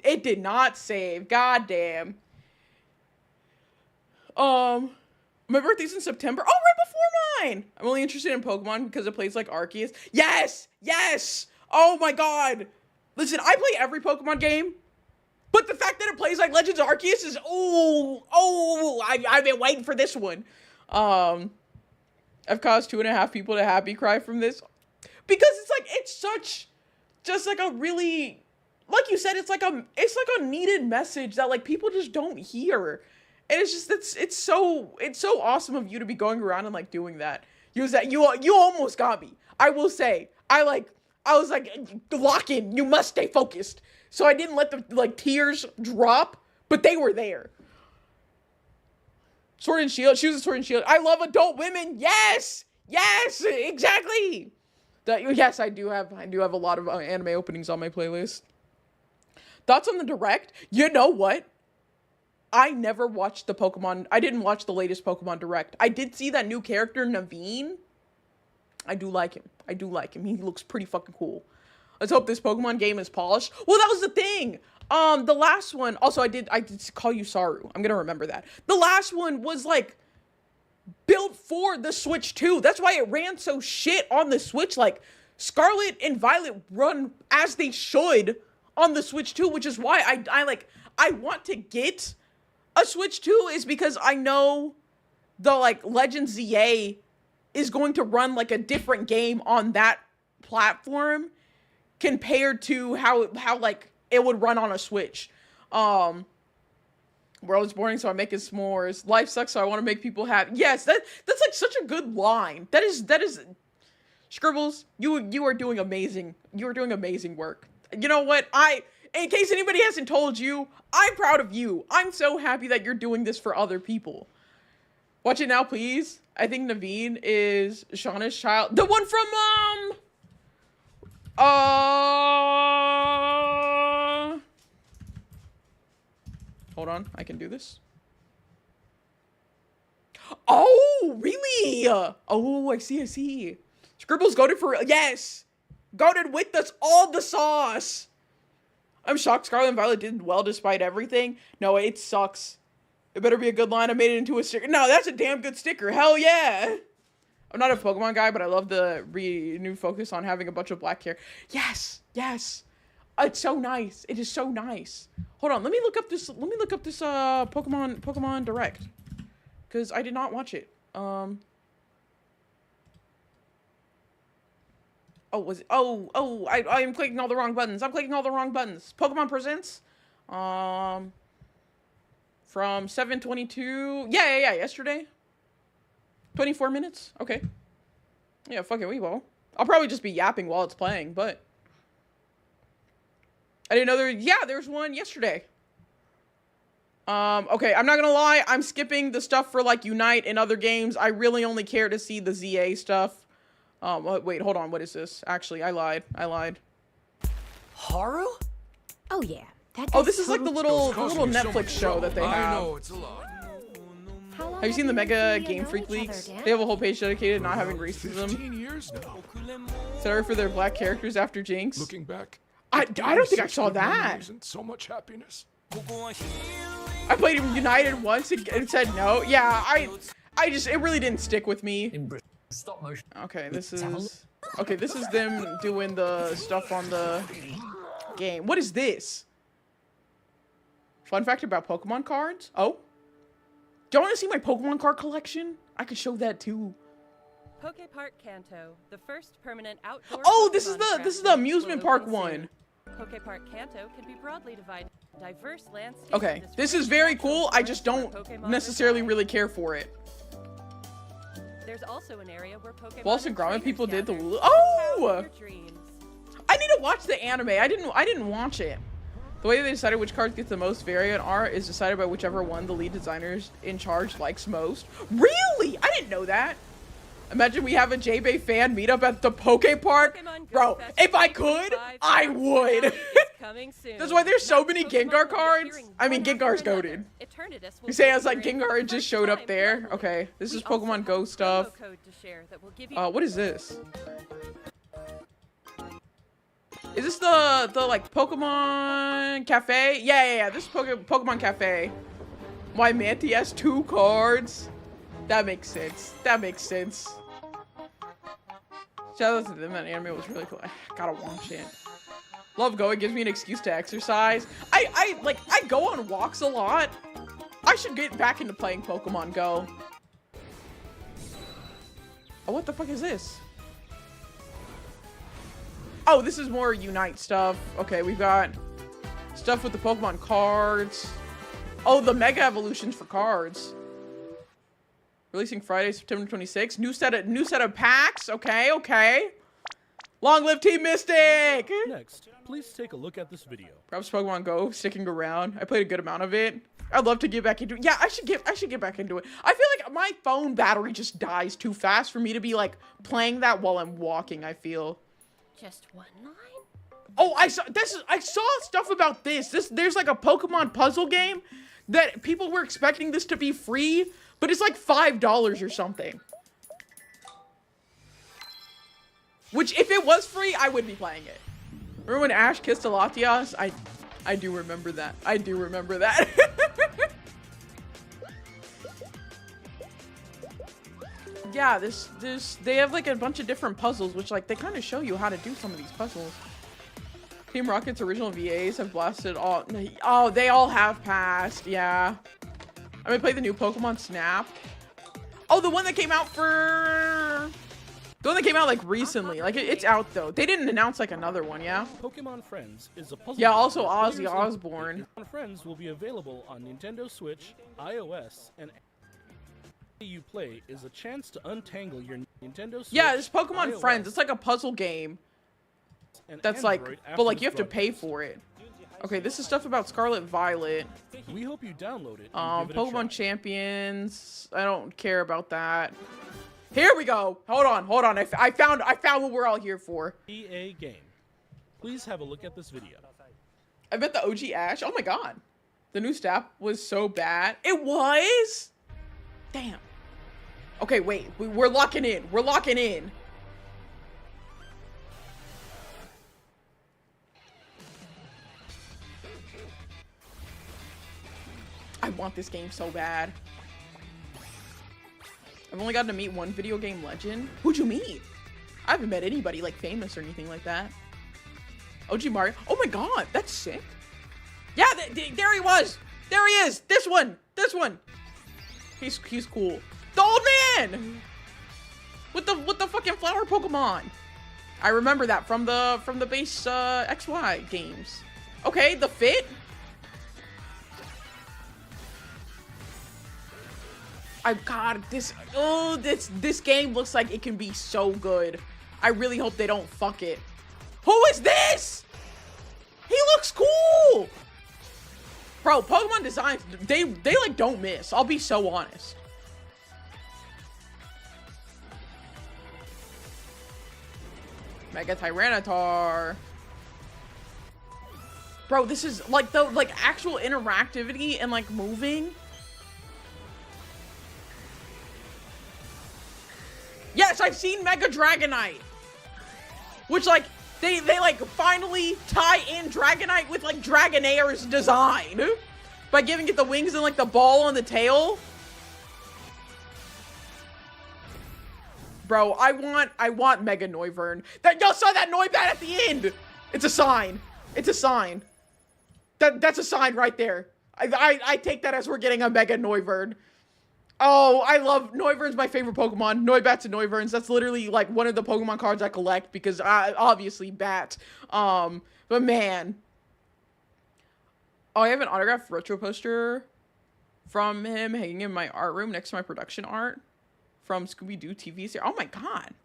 It did not save, goddamn. My birthday's in September. Oh, right before mine! I'm only interested in Pokemon because it plays like Arceus. Yes! Oh my god! Listen, I play every Pokemon game, but the fact that it plays like Legends of Arceus is, I've been waiting for this one. I've caused 2.5 people to happy cry from this. Because it's such, just like a really, like you said, it's like a needed message that like people just don't hear. And it's just, it's so awesome of you to be going around and like doing that. You almost got me. I will say, I was like, lock in, you must stay focused. So I didn't let the like tears drop, but they were there. Sword and Shield. She was a Sword and Shield. I love adult women. Yes, exactly. Yes, I do have a lot of anime openings on my playlist. Thoughts on the Direct? You know what? I never watched the Pokemon. I didn't watch the latest Pokemon Direct. I did see that new character, Naveen. I do like him. He looks pretty fucking cool. Let's hope this Pokemon game is polished. Well, that was the thing. The last one, also I did call you Saru. I'm gonna remember that. The last one was like, built for the Switch 2. That's why it ran so shit on the Switch. Like, Scarlet and Violet run as they should on the Switch 2, which is why I want to get a Switch 2, is because I know the, like, Legend ZA is going to run, like, a different game on that platform compared to how like, it would run on a Switch. World is boring, so I'm making s'mores. Life sucks, so I want to make people happy. Yes, that's like such a good line. That is Scribbles, you are doing amazing. You are doing amazing work. You know what? In case anybody hasn't told you, I'm proud of you. I'm so happy that you're doing this for other people. Watch it now, please. I think Naveen is Shauna's child. The one from hold on, I can do this. Oh, really? Oh, I see. Scribbles goated for, yes! Goated with us all the sauce! I'm shocked Scarlet and Violet did well despite everything. No, it sucks. It better be a good line. I made it into a sticker. No, that's a damn good sticker. Hell yeah! I'm not a Pokemon guy, but I love the renewed focus on having a bunch of black hair. Yes! It's so nice. It is so nice. Hold on, let me look up this Pokemon Direct. Because I did not watch it. Oh, was it? I am clicking all the wrong buttons. I'm clicking all the wrong buttons. Pokemon Presents. From 7/22. Yeah, yesterday. 24 minutes? Okay. Yeah, fuck it, we will. I'll probably just be yapping while it's playing, but I didn't know there's one yesterday. Okay, I'm not gonna lie, I'm skipping the stuff for, like, Unite and other games. I really only care to see the ZA stuff. Wait, hold on, what is this? Actually, I lied. Haru? Oh yeah. Oh, this is like the little Netflix show that they have. I know, it's a lot. Have you seen the Mega Game Freak leaks? They have a whole page dedicated to not having racism. 15 years now. Sorry for their black characters after Jinx. Looking back, I don't think I saw that. And so much happiness. I played United once and said no. Yeah, it really didn't stick with me. Stop motion. Okay, this is them doing the stuff on the game. What is this? Fun fact about Pokemon cards. Oh, do you want to see my Pokemon card collection? I could show that too. Poke Park Kanto, the first permanent outdoor. Oh, this Pokemon is the amusement park one. Poke Park Kanto can be broadly divided into diverse landscapes. Okay, this is very cool. I just don't necessarily really care for it. There's also an area where Pokemon Wallace and Gromit trainers people did the gather. oh! Follow your dreams. I need to watch the anime. I didn't watch it. The way they decided which cards get the most variant art is decided by whichever one the lead designers in charge likes most. Really? I didn't know that. Imagine we have a J-Bay fan meetup at the Poke Park. Bro, if I could, I would. That's why there's so many Gengar cards. I mean, Gengar's goated. You say I was like, Gengar just showed up there. Okay, this is Pokemon Go stuff. What is this? Is this the like Pokemon Cafe? Yeah. This is Pokemon Cafe. Why Manty has 2 cards? That makes sense. Shout out to them. That anime was really cool. I gotta watch it. Love Go. It gives me an excuse to exercise. I go on walks a lot. I should get back into playing Pokemon Go. Oh, what the fuck is this? Oh, this is more Unite stuff. Okay, we've got stuff with the Pokemon cards. Oh, the Mega Evolutions for cards. Releasing Friday, September 26th. New set of packs. Okay. Long live Team Mystic! Next, please take a look at this video. Perhaps Pokemon Go sticking around. I played a good amount of it. I'd love to get back into it. Yeah, I should get back into it. I feel like my phone battery just dies too fast for me to be like playing that while I'm walking, I feel. Just one line? Oh, I saw stuff about this. There's like a Pokemon puzzle game that people were expecting this to be free, but it's like $5 or something. Which, if it was free, I would be playing it. Remember when Ash kissed a Latias? I do remember that. yeah, they have like a bunch of different puzzles, which like they kind of show you how to do some of these puzzles. Team Rocket's original VAs have blasted all. Oh, they all have passed. Yeah. I'm gonna play the new Pokemon Snap. Oh, the one that came out like recently. Like it's out though. They didn't announce like another one, yeah. Pokemon Friends is a puzzle. Yeah, game also that Ozzy players Osbourne. Pokemon Friends will be available on Nintendo Switch, iOS, and you play is a chance to untangle your Nintendo Switch. Yeah, it's Pokemon iOS, Friends. It's like a puzzle game. and That's Android like, after but like its you have to pay broadcast. for it. Okay, this is stuff about Scarlet Violet. We hope you download it. And give it a try. Pokemon Champions. I don't care about that. Here we go. Hold on. I found what we're all here for. EA game. Please have a look at this video. I bet the OG Ash. Oh my god, the new staff was so bad. It was. Damn. Okay, wait. We're locking in. We're locking in. I want this game so bad. I've only gotten to meet one video game legend. Who'd you meet? I haven't met anybody like famous or anything like that. OG Mario. Oh my god, that's sick. Yeah, there he was. There he is. This one. He's cool. The old man with the fucking flower Pokemon. I remember that from the base XY games. Okay, the fit. This game looks like it can be so good. I really hope they don't fuck it. Who is this? He looks cool. Bro, Pokemon designs, they like don't miss. I'll be so honest. Mega Tyranitar. Bro, this is like the actual interactivity and like moving. Yes, I've seen Mega Dragonite. Which like they like finally tie in Dragonite with like Dragonair's design by giving it the wings and like the ball on the tail. Bro, I want Mega Noivern. That y'all saw that Noibat at the end. It's a sign. It's a sign. That's a sign right there. I take that as we're getting a Mega Noivern. Oh, I love Noivern's my favorite Pokemon. Noibats and Noiverns. That's literally like one of the Pokemon cards I collect because obviously bat. But man. Oh, I have an autographed retro poster from him hanging in my art room next to my production art from Scooby-Doo TV series. Oh my god.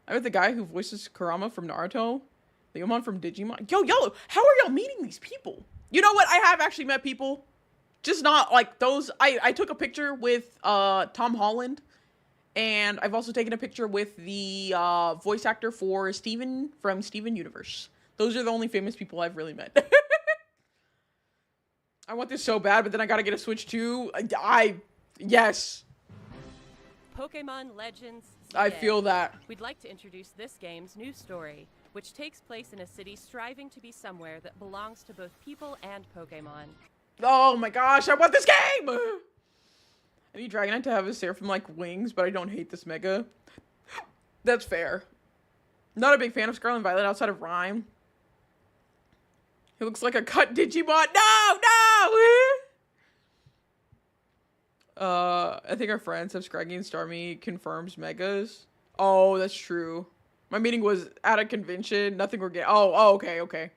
I met the guy who voices Kurama from Naruto. Leomon from Digimon. Yo, how are y'all meeting these people? You know what? I have actually met people. Just not like those. I took a picture with Tom Holland, and I've also taken a picture with the voice actor for Steven from Steven Universe. Those are the only famous people I've really met. I want this so bad, but then I gotta get a Switch too. Yes. Pokemon Legends. I ZA. feel that. We'd like to introduce this game's new story, which takes place in a city striving to be somewhere that belongs to both people and Pokemon. Oh my gosh, I want this game! I need Dragonite to have a Seraphim like wings, but I don't hate this Mega. That's fair. Not a big fan of Scarlet and Violet outside of Rhyme. He looks like a cut Digimon. No! I think our friends have Scraggy and Starmie confirms Megas. Oh, that's true. My meeting was at a convention. Nothing we're getting. Oh, okay.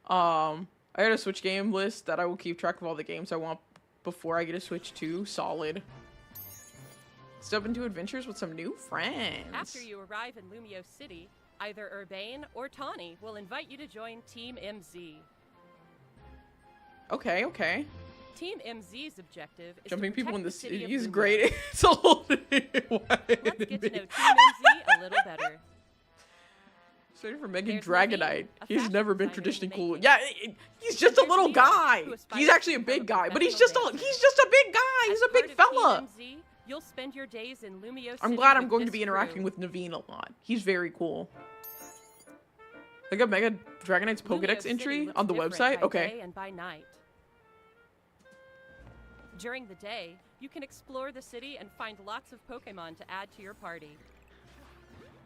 I got a Switch game list that I will keep track of all the games I want before I get a Switch 2. Solid. Step into adventures with some new friends. After you arrive in Lumio City, either Urbane or Tawny will invite you to join Team MZ. Okay. Team MZ's objective is Jumping to people in protect the city city of is Lumio. great. It's a whole Let's get to know Team MZ a little better. Sorry for Megan There's Dragonite. Naveen, a He's fashion never been designer in traditionally the cool. making. Yeah, he's just a There's little Leo, guy. who aspires He's to actually a become big guy, but professional he's just a big guy. He's As a big part of Team fella. MZ, you'll spend your days in Lumio I'm City glad I'm with going to this be interacting crew. with Naveen a lot. He's very cool. Look at Mega Dragonite's Lumio Pokedex City entry looks on the different website. by Okay. day and by night. During the day, You can explore the city and find lots of Pokemon to add to your party.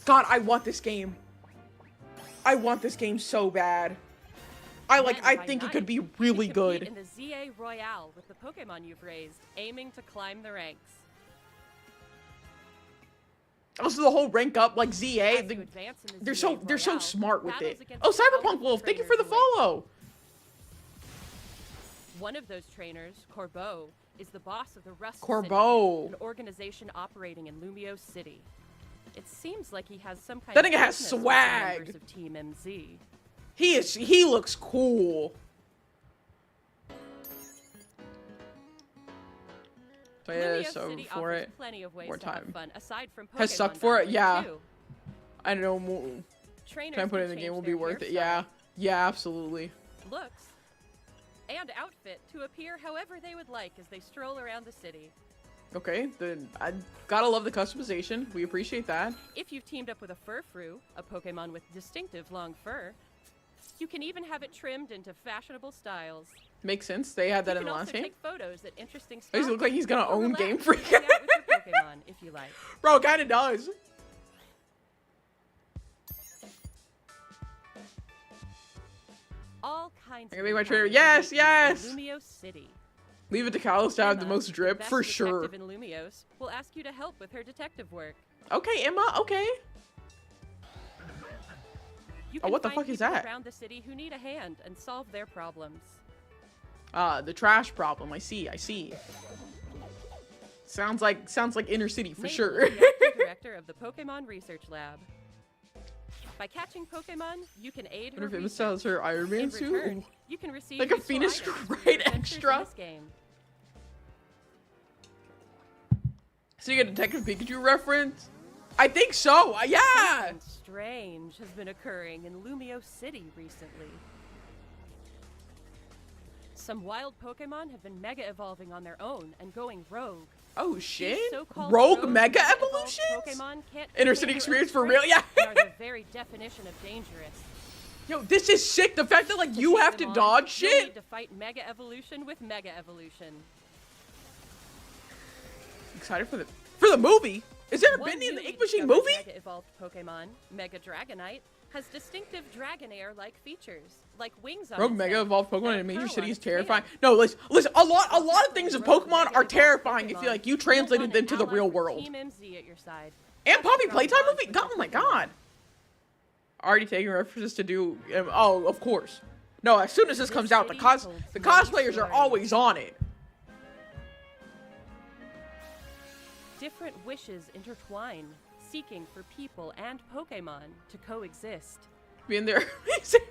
God, I want this game. I want this game so bad. I Then, by think it night, could be you really can good. compete in the ZA Royale with the Pokemon you've raised, aiming to climb the ranks. Also, the whole rank up like ZA. As you advance in the They're ZA so Royale, smart with battles it. against Oh, powerful Cyberpunk Wolf, thank you for the trainers await. follow. One of those trainers, Corbeau, is the boss of the Rust Corbeau. Syndicate, an organization operating in Lumio City. It seems like he has some kind That of nigga has business with the swag. members of Team MZ. He looks cool. So yeah, Lumio so City for offers it. plenty of ways more to have time. fun aside from Pokemon Has sucked for it? battling, Yeah. too. I don't know, more Trainers time put can in the game change will be their worth it. hairstyle, Yeah. Yeah, absolutely. looks, and outfit to appear however they would like as they stroll around the city. Okay, then I gotta love the customization. We appreciate that. If you've teamed up with a Furfrou, a Pokemon with distinctive long fur, you can even have it trimmed into fashionable styles. Makes sense. They had that You in can the also last game. take photos at interesting Does spots. he look like he's gonna or own relax Game and Freak? hang out with your Pokemon if you like. Bro, kinda does. All kinds I of can make my trainer. encounters Yes, await you yes! in Lumio City. Leave it to Kalos to have the Emma, most drip, best for sure. detective in Lumios, will ask you to help with her detective work. Okay, Emma, okay. You Oh, can what the find fuck is people that? around the city who need a hand and solve their problems. The trash problem. I see. Sounds like inner city for Nate sure. is the acting director of the Pokemon Research Lab. By catching Pokemon, you can aid her What if Emma research. sells her Iron Man In suit? return, Ooh. you can receive Like a useful Phoenix items for Wright your adventures in extra? this game. So you get a Detective Pikachu reference? I think so. Yeah. Something strange has been occurring in Lumio City recently. Some wild Pokemon have been mega evolving on their own and going rogue. Oh These shit. so-called Rogue Mega evolved Evolutions? Pokemon can't Inner contain city their own experience for strength real? Yeah. and are the very definition of dangerous. Yo, this is sick. The fact that like you take have them to on, dodge you'll shit. need to fight Mega Evolution with Mega Evolution. Excited for the movie. Is there a One Bendy in the newly Ink Machine discovered movie? Mega evolved Pokemon, Mega Dragonite, has distinctive Dragonair-like features, like wings on Rogue its Mega head evolved and Pokemon a in a major pearl city on is its tail. terrifying. No, listen. A lot of things of Rogue Pokemon Mega are evolved terrifying if Pokemon. you like you You'll translated want them an to the ally real with world. Team MZ at your side. And That's Poppy strong Playtime bonds movie? with God, your oh my Pokemon. god. Already taking references to do. Oh, of course. No, as soon as this This comes out, the city holds many cosplayers are stories. always on it. Different wishes intertwine, seeking for people and Pokemon to coexist. Being there, Sarah.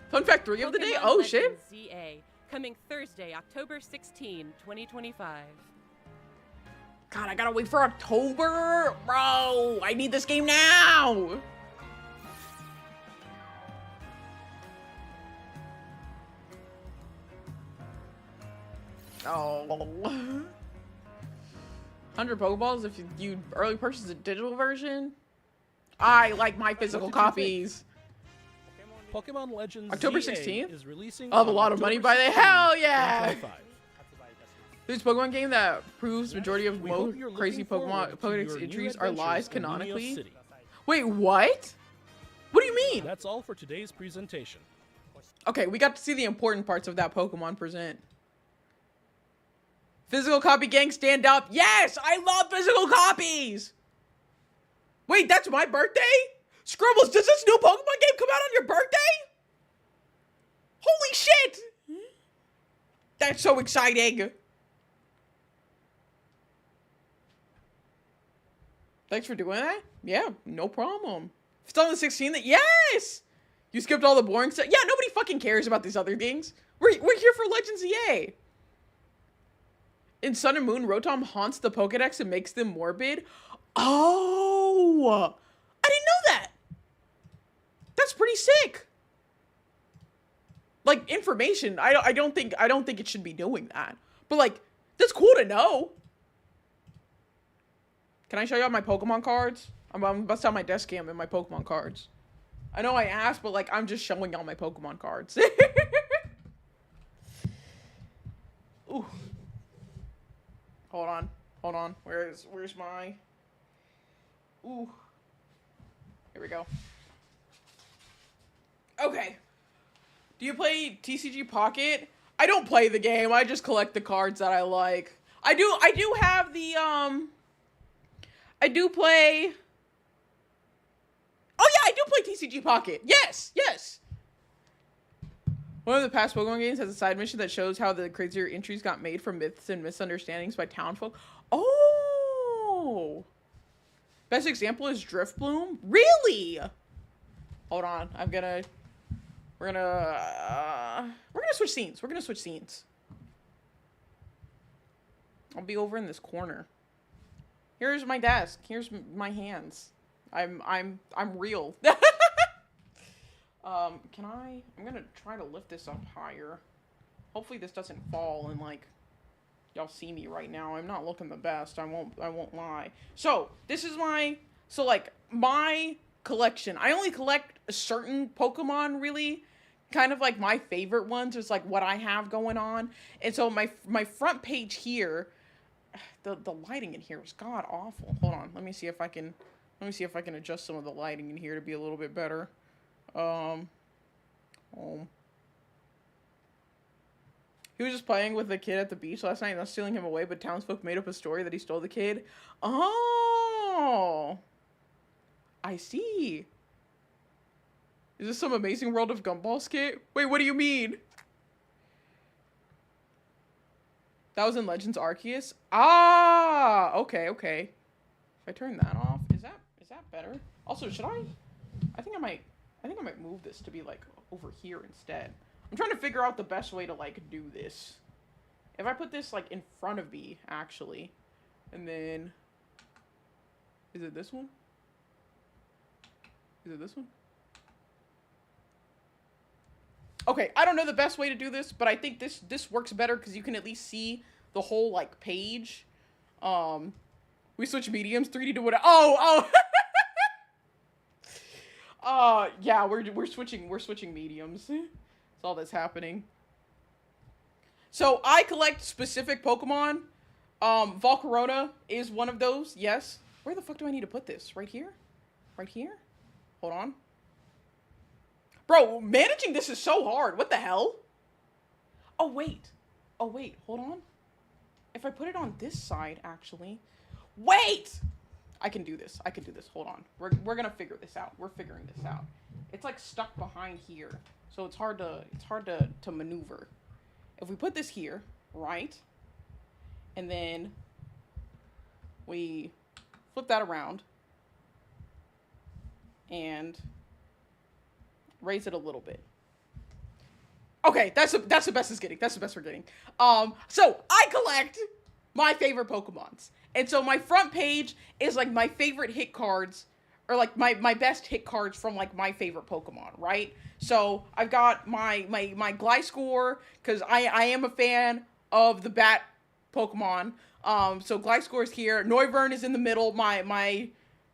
Fun fact 3 of the day. Pokemon Oh shit. Legends ZA, coming Thursday, October 16, 2025. God, I gotta wait for October, bro. I need this game now. Oh. 100 Pokeballs if you early purchase the digital version. I like my physical What did you think? copies. Pokemon Legends October ZA 16th? is releasing Of a on lot of money October by the 16th, hell yeah. 2025. This Pokemon game that proves majority of We most hope you're crazy looking Pokemon forward to Pokedex your new entries are lies adventures in Lumio canonically. City. Wait, what? What do you mean? That's all for today's presentation. Okay, we got to see the important parts of that Pokemon present. Physical copy gang stand up. Yes, I love physical copies. Wait, that's my birthday? Scribbles, does this new Pokemon game come out on your birthday? Holy shit! That's so exciting. Thanks for doing that. Yeah, no problem. If it's on the 16th, then yes! You skipped all the boring stuff. Yeah, nobody fucking cares about these other things. We're here for Legends EA. In Sun and Moon, Rotom haunts the Pokedex and makes them morbid. Oh! I didn't know that! That's pretty sick. Like, information. I don't think it should be doing that. But like, that's cool to know. Can I show you all my Pokemon cards? I'm about to sell my desk cam and my Pokemon cards. I know I asked, but like, I'm just showing y'all my Pokemon cards. Ooh. Hold on. Hold on. Where's my... Ooh. Here we go. Okay. Do you play TCG Pocket? I don't play the game. I just collect the cards that I like. I do have the, I do play... Oh yeah, I do play TCG Pocket. Yes, yes. One of the past Pokemon games has a side mission that shows how the crazier entries got made from myths and misunderstandings by townfolk. Oh! Best example is Driftbloom? Really? Hold on, we're gonna switch scenes. We're gonna switch scenes. I'll be over in this corner. Here's my desk. Here's my hands. I'm real. I'm gonna try to lift this up higher. Hopefully this doesn't fall and like y'all see me right now. I'm not looking the best. I won't lie. So this is my collection. I only collect a certain Pokemon really. Kind of like my favorite ones is like what I have going on. And so my front page here, the lighting in here is god awful. Hold on. Let me see if I can adjust some of the lighting in here to be a little bit better. He was just playing with the kid at the beach last night, not stealing him away, but townsfolk made up a story that he stole the kid. Oh, I see. Is this some Amazing World of Gumball skit? Wait, what do you mean? That was in Legends Arceus? Ah, okay. If I turn that off, is that better? Also, I think I might move this to be like over here instead. I'm trying to figure out the best way to like do this. If I put this like in front of me, actually, and then, is it this one? Is it this one? Okay, I don't know the best way to do this, but I think this works better because you can at least see the whole like page. We switch mediums, 3D to what? Oh. Yeah, we're switching mediums. That's all that's happening. So I collect specific Pokemon. Volcarona is one of those. Yes. Where the fuck do I need to put this? Right here? Right here? Hold on. Bro, managing this is so hard. What the hell? Oh, wait. Hold on. If I put it on this side, actually. Wait! I can do this. Hold on. We're gonna figure this out. We're figuring this out. It's like stuck behind here. So it's hard to maneuver. If we put this here, right? And then we flip that around and raise it a little bit. Okay, that's the best it's getting. That's the best we're getting. So I collect my favorite Pokemons. And so my front page is like my favorite hit cards, or like my best hit cards from like my favorite Pokemon, right? So I've got my Gliscor, because I am a fan of the bat Pokemon. So Gliscor is here. Noivern is in the middle. My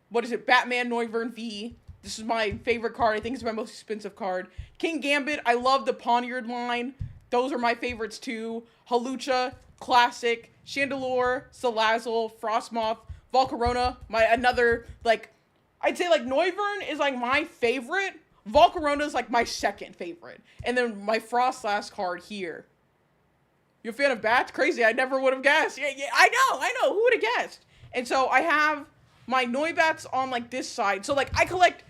what is it? Batman Noivern V. This is my favorite card. I think it's my most expensive card. King Gambit, I love the Poniard line. Those are my favorites too. Halucha, classic. Chandelure, Salazzle, Frostmoth, Volcarona, another, like, I'd say, like, Noivern is, like, my favorite. Volcarona is, like, my second favorite. And then my Frostlass card here. You a fan of bats? Crazy, I never would have guessed. Yeah, I know, who would have guessed? And so I have my Noibats on, like, this side. So, like, I collect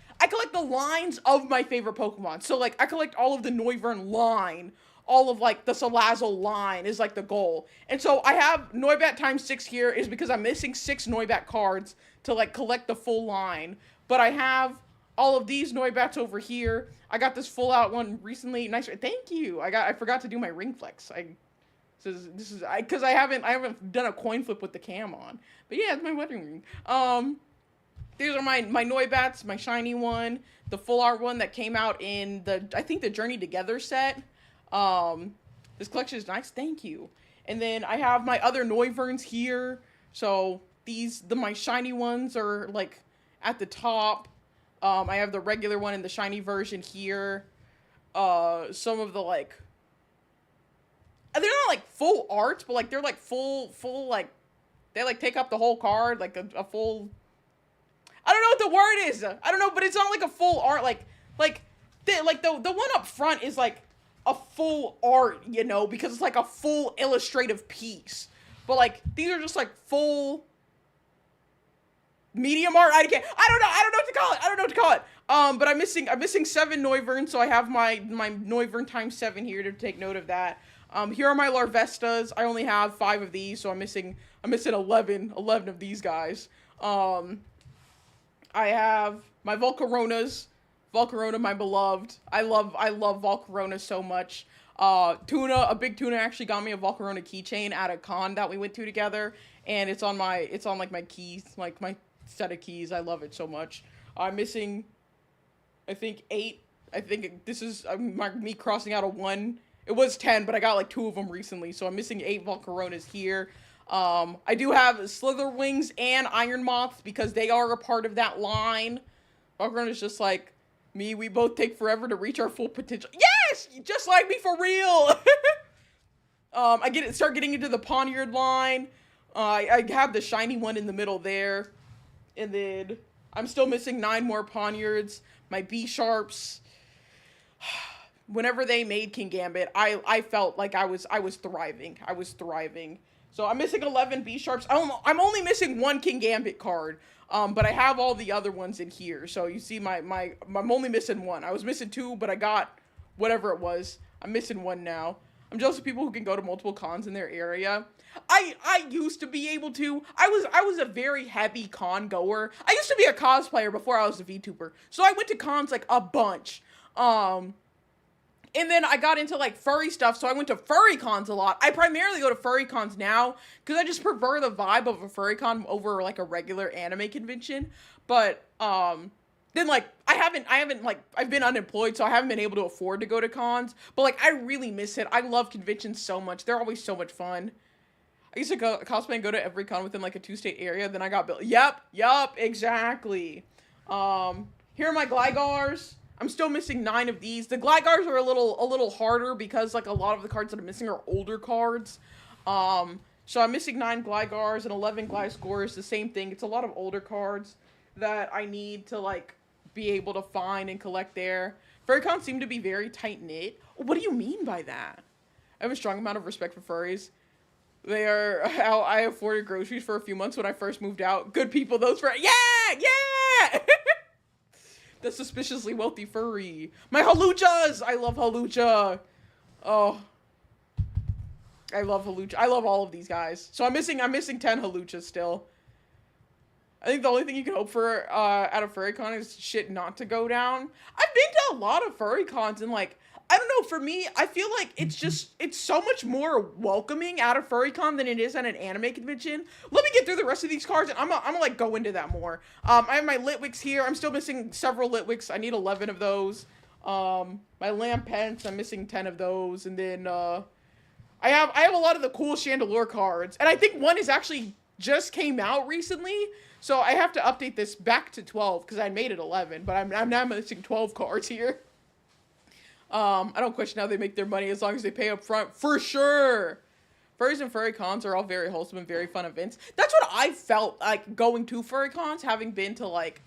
the lines of my favorite Pokemon. So, like, I collect all of the Noivern line. All of, like, the Salazzle line is, like, the goal. And so I have Noibat times 6 here is because I'm missing 6 Noibat cards to, like, collect the full line. But I have all of these Noibats over here. I got this full out one recently. Nice. Thank you. I forgot to do my ring flex. Because I haven't done a coin flip with the cam on. But yeah, it's my wedding ring. These are my Noibats, my shiny one, the full art one that came out in I think the Journey Together set. This collection is nice, thank you. And then I have my other Noiverns here. So my shiny ones are like at the top. I have the regular one and the shiny version here. Some of the like, they're not like full art, but like they're like full like They like take up the whole card, like a full. I don't know what the word is. I don't know, but it's not like a full art. Like the one up front is like a full art, you know, because it's like a full illustrative piece. But like these are just like full medium art. I don't know what to call it. I don't know what to call it. But I'm missing 7 Noivern, so I have my Noivern times 7 here to take note of that. Here are my Larvestas. I only have 5 of these, so I'm missing 11 of these guys. I have my Volcaronas. Volcarona, my beloved. I love Volcarona so much. Tuna, a big tuna actually got me a Volcarona keychain at a con that we went to together, and it's on like my keys, like my set of keys. I love it so much. I'm missing, I think 8. I think this is me crossing out a 1. It was 10, but I got like 2 of them recently, so I'm missing 8 Volcaronas here. I do have Slitherwings and Iron Moths because they are a part of that line. Volcarona's just like me. We both take forever to reach our full potential. Yes! Just like me for real! Start getting into the Poniard line. I have the shiny one in the middle there. And then I'm still missing 9 more Poniards. My B-Sharps. Whenever they made King Gambit, I felt like I was thriving. I was thriving. So I'm missing 11 B-Sharps. I'm only missing 1 King Gambit card. But I have all the other ones in here. So you see I'm only missing 1. I was missing 2, but I got whatever it was. I'm missing 1 now. I'm jealous of people who can go to multiple cons in their area. I used to be able to. I was a very heavy con goer. I used to be a cosplayer before I was a VTuber. So I went to cons like a bunch. And then I got into like furry stuff, so I went to furry cons a lot. I primarily go to furry cons now because I just prefer the vibe of a furry con over like a regular anime convention. But then like I haven't like I've been unemployed, so I haven't been able to afford to go to cons. But like I really miss it. I love conventions so much. They're always so much fun. I used to go cosplay and go to every con within like a 2-state area. Then I got built. Yep, exactly. Here are my Glygars. I'm still missing 9 of these. The Glygars are a little harder because like a lot of the cards that I'm missing are older cards. So I'm missing 9 Glygars and 11 Gliscors. The same thing. It's a lot of older cards that I need to like be able to find and collect there. Furrycons seem to be very tight knit. What do you mean by that? I have a strong amount of respect for furries. They are how I afforded groceries for a few months when I first moved out. Good people, those furries. Yeah. The suspiciously wealthy furry. My Haluchas! I love Halucha. Oh. I love Halucha. I love all of these guys. So I'm missing 10 Haluchas still. I think the only thing you can hope for at a furrycon is shit not to go down. I've been to a lot of furrycons and like, I don't know, for me, I feel like it's so much more welcoming at a furrycon than it is at an anime convention. Let me get through the rest of these cards, and I'm gonna like go into that more. I have my Litwicks here. I'm still missing several Litwicks. I need 11 of those. My Lampents, I'm missing 10 of those, and then I have a lot of the cool Chandelure cards, and I think one is actually just came out recently, so I have to update this back to 12 because I made it 11, but I'm now missing 12 cards here. I don't question how they make their money as long as they pay up front, for sure. Furries and furry cons are all very wholesome and very fun events. That's what I felt like going to furry cons, having been to like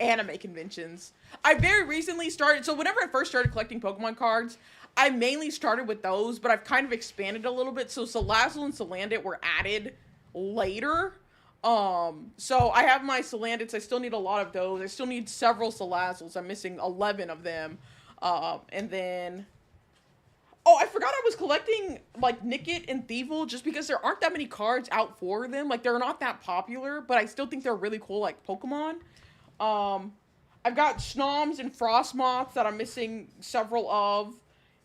anime conventions. I very recently started, so whenever I first started collecting Pokemon cards, I mainly started with those, but I've kind of expanded a little bit. So Salazzle and Salandit were added later. So I have my Salandits. I still need a lot of those. I still need several Salazzles. I'm missing 11 of them. And then, oh, I forgot I was collecting, like, Nickit and Thievul just because there aren't that many cards out for them. Like, they're not that popular, but I still think they're really cool, like, Pokemon. I've got Snoms and Frostmoths that I'm missing several of.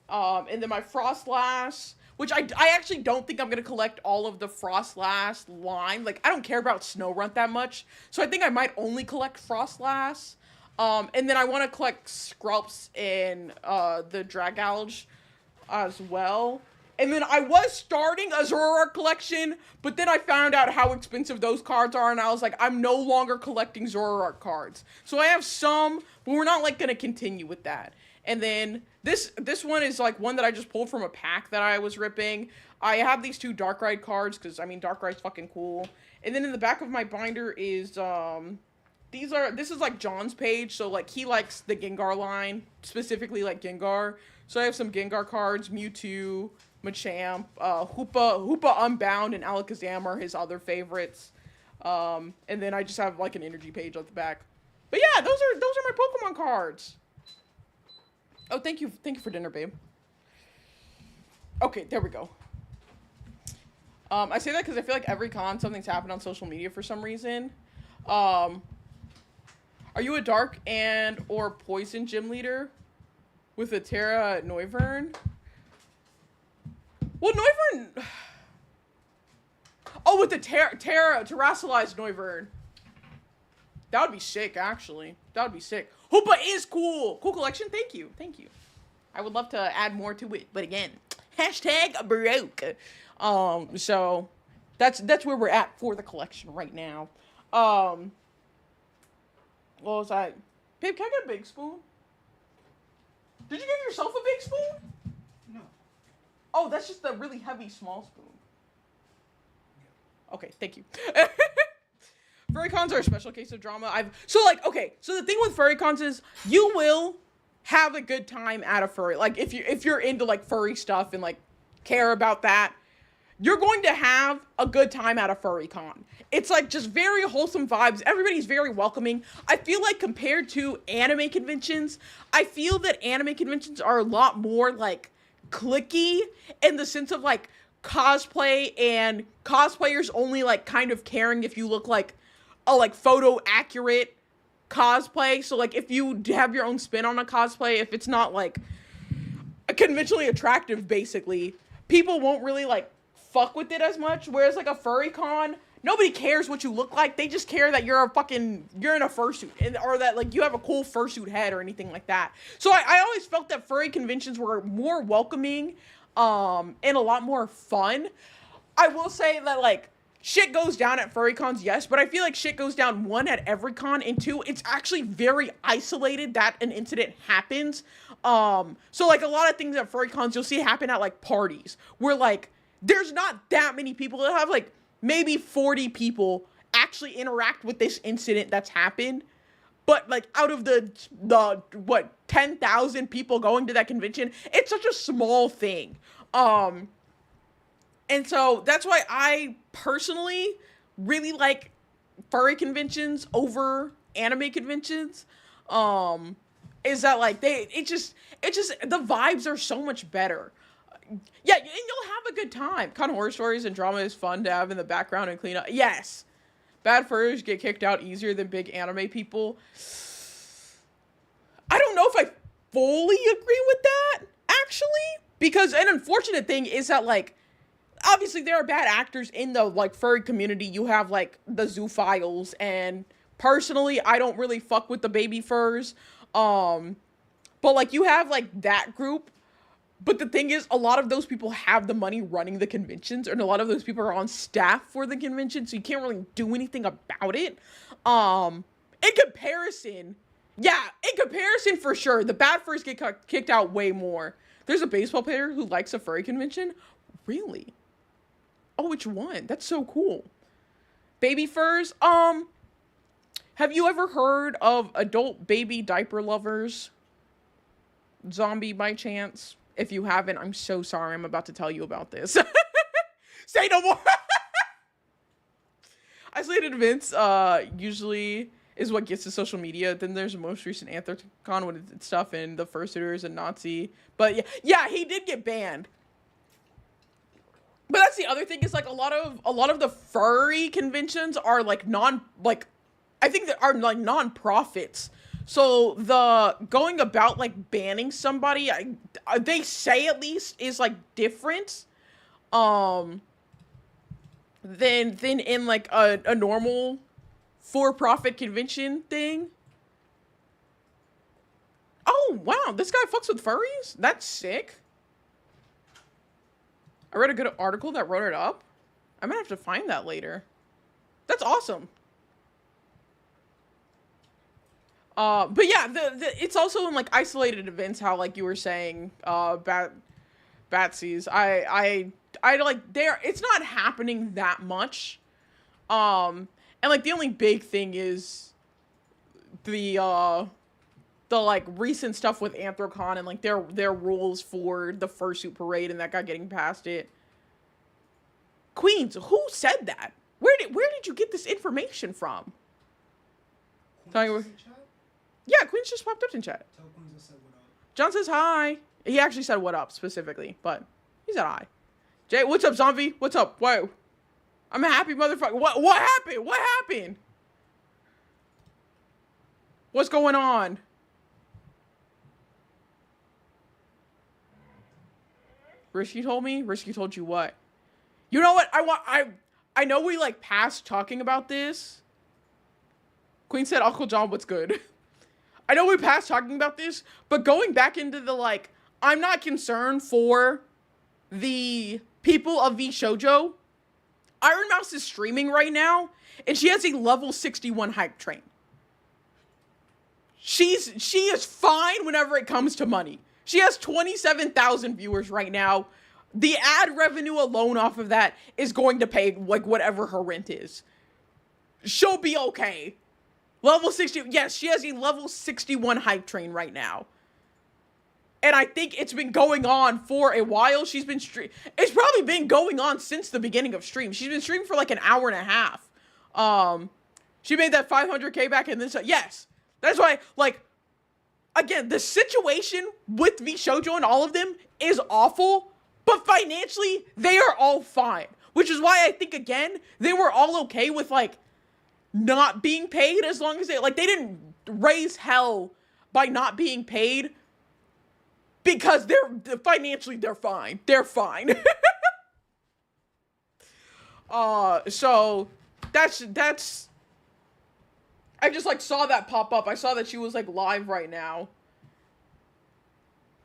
And then my Frostlass, which I actually don't think I'm going to collect all of the Frostlass line. Like, I don't care about Snorunt that much, so I think I might only collect Frostlass. And then I want to collect Skrelps and the Dragalge as well. And then I was starting a Zoroark collection, but then I found out how expensive those cards are, and I was like, I'm no longer collecting Zoroark cards. So I have some, but we're not, like, going to continue with that. And then this one is, like, one that I just pulled from a pack that I was ripping. I have these 2 Darkrai cards, because, I mean, Darkrai's fucking cool. And then in the back of my binder is this is like John's page, so like he likes the Gengar line, specifically like Gengar. So I have some Gengar cards, Mewtwo, Machamp, Hoopa Unbound, and Alakazam are his other favorites. And then I just have like an energy page at the back. But yeah, those are my Pokemon cards. Oh, thank you for dinner, babe. Okay, there we go. I say that because I feel like every con something's happened on social media for some reason. Are you a dark and or poison gym leader with a Terra Noivern? Well, Noivern. Oh, with the terrestrialized Noivern. That would be sick, actually. That would be sick. Hoopa is cool. Cool collection. Thank you. Thank you. I would love to add more to it, but again, hashtag broke. So that's where we're at for the collection right now. What was I? Babe, can I get a big spoon? Did you give yourself a big spoon? No. Oh, that's just a really heavy small spoon. Okay, thank you. Furry cons are a special case of drama. So the thing with furry cons is you will have a good time at a furry. Like if you're into like furry stuff and like care about that, you're going to have a good time at a furry con. It's like just very wholesome vibes. Everybody's very welcoming. I feel like compared to anime conventions, I feel that anime conventions are a lot more like cliquey in the sense of like cosplay and cosplayers only like kind of caring if you look like a like photo accurate cosplay. So like if you have your own spin on a cosplay, if it's not like conventionally attractive, basically, people won't really like fuck with it as much. Whereas like a furry con, nobody cares what you look like. They just care that you're in a fursuit or that like you have a cool fursuit head or anything like that. So I always felt that furry conventions were more welcoming and a lot more fun. I will say that like shit goes down at furry cons, yes, but I feel like shit goes down, one, at every con, and two, it's actually very isolated that an incident happens. So like a lot of things at furry cons you'll see happen at like parties where like there's not that many people. They'll have like maybe 40 people actually interact with this incident that's happened. But like out of the 10,000 people going to that convention, it's such a small thing. And so that's why I personally really like furry conventions over anime conventions. Is that like it just the vibes are so much better. Yeah, and you'll have a good time. Con horror stories and drama is fun to have in the background and clean up. Yes. Bad furries get kicked out easier than big anime people. I don't know if I fully agree with that, actually. Because an unfortunate thing is that, like, obviously there are bad actors in the, like, furry community. You have, like, the zoophiles. And personally, I don't really fuck with the baby furs. But, like, you have, like, that group. But the thing is, a lot of those people have the money running the conventions, and a lot of those people are on staff for the convention, so you can't really do anything about it. In comparison, for sure, the bad furs get kicked out way more. There's a baseball player who likes a furry convention? Really? Oh, which one? That's so cool. Baby furs? Have you ever heard of adult baby diaper lovers? Zombie by chance? If you haven't, I'm so sorry. I'm about to tell you about this. Say no more. Isolated events usually is what gets to social media. Then there's the most recent Anthrocon with its stuff in the fursuiters and Nazi. But yeah, he did get banned. But that's the other thing is like a lot of the furry conventions are like I think that are like non-profits. So the going about like banning somebody, they say at least is like different, than in like a normal for-profit convention thing. Oh wow, this guy fucks with furries? That's sick. I read a good article that wrote it up. I'm gonna have to find that later. That's awesome. But yeah, it's also in like isolated events, how like you were saying, Batsies. I like it's not happening that much. And like the only big thing is the like recent stuff with Anthrocon and like their rules for the fursuit parade and that guy getting past it. Queens, who said that? Where did you get this information from? Tell you- Queens is in chat? Yeah, Queens just popped up in chat. Tell Queens I said what up. John says hi. He actually said what up specifically, but he said hi. Jay, what's up, zombie? What's up? Whoa. I'm a happy motherfucker. What happened? What happened? What's going on? Risky told me? Risky told you what? You know what? I know we like passed talking about this. Queen said, Uncle John, what's good? I know we passed talking about this, but going back into the like, I'm not concerned for the people of Vshojo. Iron Mouse is streaming right now, and she has a level 61 hype train. She is fine whenever it comes to money. She has 27,000 viewers right now. The ad revenue alone off of that is going to pay like whatever her rent is. She'll be okay. Level 60, yes, she has a level 61 hype train right now. And I think it's been going on for a while. She's been it's probably been going on since the beginning of stream. She's been streaming for like an hour and a half. She made that 500k back and then so, yes. That's why, like, again, the situation with Vshojo and all of them is awful, but financially, they are all fine. Which is why I think, again, they were all okay with, like, not being paid as long as they didn't raise hell by not being paid because financially they're fine. They're fine. So that's I just like saw that pop up. I saw that she was like live right now.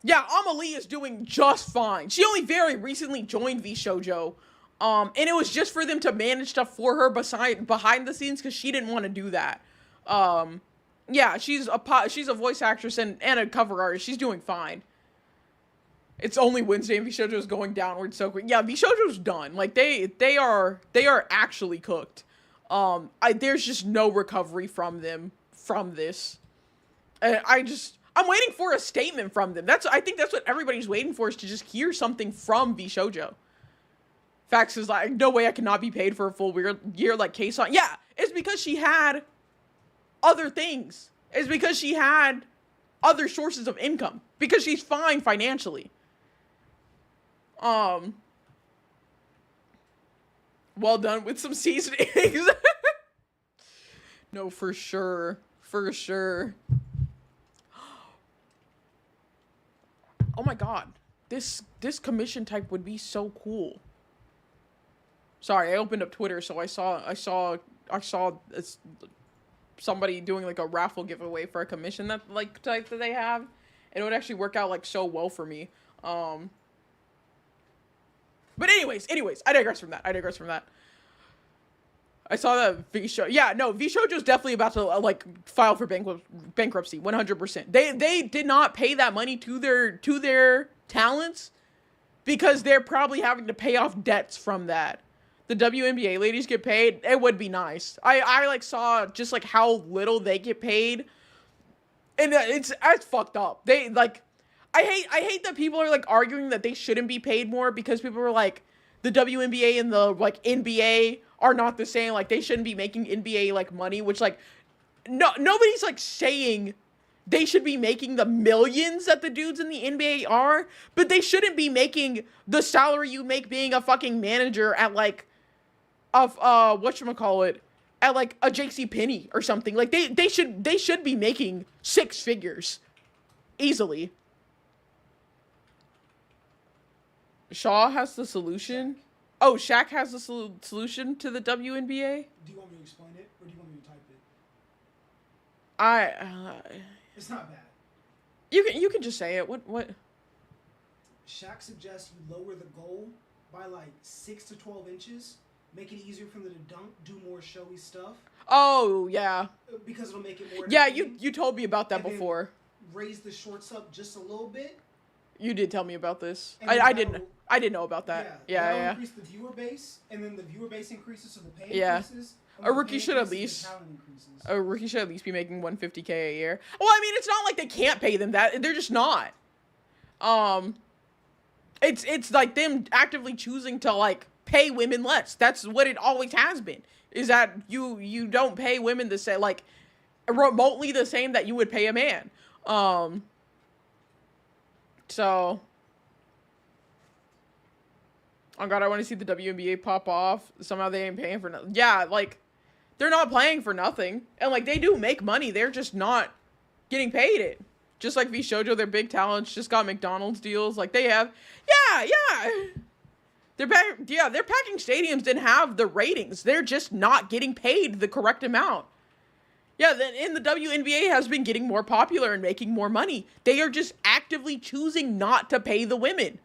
Yeah, Amelie is doing just fine. She only very recently joined Vshojo. And it was just for them to manage stuff for her behind the scenes because she didn't want to do that. Yeah, she's a voice actress and a cover artist. She's doing fine. It's only Wednesday and Vshojo is going downward so quick. Yeah, Vshojo's done. Like they are actually cooked. There's just no recovery from them from this. I'm waiting for a statement from them. I think that's what everybody's waiting for, is to just hear something from Vshojo. Fax is like, no way I cannot be paid for a full year like K-Son. Yeah, it's because she had other things. It's because she had other sources of income. Because she's fine financially. Well done with some seasonings. No, for sure. For sure. Oh my god. This commission type would be so cool. Sorry, I opened up Twitter, so I saw somebody doing like a raffle giveaway for a commission that like type that they have, and it would actually work out like so well for me. But anyways, I digress from that. I saw that Vshojo. Yeah, no, Vshojo's definitely about to like file for bankruptcy, 100%. They did not pay that money to their talents because they're probably having to pay off debts from that. The WNBA ladies get paid. It would be nice. I like saw just like how little they get paid, and it's fucked up. They like, I hate that people are like arguing that they shouldn't be paid more because people are like, the WNBA and the like NBA are not the same. Like they shouldn't be making NBA like money, which like nobody's like saying they should be making the millions that the dudes in the NBA are, but they shouldn't be making the salary you make being a fucking manager at like whatchamacallit, at like a JCPenney or something. Like they should be making 6 figures easily. Shaw has the solution. Oh, Shaq has the solution to the WNBA. Do you want me to explain it, or do you want me to type it? It's not bad. You can just say it. What? Shaq suggests you lower the goal by like 6 to 12 inches, make it easier for them to dunk, do more showy stuff. Oh yeah. Because it'll make it more. Yeah, you told me about that and before. Raise the shorts up just a little bit, You did tell me about this. And I then didn't. I didn't know about that. Yeah, that'll yeah. increase the viewer base, and then the viewer base increases, so the pay Yeah. increases. and A when the rookie pay should at increases, least- the talent increases. A rookie should at least be making 150K a year. Well, I mean, it's not like they can't pay them that. They're just not. It's like them actively choosing to like pay women less. That's what it always has been. Is that you don't pay women the same, like remotely the same that you would pay a man. So, oh god, I want to see the WNBA pop off. Somehow they ain't paying for nothing. Yeah, like they're not playing for nothing, and like they do make money. They're just not getting paid it. Just like Vshojo, their big talents just got McDonald's deals. Like they have, yeah. Their packing stadiums didn't have the ratings. They're just not getting paid the correct amount. Yeah, then in the WNBA has been getting more popular and making more money. They are just actively choosing not to pay the women.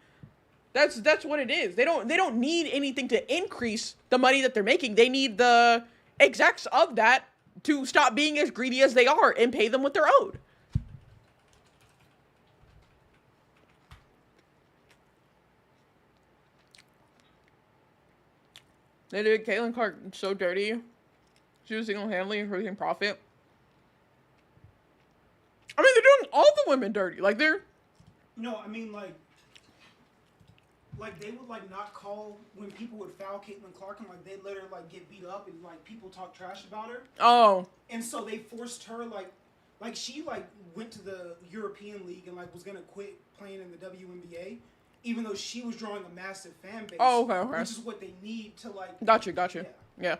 That's what it is. They don't need anything to increase the money that they're making. They need the execs of that to stop being as greedy as they are and pay them what they're owed. They did Caitlin Clark so dirty. She was single-handedly increasing profit. I mean, they're doing all the women dirty. Like, they're... No, I mean, like they would, like, not call when people would foul Caitlin Clark, and, like, they'd let her, like, get beat up, and, like, people talk trash about her. Oh. And so they forced her, like, she, like, went to the European League and, like, was gonna quit playing in the WNBA, even though she was drawing a massive fan base. Oh, okay. Which is what they need to, like... Gotcha. Yeah.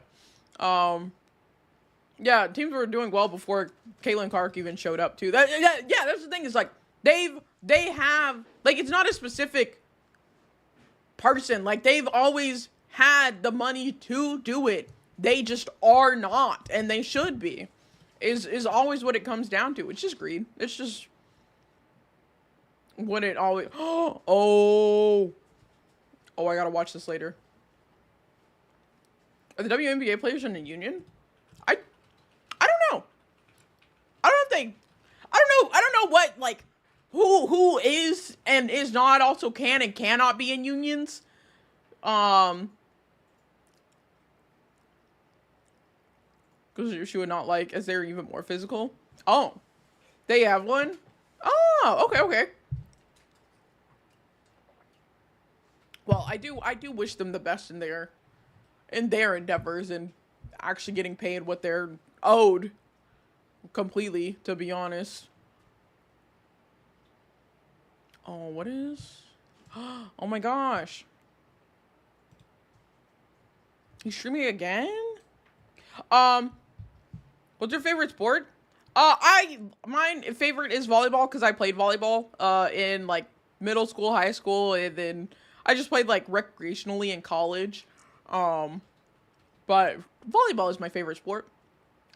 Yeah, teams were doing well before Caitlin Clark even showed up, too. That's the thing, is, like, they have... Like, it's not a specific person. Like, they've always had the money to do it. They just are not, and they should be. Is always what it comes down to. It's just greed. It's just what it always... Oh, I gotta watch this later. Are the WNBA players in a union? I don't know. I don't know what, like, who is and is not, also can and cannot be in unions. Because she would not like, as they're even more physical. Oh, they have one? Oh, okay. Well, I do wish them the best in their endeavors and actually getting paid what they're owed completely, to be honest. Oh, what is? Oh my gosh. He's streaming again? What's your favorite sport? My favorite is volleyball, because I played volleyball in like middle school, high school, and then I just played like recreationally in college. But volleyball is my favorite sport.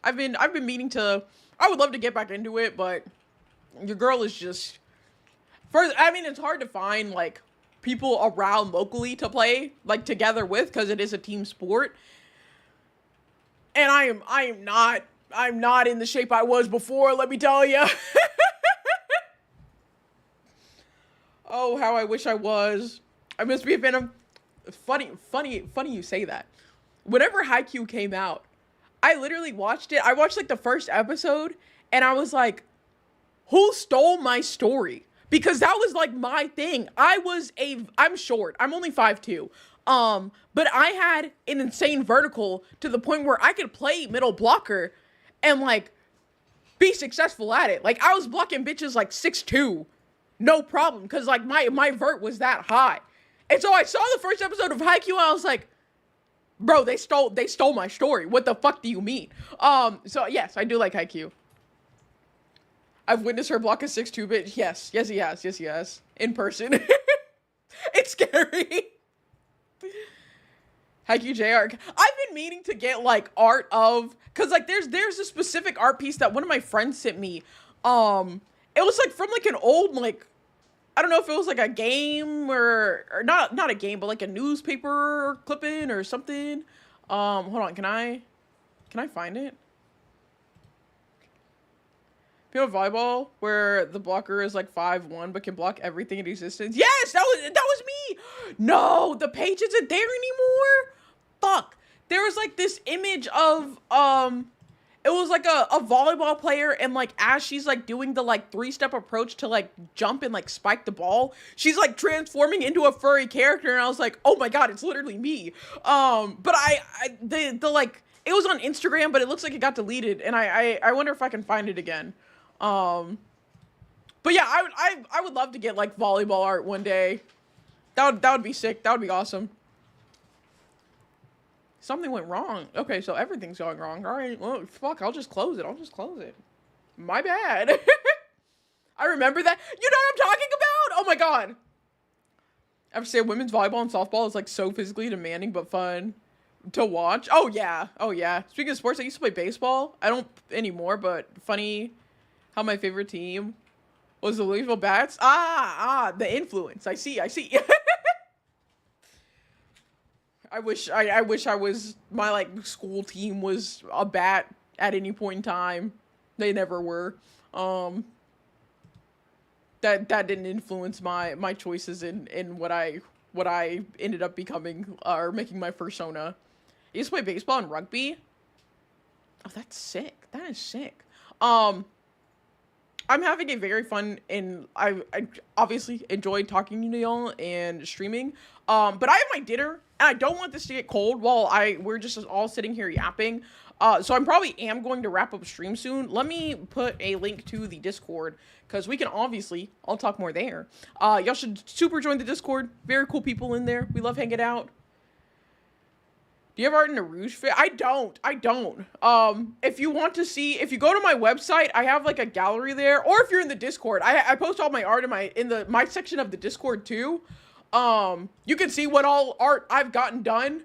I've been meaning to... I would love to get back into it, but your girl is just... First, I mean, it's hard to find like people around locally to play like together with, because it is a team sport. And I'm not in the shape I was before, let me tell you. Oh, how I wish I was. I must be a fan of... Funny you say that. Whenever Haikyuu came out, I literally watched it. I watched like the first episode, and I was like, who stole my story? Because that was like my thing. I'm short. I'm only 5'2". But I had an insane vertical to the point where I could play middle blocker and like be successful at it. Like I was blocking bitches like 6'2", no problem, because like my vert was that high. And so I saw the first episode of Haikyuu and I was like, bro, they stole my story. What the fuck do you mean? So yes, I do like Haikyuu. I've witnessed her block a 6'2" bitch. Yes, he has. In person. It's scary. Haikyuu JR. I've been meaning to get like art of, cause like there's a specific art piece that one of my friends sent me. It was like from like an old, like, I don't know if it was like a game or not a game, but like a newspaper clipping or something. Hold on, can I find it? People volleyball where the blocker is like 5'1" but can block everything in existence. Yes, that was me. No, the page isn't there anymore. Fuck. There was like this image of it was like a volleyball player, and like as she's like doing the like 3-step approach to like jump and like spike the ball, she's like transforming into a furry character, and I was like, oh my god, it's literally me. But the like it was on Instagram, but it looks like it got deleted, and I wonder if I can find it again. But yeah, I would love to get like volleyball art one day. That would be sick. That would be awesome. Something went wrong. Okay, so everything's going wrong. All right, well, fuck, I'll just close it. My bad. I remember that. You know what I'm talking about? Oh my god. I have to say, women's volleyball and softball is like so physically demanding but fun to watch. Oh yeah. Speaking of sports, I used to play baseball. I don't anymore, but funny how my favorite team was the Louisville Bats. The influence. I see. I wish I was, my like school team was a bat at any point in time. They never were. That didn't influence my choices in what I ended up becoming or making my persona. I used to play baseball and rugby. Oh, that's sick. That is sick. I'm having a very fun, and I obviously enjoyed talking to y'all and streaming. But I have my dinner, and I don't want this to get cold while we're just all sitting here yapping. So I'm probably going to wrap up stream soon. Let me put a link to the Discord, because we can obviously all talk more there. Y'all should super join the Discord. Very cool people in there. We love hanging out. Do you have art in a Rouge fit? I don't. If you want to see, if you go to my website, I have like a gallery there. Or if you're in the Discord, I post all my art in my section of the Discord too. You can see what all art I've gotten done.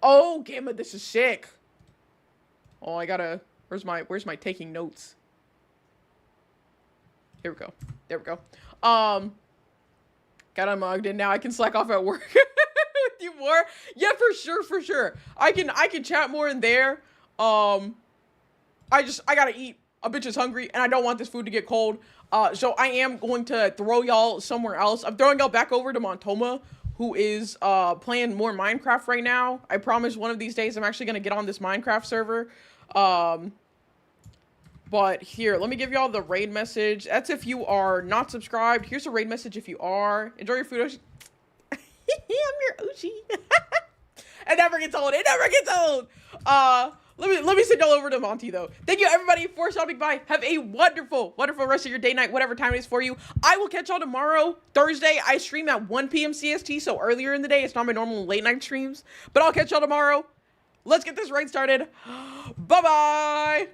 Oh, Gamma, this is sick. Oh, I gotta, where's my taking notes? Here we go. There we go. Got unmugged, and now I can slack off at work. With you more. Yeah, for sure. I can chat more in there. I gotta eat. A bitch is hungry, and I don't want this food to get cold. So I am going to throw y'all somewhere else. I'm throwing y'all back over to Montoma, who is playing more Minecraft right now. I promise one of these days I'm actually gonna get on this Minecraft server. But here, let me give y'all the raid message. That's if you are not subscribed. Here's a raid message if you are. Enjoy your food, Oshi. I'm your Oshi. It never gets old. Let me send y'all over to Monty, though. Thank you, everybody, for stopping by. Have a wonderful rest of your day, night, whatever time it is for you. I will catch y'all tomorrow, Thursday. I stream at 1 p.m. CST, so earlier in the day. It's not my normal late-night streams. But I'll catch y'all tomorrow. Let's get this raid started. Bye-bye.